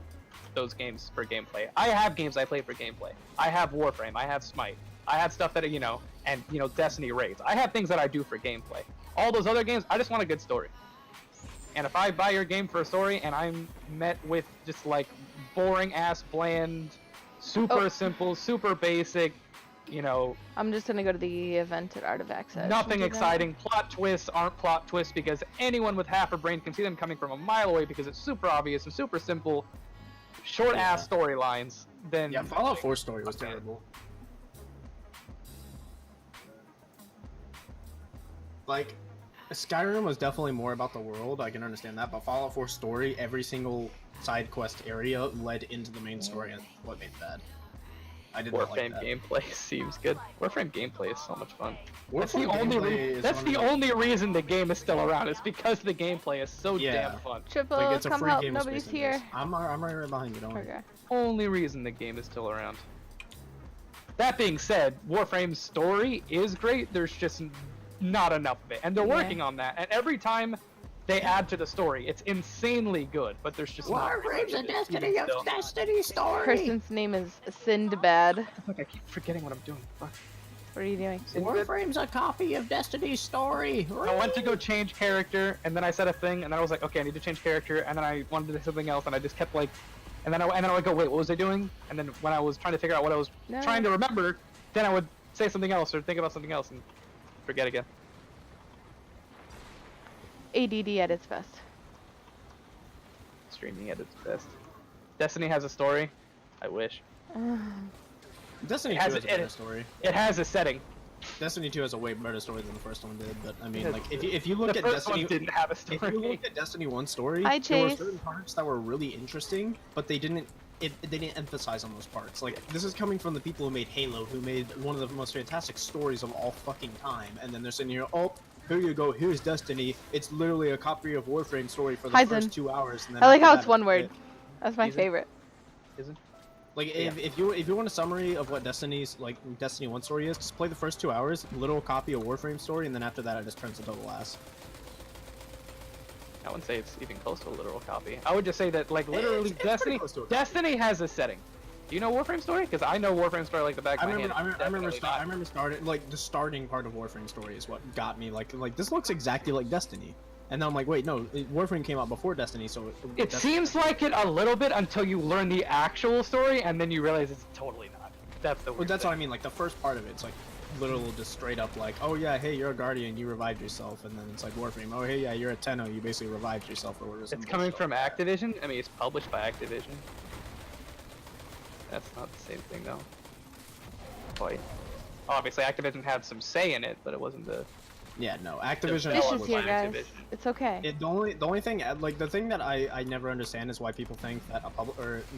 those games for gameplay. I have games I play for gameplay. I have Warframe. I have Smite. I have stuff that and Destiny raids. I have things that I do for gameplay. All those other games, I just want a good story. And if I buy your game for a story and I'm met with just like boring ass, bland, super simple, super basic, I'm just gonna go to the event at Art of Access. nothing exciting, plot twists aren't plot twists because anyone with half a brain can see them coming from a mile away because it's super obvious and super simple, short ass storylines, then Yeah, Fallout 4 story was terrible. Like, Skyrim was definitely more about the world, I can understand that, but Fallout 4 story, every single side quest area led into the main story, and what made it bad. I did not like Warframe that. gameplay seems good. Warframe gameplay is so much fun. Warframe That's the only reason the game is still around. Is because the gameplay is so damn fun. Triple, Like, it's a come free help. game of Nobody's Space here. Invaders. I'm right behind you, don't worry. Okay. Only reason the game is still around. That being said, Warframe's story is great. There's just not enough of it, and they're working on that. And every time they add to the story, it's insanely good. But there's just Warframe's a Destiny of Destiny story. Person's name is Sindbad. Fuck, I keep forgetting what I'm doing. Fuck. What are you doing? Warframe's a copy of Destiny's story. I went to go change character, and then I said a thing, and then I was like, okay, I need to change character, and then I wanted to do something else, and I just kept like, and then I would go, wait, what was I doing? And then when I was trying to figure out what I was trying to remember, then I would say something else or think about something else and forget again. ADD at its best. Streaming at its best. Destiny has a story. I wish. Destiny 2 has a better story. It has a setting. Destiny 2 has a way better story than the first one did, but I mean, Yeah, like, if you look the at first Destiny, one didn't have a story. if you look at Destiny 1 story, Hi, there were Chase. certain parts that were really interesting, but they didn't emphasize on those parts. Like, this is coming from the people who made Halo, who made one of the most fantastic stories of all fucking time, and then they're sitting here, oh, here you go, here's Destiny. It's literally a copy of Warframe story for the Hyzen. first 2 hours. And then I like after how that, it's one that's word. it. That's my Isn't- favorite. Isn't? Like, if you want a summary of what Destiny's, like, Destiny 1 story is, just play the first 2 hours, literal copy of Warframe story, and then after that it just turns into total ass. I wouldn't say it's even close to a literal copy. I would just say that, like, literally, It's pretty Destiny close to a copy. Destiny has a setting. Do you know Warframe story? Because I know Warframe story like the back of my hand. I remember Definitely not. starting, like, the starting part of Warframe story is what got me, like this looks exactly like Destiny. And then I'm like, wait, no, Warframe came out before Destiny, so... It seems like it a little bit until you learn the actual story, and then you realize it's totally not. That's the Well, weird that's thing. what I mean, like, the first part of it's, like, literal just straight up, like, oh yeah, hey, you're a Guardian, you revived yourself, and then it's like Warframe, oh hey, yeah, you're a Tenno, you basically revived yourself, or whatever. It's coming from Activision? I mean, it's published by Activision. That's not the same thing, though. Quite. Obviously, Activision had some say in it, but it wasn't the... Yeah, no, Activision... Fish was is here, by guys. Activision. It's okay. The only thing, like, the thing that I never understand is why people think that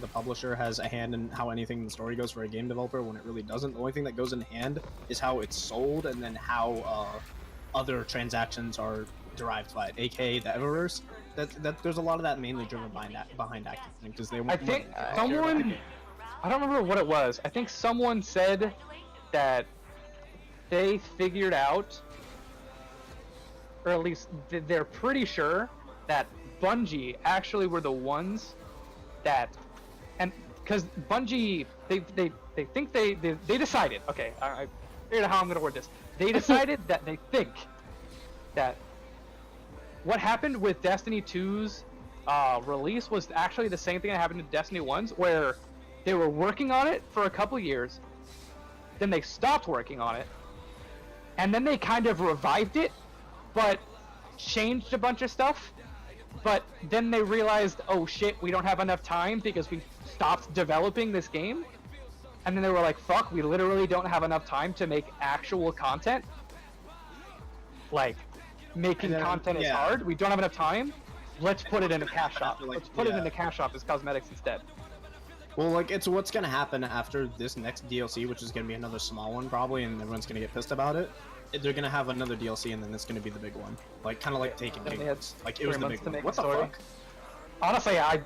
the publisher has a hand in how anything in the story goes for a game developer when it really doesn't. The only thing that goes in hand is how it's sold and then how other transactions are derived by it, aka the Eververse. That there's a lot of that mainly driven behind Activision because they I want think money. someone... I don't remember what it was. I think someone said that they figured out, or at least they're pretty sure, that Bungie actually were the ones that, and because Bungie, they think they decided, okay, I figured out how I'm going to word this. They decided that they think that what happened with Destiny 2's release was actually the same thing that happened to Destiny 1's, where they were working on it for a couple years, then they stopped working on it, and then they kind of revived it, but changed a bunch of stuff, but then they realized, oh shit, we don't have enough time because we stopped developing this game, and then they were like, fuck, we literally don't have enough time to make actual content. Like, making content is hard, we don't have enough time, let's put it in a cash shop. Let's put it in a cash shop as cosmetics instead. Well, like, it's what's gonna happen after this next DLC, which is gonna be another small one probably, and everyone's gonna get pissed about it. They're gonna have another DLC, and then it's gonna be the big one, like kind of like Taken King. Like it was the big one. What the fuck? Honestly, I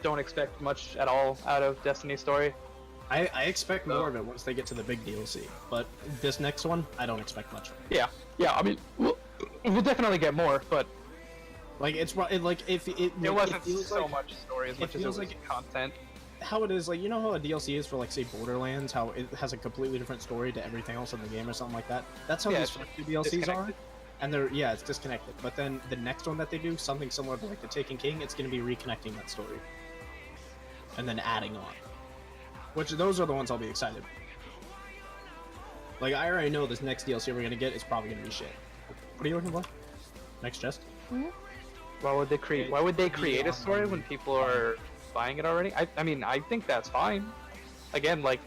don't expect much at all out of Destiny's story. I expect more of it once they get to the big DLC, but this next one, I don't expect much. Yeah, I mean, we'll definitely get more, but Like it's like if it wasn't feels so like, much story as much as it was content. how it is, like, you know how a DLC is for, like, say Borderlands, how it has a completely different story to everything else in the game or something like that. That's how Yeah, these it's first two DLCs are, disconnected. and it's disconnected. But then the next one that they do, something similar to like the Taken King, it's going to be reconnecting that story and then adding on. Which those are the ones I'll be excited. Like, I already know this next DLC we're gonna get is probably gonna be shit. What are you looking for? Next chest? Why would they create a story when people are buying it already? I mean, I think that's fine. Again, like,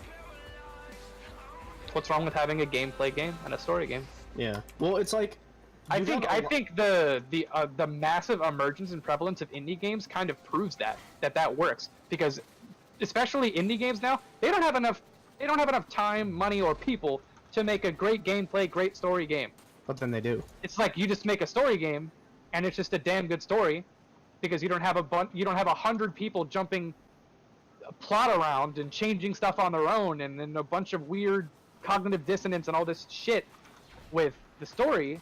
what's wrong with having a gameplay game and a story game? Yeah. Well, it's like I think the massive emergence and prevalence of indie games kind of proves that works, because especially indie games now, they don't have enough time, money, or people to make a great gameplay, great story game. But then they do. It's like you just make a story game, and it's just a damn good story, because you don't have 100 people jumping a plot around and changing stuff on their own, and then a bunch of weird cognitive dissonance and all this shit with the story.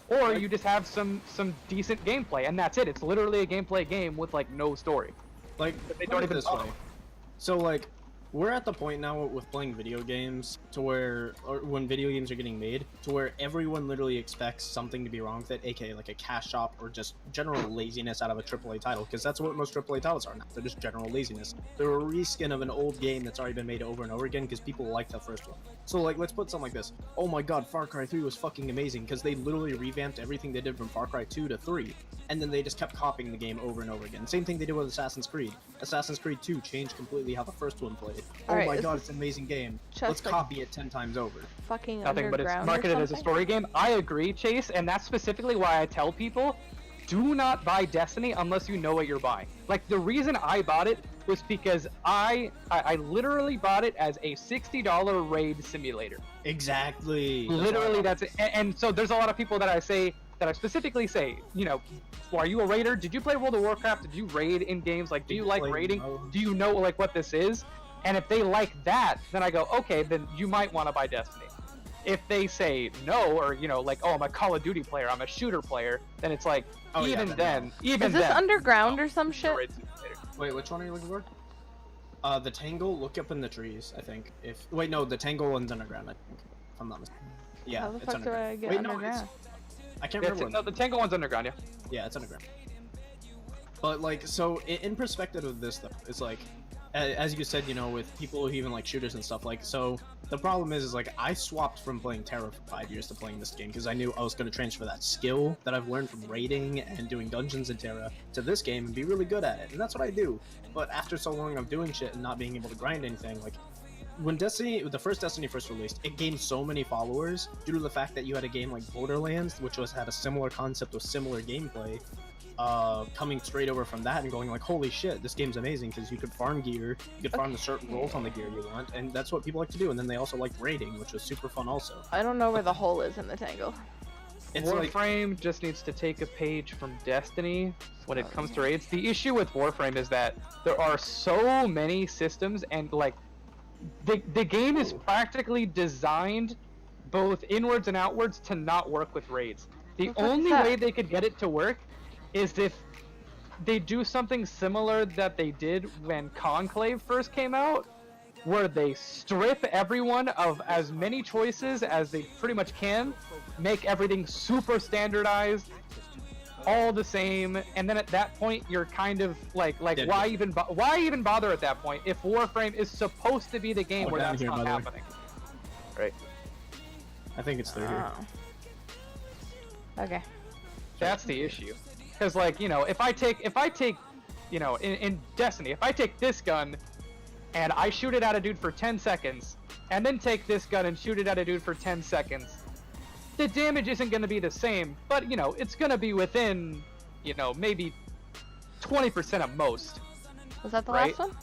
Or you just have some decent gameplay, and that's it. It's literally a gameplay game with like no story. Like, But they put don't it even this bother. way. So, like, we're at the point now with playing video games to where, or when video games are getting made, to where everyone literally expects something to be wrong with it, aka like a cash shop or just general laziness out of a AAA title, because that's what most AAA titles are now. They're just general laziness. They're a reskin of an old game that's already been made over and over again because people like the first one. So, like, let's put something like this. Oh my god, Far Cry 3 was fucking amazing because they literally revamped everything they did from Far Cry 2 to 3, and then they just kept copying the game over and over again. Same thing they did with Assassin's Creed. Assassin's Creed 2 changed completely how the first one played. Alright, Oh my is god, this it's an amazing game. just Let's like copy it 10 times over. fucking Nothing, but it's underground or marketed as a something? story game. I agree, Chase, and that's specifically why I tell people, do not buy Destiny unless you know what you're buying. Like, the reason I bought it was because I literally bought it as a $60 raid simulator. Exactly. Literally, that's it. And so there's a lot of people that I specifically say, you know, well, are you a raider? Did you play World of Warcraft? Did you raid in games? Like, do you like raiding? Do you know like what this is? And if they like that, then I go, okay, then you might want to buy Destiny. If they say no, or you know, like, oh, I'm a Call of Duty player, I'm a shooter player, then it's like, Oh, yeah, even then then, Is this underground or some shit? raid simulator. Wait, which one are you looking for? The Tangle, look up in the trees, I think. Wait, no, the Tangle one's underground, I think. If I'm not mistaken. Yeah, How the it's fuck do underground. I get Wait, no, underground? I can't Yeah, remember. no, the Tango one's underground, yeah. Yeah, it's underground. But like, so in perspective of this though, it's like, as you said, you know, with people who even like shooters and stuff, like, so the problem is like I swapped from playing Terra for 5 years to playing this game because I knew I was going to transfer that skill that I've learned from raiding and doing dungeons in Terra to this game and be really good at it, and that's what I do. But after so long of doing shit and not being able to grind anything, like, when the first Destiny first released, it gained so many followers due to the fact that you had a game like Borderlands, which had a similar concept with similar gameplay, coming straight over from that and going like, holy shit, this game's amazing because you could farm gear, you could farm the certain roles on the gear you want, and that's what people like to do. And then they also like raiding, which was super fun also. I don't know where the hole is in the tangle. It's like, Warframe just needs to take a page from Destiny when it comes to raids. The issue with Warframe is that there are so many systems, and like the game is practically designed both inwards and outwards to not work with raids. The What the fuck is only that? way they could get it to work is if they do something similar that they did when Conclave first came out, where they strip everyone of as many choices as they pretty much can, make everything super standardized, all the same, and then at that point you're kind of like Yeah. why even bother at that point if Warframe is supposed to be the game where down that's here, not by the way. happening. Right. I think it's through here. Oh. Okay. That's the issue. Because like, you know, if I take, you know, in Destiny, if I take this gun and I shoot it at a dude for 10 seconds, and then take this gun and shoot it at a dude for 10 seconds, the damage isn't going to be the same, but, you know, it's going to be within, you know, maybe 20% at most. Was that the Right? last one?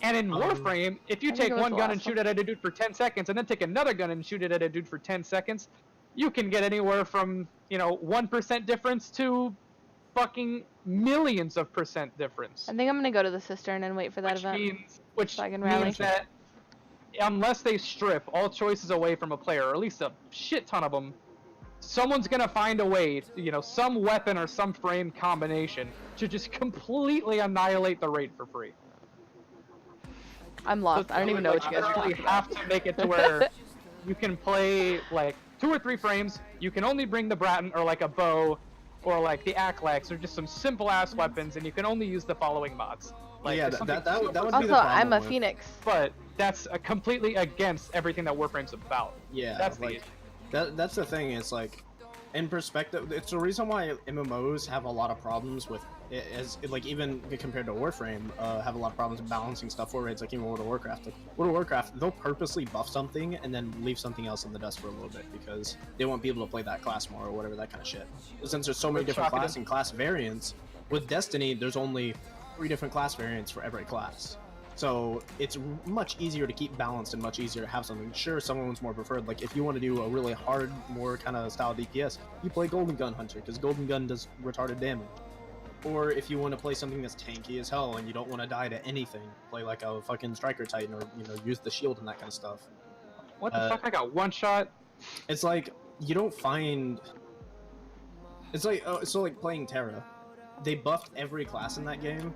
And in Warframe, if you I think take it was one the gun and last shoot one. it at a dude for 10 seconds, and then take another gun and shoot it at a dude for 10 seconds, you can get anywhere from, you know, 1% difference to fucking millions of percent difference. I think I'm gonna go to the cistern and wait for that event. which Dragon Rally. means that unless they strip all choices away from a player, or at least a shit ton of them, someone's gonna find a way, some weapon or some frame combination to just completely annihilate the raid for free. I'm lost. I don't even know what you guys are literally talking about. have to make it to where you can play like 2 or 3 frames. You can only bring the Bratton or like a bow or like the Aklax or just some simple ass weapons, and you can only use the following mods. Like, yeah, something that would be Also, the problem I'm a with- Phoenix. But that's completely against everything that Warframe's about. Yeah, That's the like issue. that's the thing. It's like, in perspective, it's the reason why MMOs have a lot of problems with it, as like even compared to Warframe, have a lot of problems balancing stuff for raids. Like even World of Warcraft. Like World of Warcraft, they'll purposely buff something and then leave something else in the dust for a little bit because they want people to play that class more or whatever, that kind of shit. But since there's so many different class and class variants, with Destiny, there's only 3 different class variants for every class. So it's much easier to keep balanced and much easier to have something. Sure, someone's more preferred. Like if you want to do a really hard, more kind of style DPS, you play Golden Gun Hunter because Golden Gun does retarded damage. Or if you want to play something that's tanky as hell and you don't want to die to anything, play like a fucking Striker Titan or use the shield and that kind of stuff. What the fuck? I got one shot. It's like you don't find. It's like so like playing Terra. They buffed every class in that game.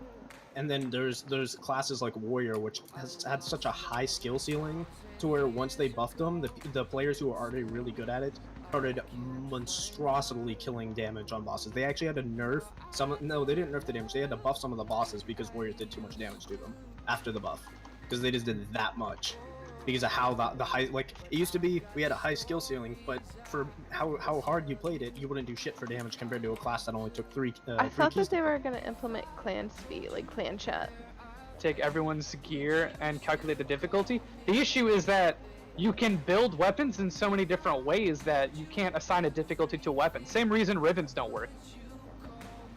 And then there's classes like Warrior, which has had such a high skill ceiling to where once they buffed them, the players who are already really good at it started monstrosity killing damage on bosses. They actually had to nerf some. No, they didn't nerf the damage. They had to buff some of the bosses because Warriors did too much damage to them after the buff, because they just did that much. Because of how the high, like it used to be, we had a high skill ceiling, but for how hard you played it, you wouldn't do shit for damage compared to a class that only took 3. I thought that they were gonna implement clan speed, like clan chat. Take everyone's gear and calculate the difficulty. The issue is that you can build weapons in so many different ways that you can't assign a difficulty to a weapon. Same reason ribbons don't work.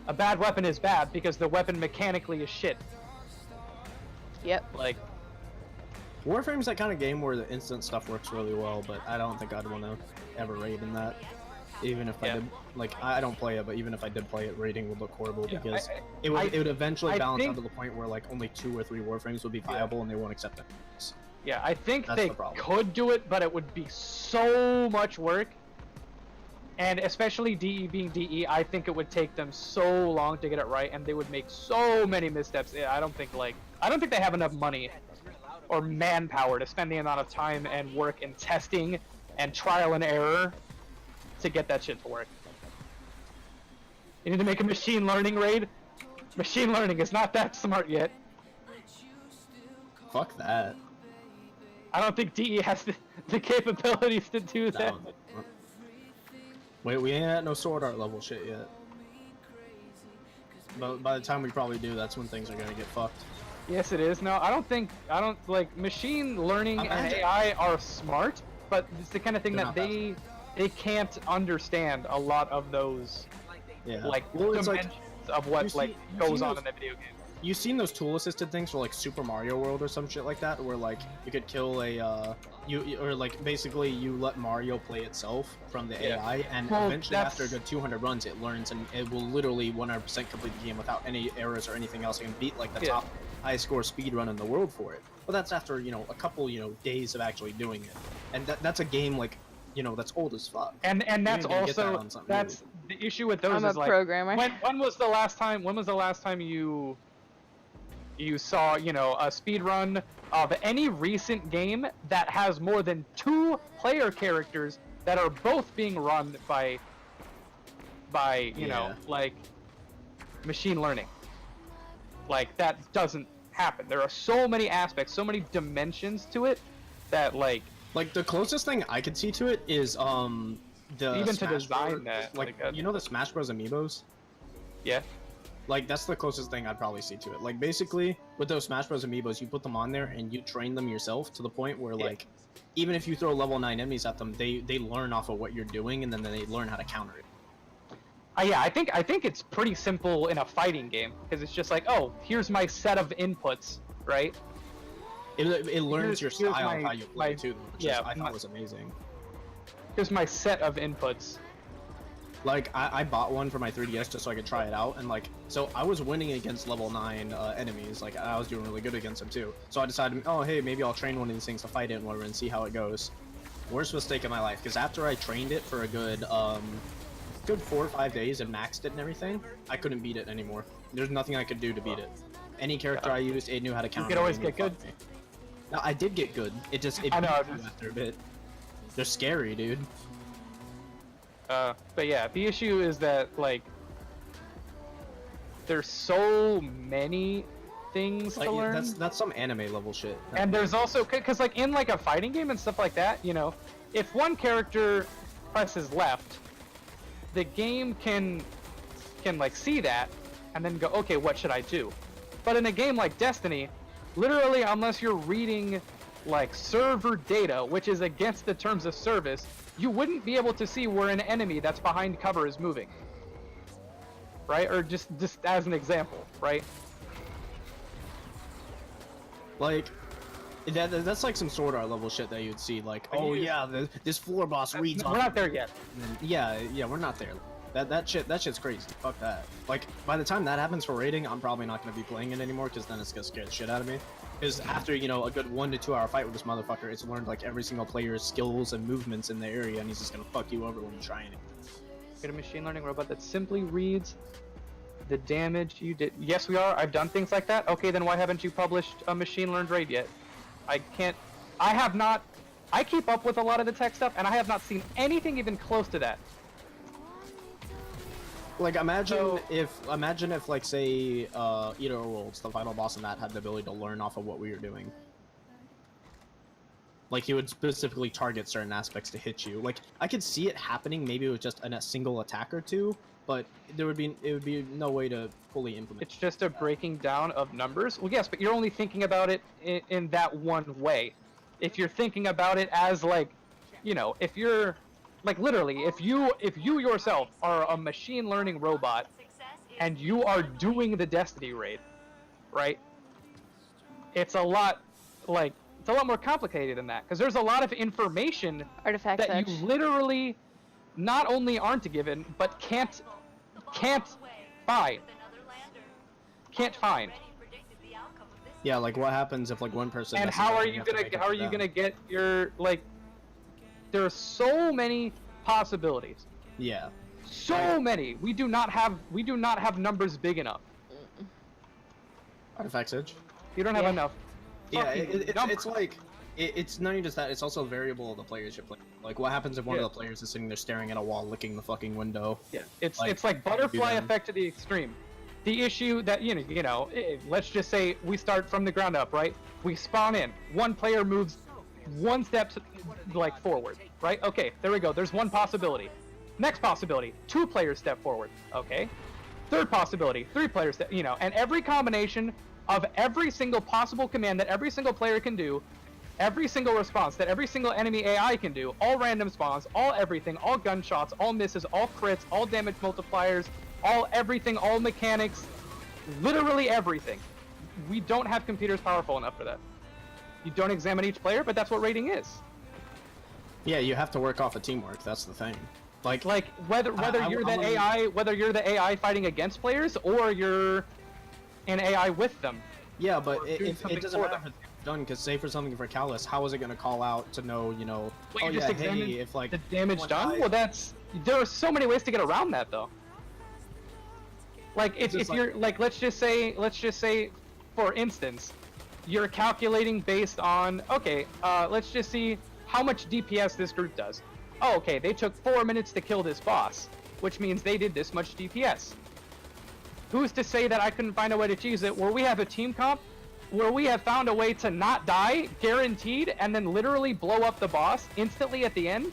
A bad weapon is bad because the weapon mechanically is shit. Yep. Like, Warframe's that kind of game where the instant stuff works really well, but I don't think I'd want to ever raid in that. Even if I did, like, I don't play it, but even if I did play it, raiding would look horrible because it would eventually balance out to the point where like only 2 or 3 Warframes would be viable and they won't accept it. Yeah, I think That's they the problem. could do it, but it would be so much work. And especially DE being DE, I think it would take them so long to get it right, and they would make so many missteps. Yeah, I don't think they have enough money or manpower to spend the amount of time and work and testing and trial and error to get that shit to work. You need to make a machine learning raid? Machine learning is not that smart yet. Fuck that. I don't think DE has the capabilities to do that. No. Wait, we ain't at no sword art level shit yet. But by the time we probably do, that's when things are gonna get fucked. Yes, it is. No, I don't like machine learning and AI are smart, but it's the kind of thing They're that not they can't understand a lot of those like it's dimensions of what goes on in the video game. You've seen those tool assisted things for like Super Mario World or some shit like that, where like you could kill a or like basically you let Mario play itself from the AI, and eventually after a good 200 runs it learns and it will literally 100% complete the game without any errors or anything else. It can beat like the top high score speed run in the world for it. But that's after a couple days of actually doing it, and that's a game like that's old as fuck. And that's also that's the issue with those. I'm a programmer. When was the last time you saw a speed run of any recent game that has more than 2 player characters that are both being run by like machine learning? Like, that doesn't happen. There are so many aspects, so many dimensions to it that like the closest thing I could see to it is the even Smash to design Bros, that the Smash Bros amiibos. Yeah. Like, that's the closest thing I'd probably see to it. Like, basically, with those Smash Bros. Amiibos, you put them on there and you train them yourself to the point where, like, even if you throw level 9 enemies at them, they learn off of what you're doing and then they learn how to counter it. Yeah, I think it's pretty simple in a fighting game because it's just like, oh, here's my set of inputs, right? It learns your style of how you play too, which I thought was amazing. Here's my set of inputs. Like, I bought one for my 3DS just so I could try it out, and like, so I was winning against level 9 enemies, like, I was doing really good against them too. So I decided, oh hey, maybe I'll train one of these things to fight it and whatever and see how it goes. Worst mistake of my life, because after I trained it for a good 4 or 5 days and maxed it and everything, I couldn't beat it anymore. There's nothing I could do to beat it. Any character I used, it knew how to counter. You could always it and get good. fuck me. No, I did get good. It just, it I know, beat me after a bit. They're scary, dude. But yeah, the issue is that, like, there's so many things Like, to learn. that's some anime level shit. And there's also, because like in like a fighting game and stuff like that, you know, if one character presses left, the game can like see that and then go, okay, what should I do? But in a game like Destiny, literally, unless you're reading like server data, which is against the terms of service, you wouldn't be able to see where an enemy that's behind cover is moving. Right? Or just as an example, right? Like, that's like some Sword Art level shit that you'd see, like, oh yeah, this floor boss reads We're off. not there yet. Yeah, we're not there. That shit's crazy. Fuck that. Like, by the time that happens for raiding, I'm probably not gonna be playing it anymore, because then it's gonna scare the shit out of me. Because after, you know, a good 1 to 2 hour fight with this motherfucker, it's learned like every single player's skills and movements in the area, and he's just gonna fuck you over when you try anything. Get a machine learning robot that simply reads the damage you did. Yes, we are. I've done things like that. Okay, then why haven't you published a machine learned raid yet? I have not. I keep up with a lot of the tech stuff, and I have not seen anything even close to that. Like, imagine if like, say, Eater Worlds, the final boss in that, had the ability to learn off of what we were doing. Like, he would specifically target certain aspects to hit you. Like, I could see it happening maybe with just a single attack or two, but it would be no way to fully implement. It's just a breaking down of numbers. Well, yes, but you're only thinking about it in that one way. If you're thinking about it as, like, you know, if you're like, literally, if you yourself are a machine learning robot and you are doing the Destiny raid, right? It's a lot more complicated than that, because there's a lot of information Artifact that fetch. you literally not only aren't given, but can't find. Can't find. Yeah, like, what happens if like one person? And messes how up are and you have to gonna make up how for are you them? gonna get your, like? There are so many possibilities. Yeah. So many. We do not have numbers big enough. Artifacts Edge. You don't have Yeah. enough. Yeah, fucking it's numbers. like it's not even just that. It's also a variable of the players you're playing. Like, what happens if one of the players is sitting there staring at a wall, licking the fucking window? Yeah, it's Like, like butterfly them. effect to the extreme. The issue that let's just say we start from the ground up, right? We spawn in. One player moves one step like forward, right? Okay, there we go. There's one possibility. Next possibility, 2 players step forward. Okay. Third possibility, 3 players step. And every combination of every single possible command that every single player can do, every single response that every single enemy AI can do, all random spawns, all everything, all gunshots, all misses, all crits, all damage multipliers, all everything, all mechanics, literally everything. We don't have computers powerful enough for that. You don't examine each player, but that's what rating is. Yeah, you have to work off of teamwork. That's the thing. Like whether you're the AI fighting against players or you're an AI with them. Yeah, but or it doing doesn't something matter for if them. it's done, because say for something for Callus, how is it going to call out to know, Well, oh you yeah, just examine hey, if like the damage one done. guy- Well, there are so many ways to get around that, though. Like if just you're like let's just say, for instance, you're calculating based on let's just see how much DPS this group does. Oh, okay, they took 4 minutes to kill this boss, which means they did this much DPS. Who's to say that I couldn't find a way to choose it where we have a team comp where we have found a way to not die, guaranteed, and then literally blow up the boss instantly at the end,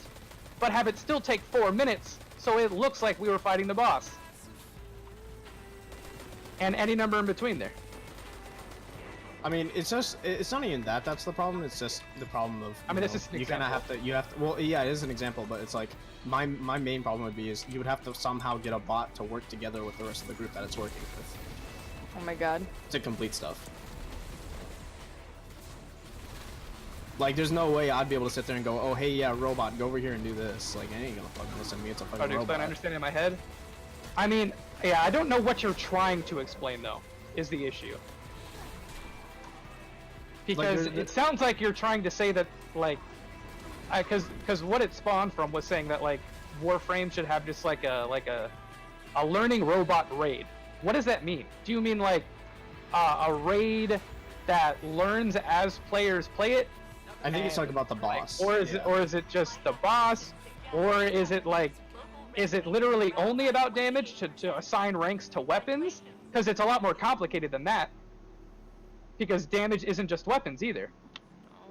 but have it still take 4 minutes so it looks like we were fighting the boss. And any number in between there. I mean, it's not even that. That's the problem. It's just the problem of. I mean, this is an you kind of example. have to. Well, yeah, it is an example, but it's like my main problem would be is you would have to somehow get a bot to work together with the rest of the group that it's working with Oh my god. to complete stuff. Like, there's no way I'd be able to sit there and go, oh, hey, yeah, robot, go over here and do this. Like, it ain't gonna fucking listen to me. It's a fucking Trying to explain, robot. I understand in my head. I mean, yeah, I don't know what you're trying to explain though, is the issue. Because Like, it sounds like you're trying to say that, like, because what it spawned from was saying that like Warframe should have just like a learning robot raid. What does that mean? Do you mean like a raid that learns as players play it? I think it's like about the Like, boss. or is it just the boss, or is it like, is it literally only about damage to assign ranks to weapons? Because it's a lot more complicated than that. Because damage isn't just weapons either.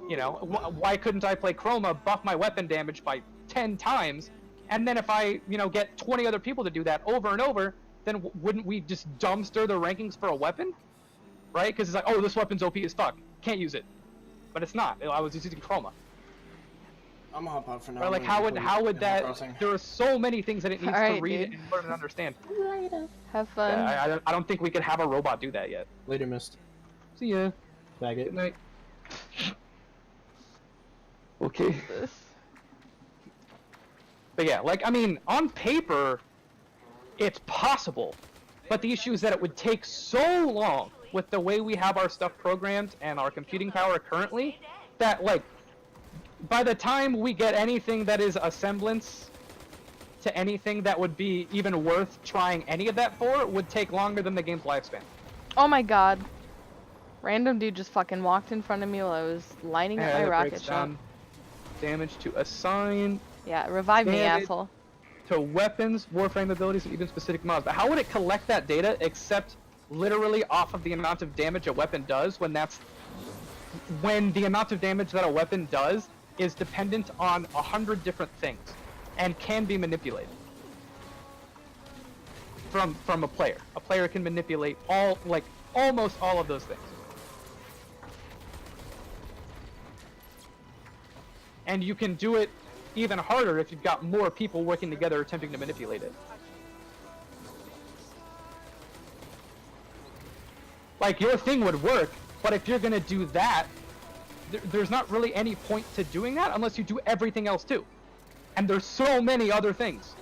You know, why couldn't I play Chroma, buff my weapon damage by 10 times, and then if I, you know, get 20 other people to do that over and over, then wouldn't we just dumpster the rankings for a weapon? Right? Because it's like, oh, this weapon's OP as fuck, can't use it. But it's not. I was using Chroma. I'm gonna hop out for now. Right? Like, how would that? There are so many things that it needs Alright, to read dude. in order to understand. Have fun. Yeah, I don't think we could have a robot do that yet. Later, missed. See ya. Faggot. Good night. Okay. This. But yeah, like, I mean, on paper, it's possible. But the issue is that it would take so long with the way we have our stuff programmed and our computing power currently, that, like, by the time we get anything that is a semblance to anything that would be even worth trying any of that for, would take longer than the game's lifespan. Oh my god. Random dude just fucking walked in front of me while I was lining up my that rocket breaks ship. down damage to assign Yeah, revive me, Damage. asshole. to weapons, warframe abilities, and even specific mobs. But how would it collect that data except literally off of the amount of damage a weapon does, when the amount of damage that a weapon does is dependent on 100 different things and can be manipulated from a player. A player can manipulate almost all of those things. And you can do it even harder if you've got more people working together attempting to manipulate it. Like, your thing would work, but if you're gonna do that, there's not really any point to doing that unless you do everything else too. And there's so many other things.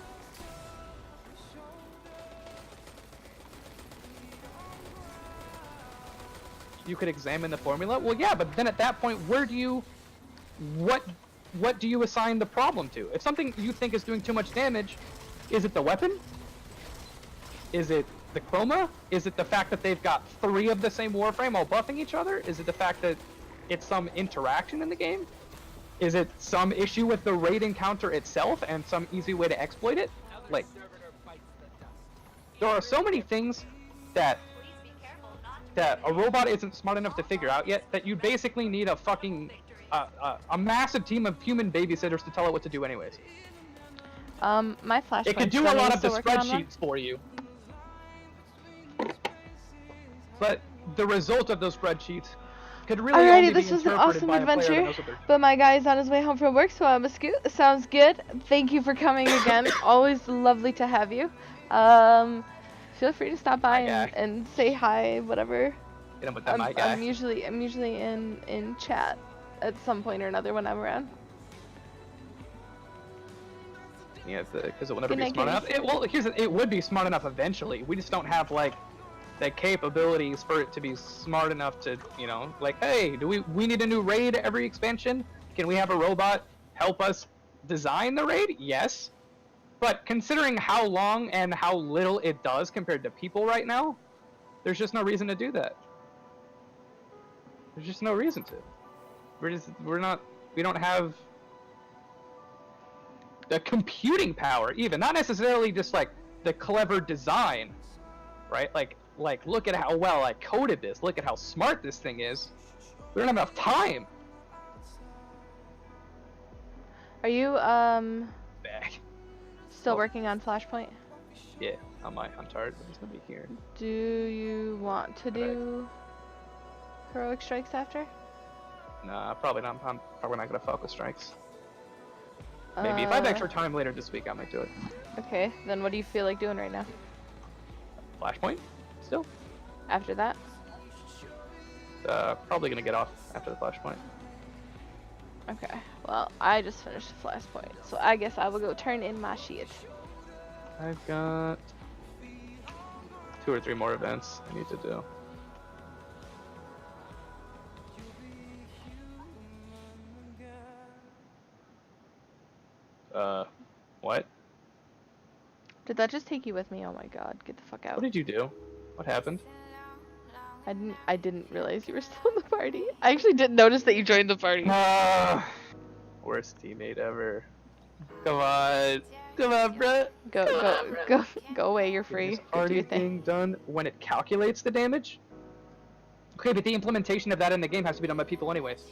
You could examine the formula? Well, yeah, but then at that point, what do you assign the problem to? If something you think is doing too much damage, is it the weapon? Is it the chroma? Is it the fact that they've got 3 of the same warframe all buffing each other? Is it the fact that it's some interaction in the game? Is it some issue with the raid encounter itself and some easy way to exploit it? Like, there are so many things that a robot isn't smart enough to figure out yet, that you basically need a fucking a massive team of human babysitters to tell it what to do anyways. My flashpoint. It could do a lot of the spreadsheets for you. But the result of those spreadsheets could really only Alrighty, be this was an interpreted awesome by a player that adventure, knows what they're- but my guy is on his way home from work, so I'm a scoot. Sounds good. Thank you for coming again. Always lovely to have you. Feel free to stop by and say hi, whatever. Hit him with that, my guy. I'm usually in chat at some point or another when I'm around. Yeah, because it will never Good be night, smart enough. kitties. It would be smart enough eventually. We just don't have like the capabilities for it to be smart enough to, you know, like, hey, do we need a new raid every expansion? Can we have a robot help us design the raid? Yes. But considering how long and how little it does compared to people right now, there's just no reason to do that. There's just no reason to. We don't have the computing power even, not necessarily just like the clever design, right? Like look at how well I coded this, look at how smart this thing is. We don't have enough time. Are you Back. still Oh. working on Flashpoint? Yeah, I'm tired, but he's gonna be here. Do you want to do heroic strikes after? Nah, probably not. I'm probably not gonna focus strikes. Maybe if I have extra time later this week, I might do it. Okay, then what do you feel like doing right now? Flashpoint, still. After that? Probably gonna get off after the flashpoint. Okay, well, I just finished the flashpoint, so I guess I will go turn in my shit. I've got 2 or 3 more events I need to do. What? Did that just take you with me? Oh my god, get the fuck out. What did you do? What happened? I didn't realize you were still in the party. I actually didn't notice that you joined the party. Worst teammate ever. Come on. Come on, bro. Go away, you're free. It's Go do already your thing. being done when it calculates the damage? Okay, but the implementation of that in the game has to be done by people anyways.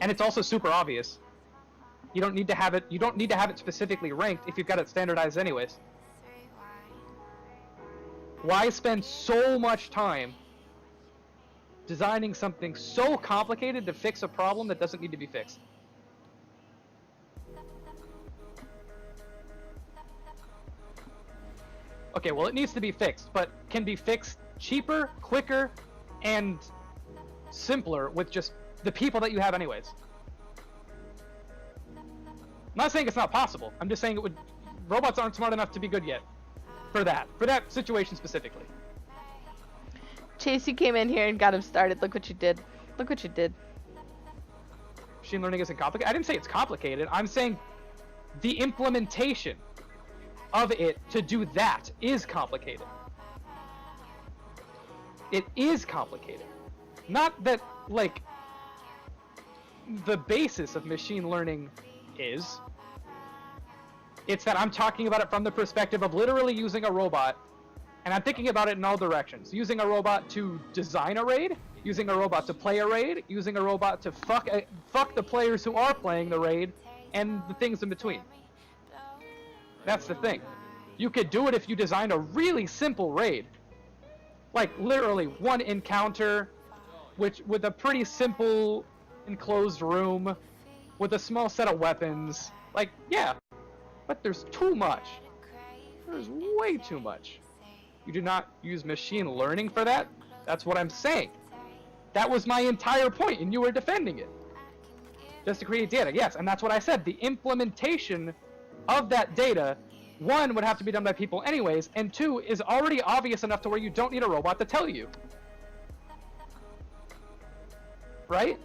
And it's also super obvious. You don't need to have it specifically ranked if you've got it standardized anyways. Why spend so much time designing something so complicated to fix a problem that doesn't need to be fixed? Okay, well, it needs to be fixed, but can be fixed cheaper, quicker, and simpler with just the people that you have anyways. I'm not saying it's not possible. I'm just saying it would. Robots aren't smart enough to be good yet. For that situation specifically. Chase, you came in here and got him started. Look what you did. Look what you did. Machine learning isn't complicated. I didn't say it's complicated. I'm saying the implementation of it to do that is complicated. It is complicated. Not that, like, the basis of machine learning is. It's that I'm talking about it from the perspective of literally using a robot, and I'm thinking about it in all directions. Using a robot to design a raid, using a robot to play a raid, using a robot to fuck the players who are playing the raid, and the things in between. That's the thing. You could do it if you designed a really simple raid. Like, literally, one encounter, which with a pretty simple enclosed room, with a small set of weapons. Like, yeah. But there's too much. There's way too much. You do not use machine learning for that? That's what I'm saying. That was my entire point, and you were defending it. Just to create data, yes, and that's what I said. The implementation of that data, 1, would have to be done by people anyways, and 2, is already obvious enough to where you don't need a robot to tell you. Right?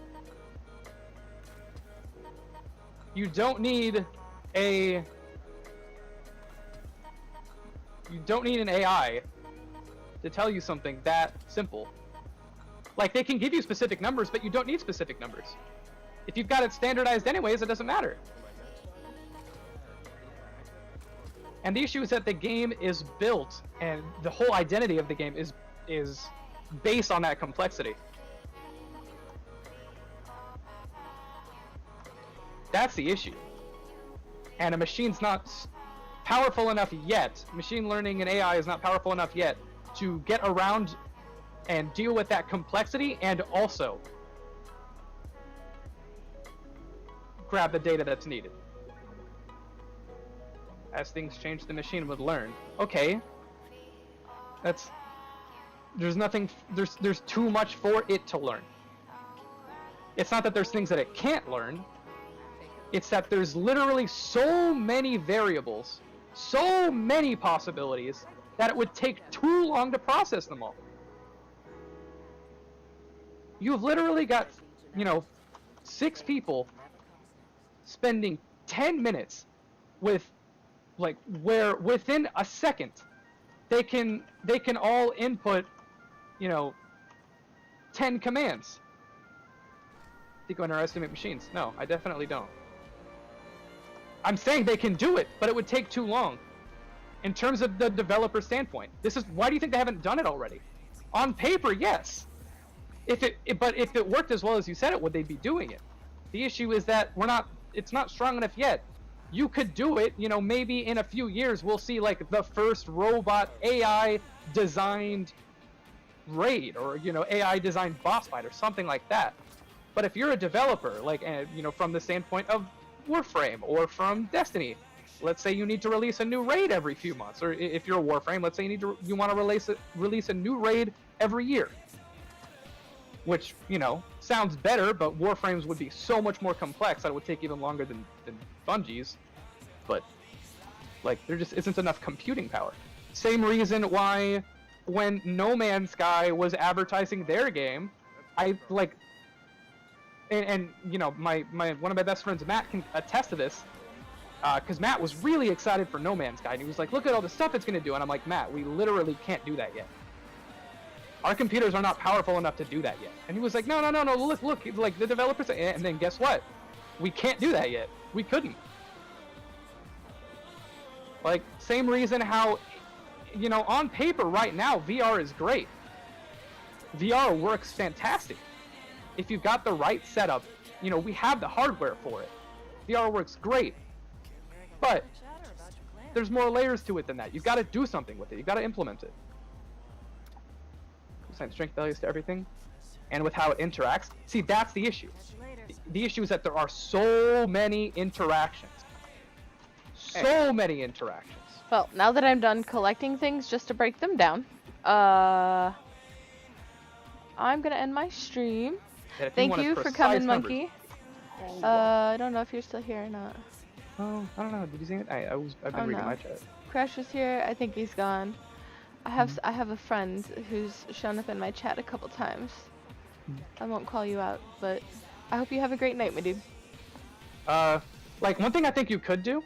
You don't need a... You don't need an AI to tell you something that simple. Like, they can give you specific numbers, but you don't need specific numbers. If you've got it standardized anyways, it doesn't matter. And the issue is that the game is built, and the whole identity of the game is based on that complexity. That's the issue. And a machine's not powerful enough yet, machine learning and AI is not powerful enough yet to get around and deal with that complexity, and also grab the data that's needed. As things change, the machine would learn. Okay. There's too much for it to learn. It's not that there's things that it can't learn. It's that there's literally so many variables, so many possibilities, that it would take too long to process them all. You've literally got, 6 people spending 10 minutes with, like, where within a second they can all input, 10 commands. Think I underestimate machines? No, I definitely don't. I'm saying they can do it, but it would take too long. In terms of the developer standpoint, why do you think they haven't done it already? On paper, yes. But if it worked as well as you said it would, they'd be doing it. The issue is that it's not strong enough yet. You could do it, maybe in a few years we'll see like the first robot AI designed raid, or AI designed boss fight or something like that. But if you're a developer, like from the standpoint of Warframe or from Destiny, let's say you need to release a new raid every few months, or if you're a Warframe, let's say you want to release a new raid every year, which sounds better, but Warframes would be so much more complex that it would take even longer than Bungie's. But like, there just isn't enough computing power. Same reason why when No Man's Sky was advertising their game, I like, and you know, my one of my best friends, Matt, can attest to this, because Matt was really excited for No Man's Sky, and he was like, look at all the stuff it's gonna do, and I'm like, Matt, we literally can't do that yet. Our computers are not powerful enough to do that yet. And he was like, no, look, like the developers, and then guess what? We can't do that yet. We couldn't. Like, same reason how, you know, on paper right now, VR is great. VR works fantastic. If you've got the right setup, you know, we have the hardware for it. VR works great. But there's more layers to it than that. You've got to do something with it. You've got to implement it. Assign strength values to everything. And with how it interacts. See, that's the issue. The issue is that there are so many interactions. So many interactions. Well, now that I'm done collecting things, just to break them down, I'm gonna end my stream. Thank you for coming, Monkey. I don't know if you're still here or not. Oh, I don't know. Did you see it? I've been reading my chat. Crash was here. I think he's gone. I have a friend who's shown up in my chat a couple times. I won't call you out, but I hope you have a great night, my dude. Like, one thing I think you could do